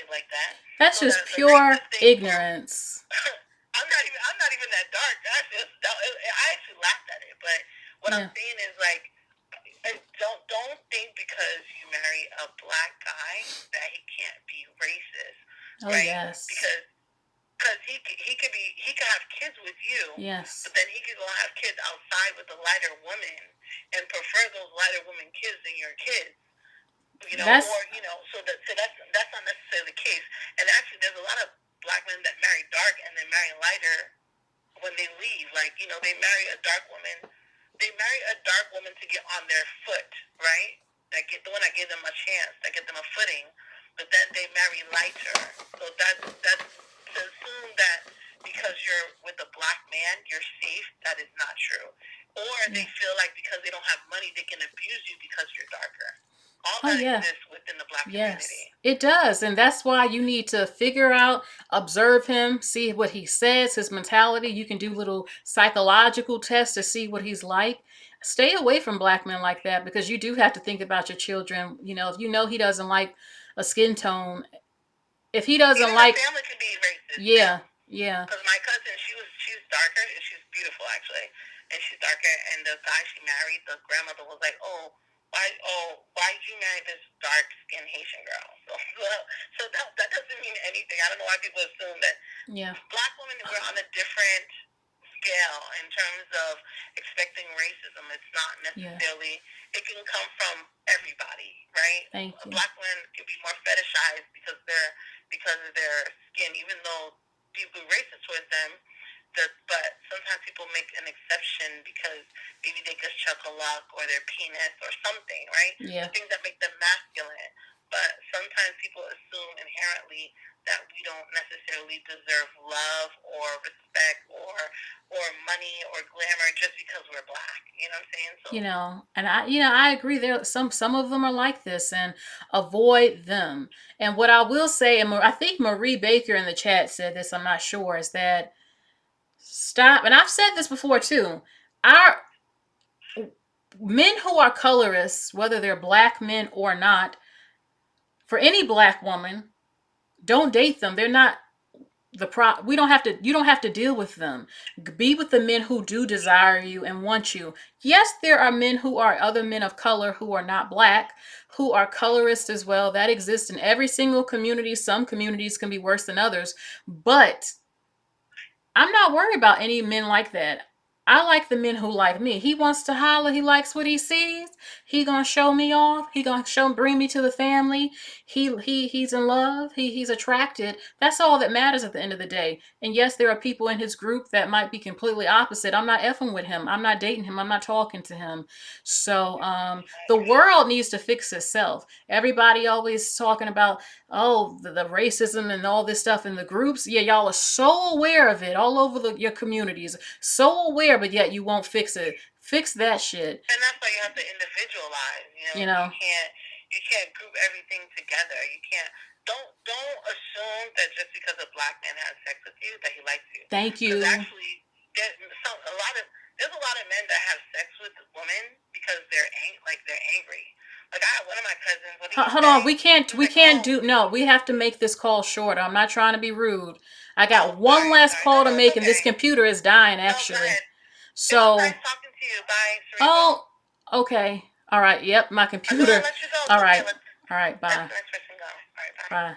like that." That's So just the pure racist thing for ignorance. I'm not even that dark. I actually laughed at it, but what I'm Yeah. saying is like, don't think because you marry a black guy that he can't be racist, Oh, right? yes. Because he could have kids with you, Yes. but then he could go have kids outside with a lighter woman and prefer those lighter woman kids than your kids. That's So that's not necessarily the case. And actually, there's a lot of black men that marry dark and then marry lighter when they leave. Like, they marry a dark woman. They marry a dark woman to get on their foot, right? The one that gave them a chance, that get them a footing. But then they marry lighter. So that's to assume that because you're with a black man, you're safe. That is not true. Or they feel like because they don't have money, they can abuse you because you're darker. All Oh, that yeah. exists within the black Yes, community. it does. And that's why you need to figure out, observe him, see what he says, his mentality. You can do little psychological tests to see what he's like. Stay away from black men like that because you do have to think about your children. If you know he doesn't like a skin tone, if he doesn't Even like, the family can be racist. yeah, yeah. Because my cousin, she's darker and she's beautiful actually, and she's darker. And the guy she married, the grandmother was like, why did you marry this dark skinned Haitian girl? So that doesn't mean anything. I don't know why people assume that. Yeah. Black women, we're on a different scale in terms of expecting racism. It's not necessarily. Yeah. It can come from everybody, right? Thank you. Black women can be more fetishized because of their skin, even though people are racist towards them. But sometimes people make an exception because maybe they just chocolate or their penis or something, right? Yeah. The things that make them masculine. But sometimes people assume inherently that we don't necessarily deserve love or respect or money or glamour just because we're black. You know what I'm saying? So, And I agree. There some of them are like this, and avoid them. And what I will say, and I think Marie Baker in the chat said this. I'm not sure. Is that stop? And I've said this before too. Our men who are colorists, whether they're black men or not, for any black woman, don't date them. They're not you don't have to deal with them. Be with the men who do desire you and want you. Yes, there are men who are other men of color who are not black, who are colorists as well. That exists in every single community. Some communities can be worse than others, but I'm not worried about any men like that. I like the men who like me. He wants to holler. He likes what he sees. He gonna show me off. He gonna bring me to the family. He's in love. He's attracted. That's all that matters at the end of the day. And yes, there are people in his group that might be completely opposite. I'm not effing with him. I'm not dating him. I'm not talking to him. So the world needs to fix itself. Everybody always talking about the racism and all this stuff in the groups. Yeah, y'all are so aware of it all over your communities. So aware, but yet you won't fix it. Fix that shit. And that's why you have to individualize. You can't group everything together. You can't. Don't assume that just because a black man has sex with you that he likes you. Thank you. Because actually, there's a lot of men that have sex with women because they're angry. Like I have one of my cousins. Hold on, we can't do. No, we have to make this call shorter. I'm not trying to be rude. I got one last call to make, and this computer is dying actually. So. It was nice talking to you. Bye. Oh, okay. All right. Yep, my computer. Let you go. All right. All right. Bye. Let the next person go. All right. Bye.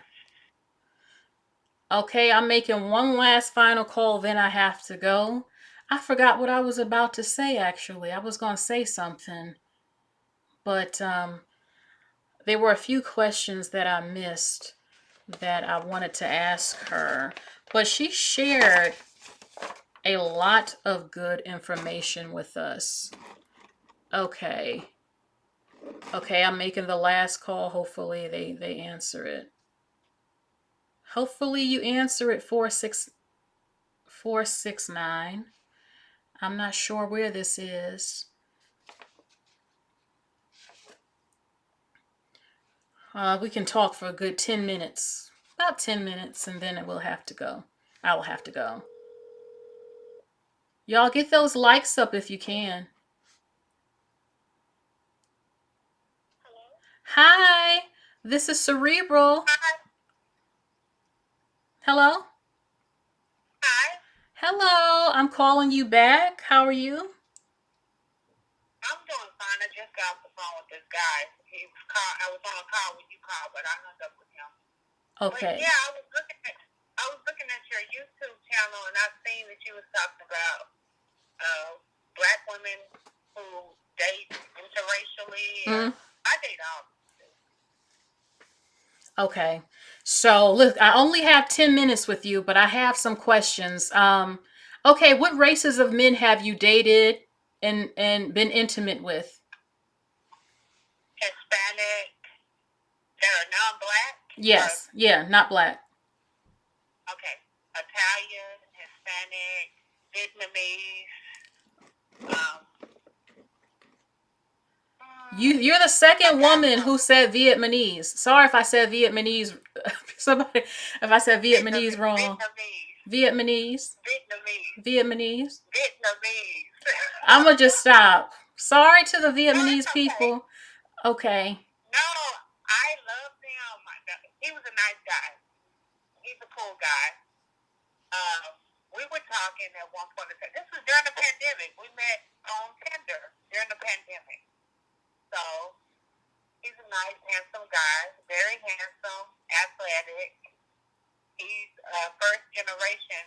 Bye. Okay, I'm making one last final call, then I have to go. I forgot what I was about to say, actually. I was going to say something. But there were a few questions that I missed that I wanted to ask her. But she shared a lot of good information with us. Okay, I'm making the last call. Hopefully they answer it. Hopefully you answer it 469. I'm not sure where this is. We can talk for a good 10 minutes. About 10 minutes, and then it will have to go. I will have to go. Y'all get those likes up if you can. Hi, this is Cerebral. Hi. Hello? Hi. Hello, I'm calling you back. How are you? I'm doing fine. I just got off the phone with this guy. I was on a call when you called, but I hung up with him. But Okay. yeah, I was looking at your YouTube channel, and I've seen that you was talking about black women who date interracially. Mm, I date all. okay. So, look, I only have 10 minutes with you, but I have some questions. Okay, what races of men have you dated and been intimate with? Hispanic that are non-black. Yes. Yeah, not black. Okay. Italian, Hispanic, Vietnamese. You're the second woman Sometimes who said Vietnamese. Sorry if I said Vietnamese. Somebody, if I said Vietnamese wrong. Vietnamese. Vietnamese. Vietnamese. Vietnamese. I'm gonna just stop. Sorry to the No, Vietnamese it's okay. people. Okay. No, I love him. He was a nice guy. He's a cool guy. We were talking at one point. This was during the pandemic. We met on Tinder during the pandemic. So he's a nice, handsome guy. Very handsome, athletic. He's first generation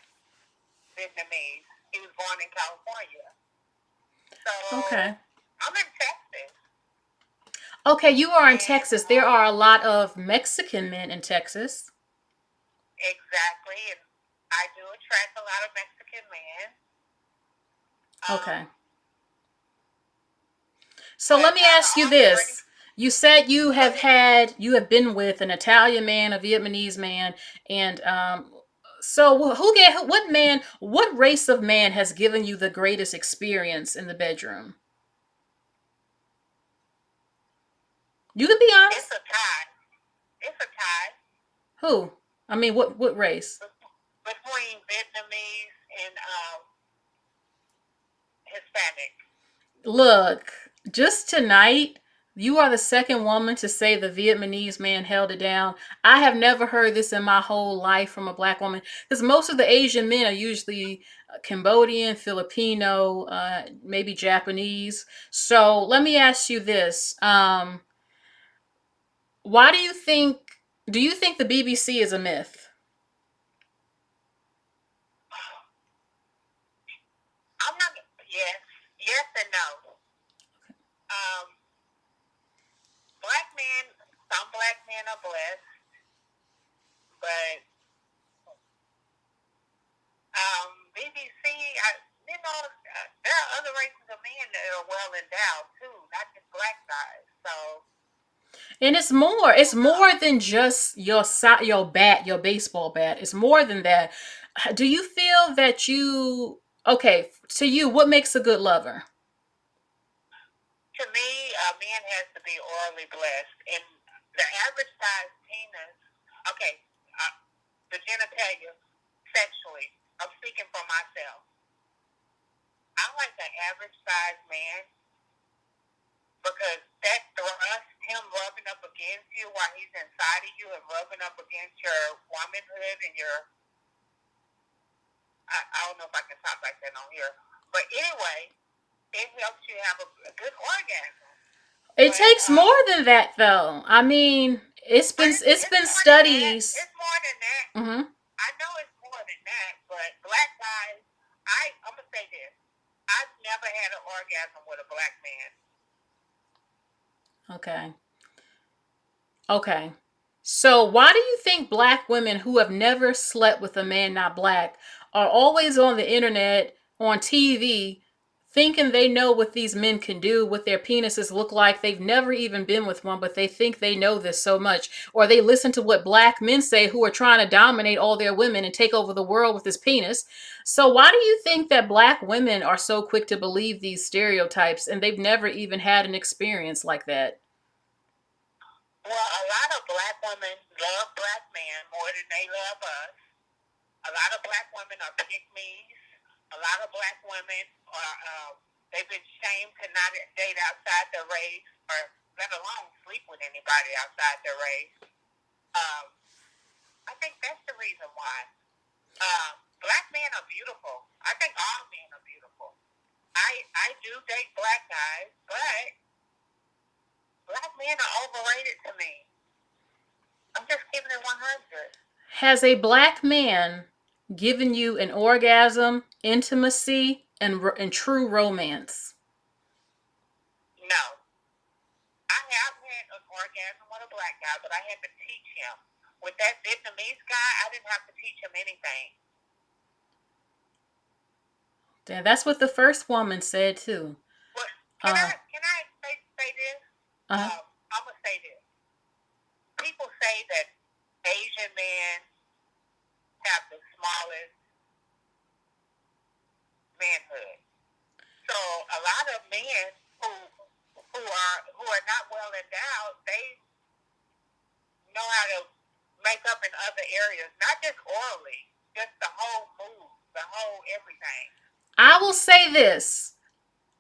Vietnamese. He was born in California. So Okay. I'm in Texas. Okay, you are in Texas. There are a lot of Mexican men in Texas. Exactly. And I do attract a lot of Mexican men. Okay. So let me ask you this. You said you have been with an Italian man, a Vietnamese man, and so what race of man has given you the greatest experience in the bedroom? You can be honest. It's a tie. It's a tie. Who? I mean, what race? Between Vietnamese and Hispanic. Look, just tonight, you are the second woman to say the Vietnamese man held it down. I have never heard this in my whole life from a black woman because most of the Asian men are usually Cambodian, Filipino, maybe Japanese. So let me ask you this: Why do you think? Do you think the BBC is a myth? I'm not. Yes and no. Black men. Some black men are blessed, but BBC. There are other races of men that are well endowed too, not just black guys. So. And it's more than just your baseball bat. It's more than that. Do you feel that okay, to you, what makes a good lover? To me, a man has to be orally blessed, and the average size penis. Okay, the genitalia, sexually. I'm speaking for myself. I like the average size man because that thrust, him rubbing up against you while he's inside of you and rubbing up against your womanhood and your. I don't know if I can talk like that on here, but anyway, it helps you have a good orgasm. It takes more than that, though. I mean, it's been studies. It's more than that. Mm-hmm. I know it's more than that, but black guys, I'm gonna say this: I've never had an orgasm with a black man. Okay. Okay. So why do you think black women who have never slept with a man not black are always on the internet, on TV, thinking they know what these men can do, what their penises look like? They've never even been with one, but they think they know this so much. Or they listen to what black men say who are trying to dominate all their women and take over the world with his penis. So why do you think that black women are so quick to believe these stereotypes and they've never even had an experience like that? Well, a lot of black women love black men more than they love us. A lot of black women are pick-me's. A lot of black women are, they've been shamed to not date outside their race or let alone sleep with anybody outside their race. I think that's the reason why. Black men are beautiful. I think all men are beautiful. I do date black guys, but black men are overrated to me. I'm just giving it 100. Has a black man given you an orgasm, intimacy, and true romance? No. I have had an orgasm with a black guy, but I had to teach him. With that Vietnamese guy, I didn't have to teach him anything. That's what the first woman said too. Well, can I say this? I'm gonna say this. People say that Asian men have the smallest manhood. So a lot of men who are not well endowed, they know how to make up in other areas, not just orally, just the whole move, the whole everything. I will say this.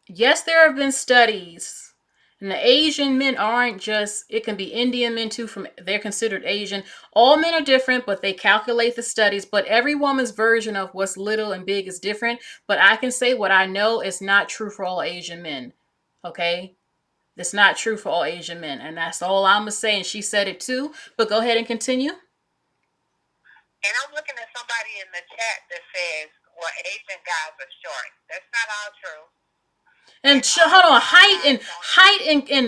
Yes, there have been studies. And the Asian men aren't just, it can be Indian men too, they're considered Asian. All men are different, but they calculate the studies. But every woman's version of what's little and big is different. But I can say what I know is not true for all Asian men. Okay? It's not true for all Asian men. And that's all I'm going to say. And she said it too. But go ahead and continue. And I'm looking at somebody in the chat that says, well, Asian guys are short. That's not all true. And hold on, height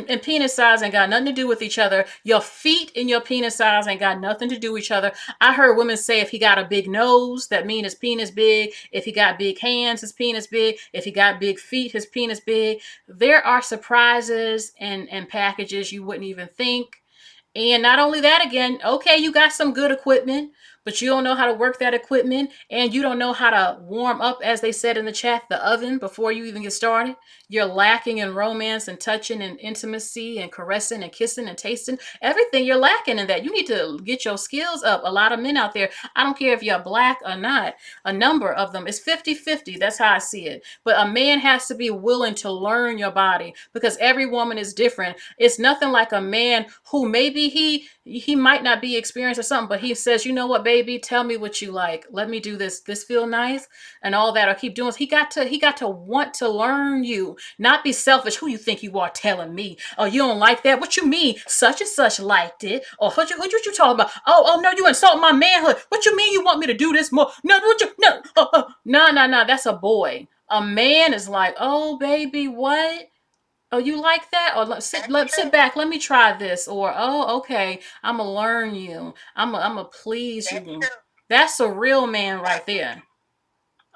and penis size ain't got nothing to do with each other. Your feet and your penis size ain't got nothing to do with each other. I heard women say if he got a big nose, that means his penis big. If he got big hands, his penis big. If he got big feet, his penis big. There are surprises and packages you wouldn't even think. And not only that, again, okay, you got some good equipment, but you don't know how to work that equipment, and you don't know how to warm up, as they said in the chat, the oven before you even get started. You're lacking in romance and touching and intimacy and caressing and kissing and tasting. Everything, you're lacking in that. You need to get your skills up. A lot of men out there, I don't care if you're black or not, a number of them, it's 50-50. That's how I see it. But a man has to be willing to learn your body because every woman is different. It's nothing like a man who maybe he might not be experienced or something, but he says, you know what, baby, tell me what you like. Let me do this. This feel nice and all that. Or keep doing. He got to want to learn you, not be selfish. Who you think you are telling me? Oh, you don't like that? What you mean? Such and such liked it. Or what you talking about? Oh no, you insult my manhood. What you mean you want me to do this more? No, no. That's a boy. A man is like, oh baby, what? Oh, you like that? Or sit back. Let me try this. Or oh, okay. I'ma learn you. I'ma please you. That's a real man right there.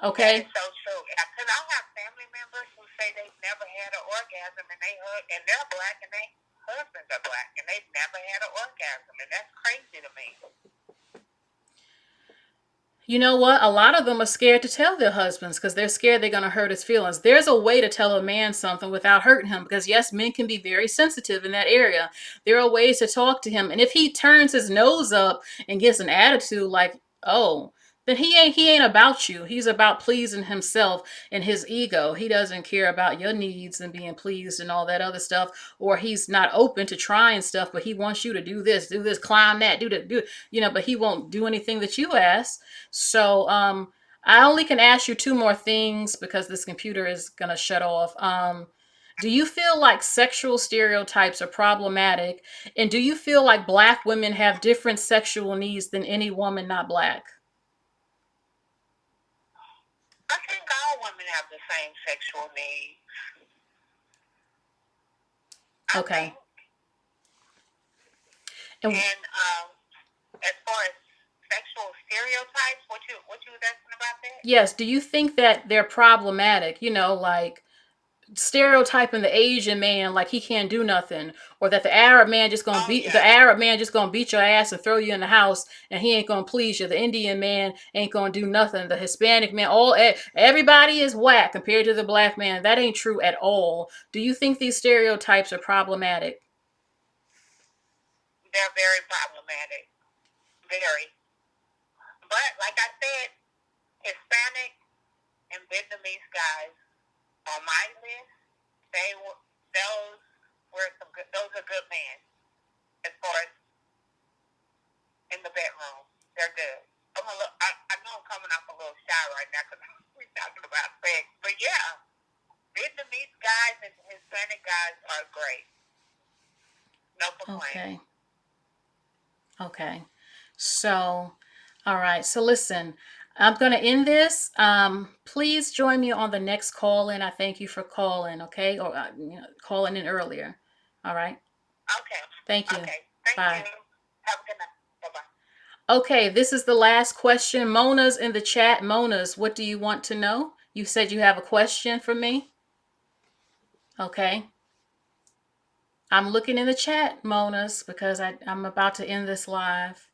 Okay. That is so true. Because I have family members who say they've never had an orgasm, and they're black, and their husbands are black, and they've never had an orgasm, and that's crazy to me. You know what? A lot of them are scared to tell their husbands because they're scared they're going to hurt his feelings. There's a way to tell a man something without hurting him because, yes, men can be very sensitive in that area. There are ways to talk to him. And if he turns his nose up and gets an attitude like, oh, then he ain't about you. He's about pleasing himself and his ego. He doesn't care about your needs and being pleased and all that other stuff. Or he's not open to trying stuff, but he wants you to do this, climb that, do that, but he won't do anything that you ask. So I only can ask you two more things because this computer is gonna shut off. Do you feel like sexual stereotypes are problematic? And do you feel like black women have different sexual needs than any woman not black? I think all women have the same sexual needs. Okay. And as far as sexual stereotypes, what you was asking about that? Yes. Do you think that they're problematic? Like stereotyping the Asian man like he can't do nothing, or that the Arab man just gonna beat your ass and throw you in the house and he ain't gonna please you. The Indian man ain't gonna do nothing. The Hispanic man, everybody is whack compared to the black man. That ain't true at all. Do you think these stereotypes are problematic? I think all women have the same sexual needs. I think They're very problematic. Very. But like I said, Hispanic and Vietnamese guys on my list, those were some good. Those are good men as far as in the bedroom. They're good. I know I'm coming off a little shy right now because we're talking about sex, but yeah, Vietnamese guys and Hispanic guys are great. No complaints. Okay. Okay. So, all right. So listen, I'm going to end this. Please join me on the next call in. I thank you for calling, okay? Or calling in earlier. All right. Okay. Thank you. Okay. Thank Bye. you. Have a good night. Bye-bye. Okay, this is the last question. Mona's in the chat. Mona's, what do you want to know? You said you have a question for me? Okay. I'm looking in the chat, Mona's, because I'm about to end this live.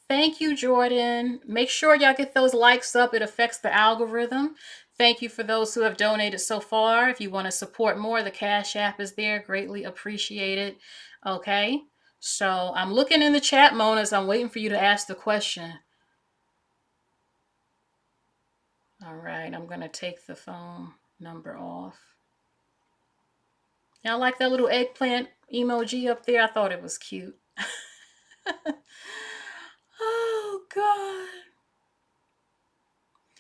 Thank you, Jordan. Make sure y'all get those likes up. It affects the algorithm. Thank you for those who have donated so far. If you want to support more, the Cash App is there. Greatly appreciated. Okay. So I'm looking in the chat, Mona's. I'm waiting for you to ask the question. All right. I'm going to take the phone number off. Y'all like that little eggplant emoji up there? I thought it was cute. Oh, God.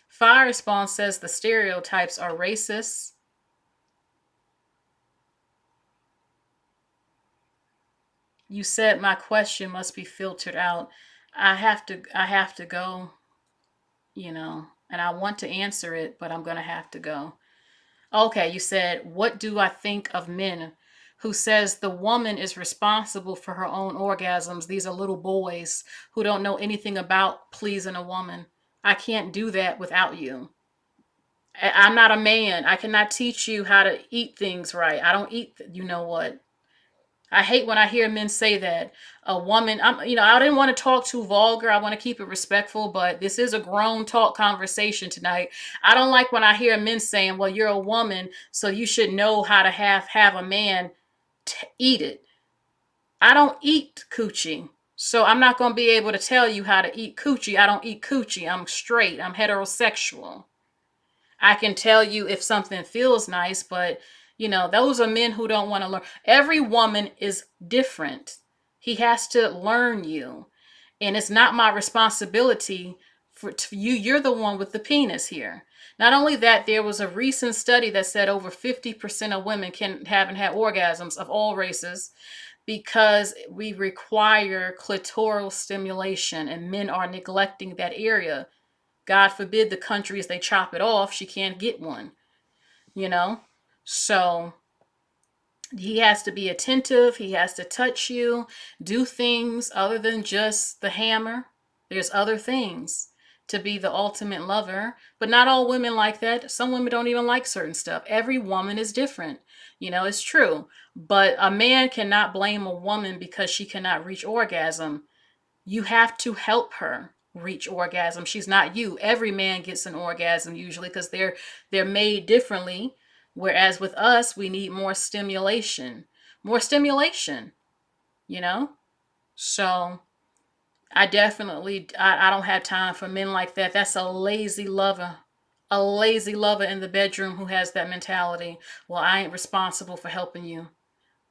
Fire Spawn says the stereotypes are racist. You said my question must be filtered out. I have to go, and I want to answer it, but I'm going to have to go. Okay, you said, what do I think of men who says the woman is responsible for her own orgasms? These are little boys who don't know anything about pleasing a woman. I can't do that without you. I'm not a man. I cannot teach you how to eat things right. I don't eat, you know what? I hate when I hear men say that a woman, I didn't want to talk too vulgar. I want to keep it respectful, but this is a grown talk conversation tonight. I don't like when I hear men saying, well, you're a woman, so you should know how to have a man eat it. I don't eat coochie. So I'm not going to be able to tell you how to eat coochie. I don't eat coochie. I'm straight. I'm heterosexual. I can tell you if something feels nice, but those are men who don't want to learn. Every woman is different. He has to learn you. And it's not my responsibility for you. You're the one with the penis here. Not only that, there was a recent study that said over 50% of women haven't had orgasms of all races because we require clitoral stimulation and men are neglecting that area. God forbid the countries they chop it off, she can't get one, So he has to be attentive. He has to touch you, do things other than just the hammer. There's other things to be the ultimate lover, but not all women like that. Some women don't even like certain stuff. Every woman is different. It's true. But a man cannot blame a woman because she cannot reach orgasm. You have to help her reach orgasm. She's not you. Every man gets an orgasm usually because they're made differently. Whereas with us, we need more stimulation. More stimulation, So I definitely I don't have time for men like that. That's a lazy lover. A lazy lover in the bedroom who has that mentality. Well, I ain't responsible for helping you.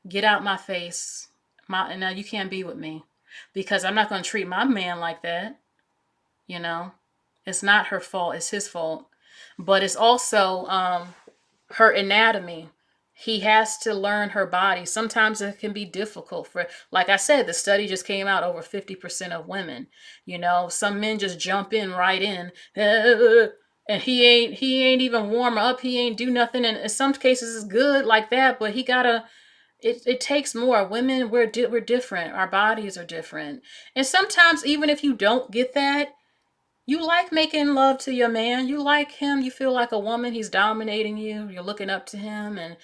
Get out my face. Now you can't be with me. Because I'm not going to treat my man like that. It's not her fault. It's his fault. But it's also her anatomy. He has to learn her body. Sometimes it can be difficult like I said, the study just came out over 50% of women. Some men just jump in right in. And he ain't even warm up. He ain't do nothing. And in some cases it's good like that, but he gotta, it takes more. Women, we're different. Our bodies are different. And sometimes even if you don't get that, you like making love to your man. You like him. You feel like a woman. He's dominating you. You're looking up to him. And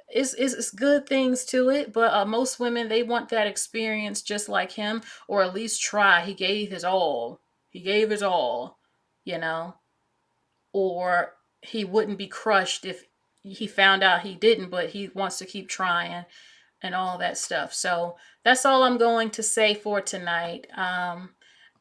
it's good things to it. But most women, they want that experience just like him. Or at least try. He gave his all. He gave his all. Or he wouldn't be crushed if he found out he didn't. But he wants to keep trying. and all that stuff. So that's all I'm going to say for tonight.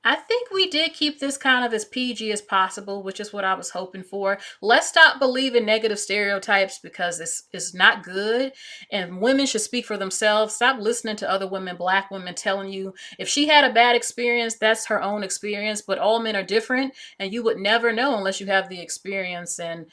I think we did keep this kind of as PG as possible, which is what I was hoping for. Let's stop believing negative stereotypes because it's not good. And women should speak for themselves. Stop listening to other women, black women, telling you if she had a bad experience, that's her own experience. But all men are different, and you would never know unless you have the experience. And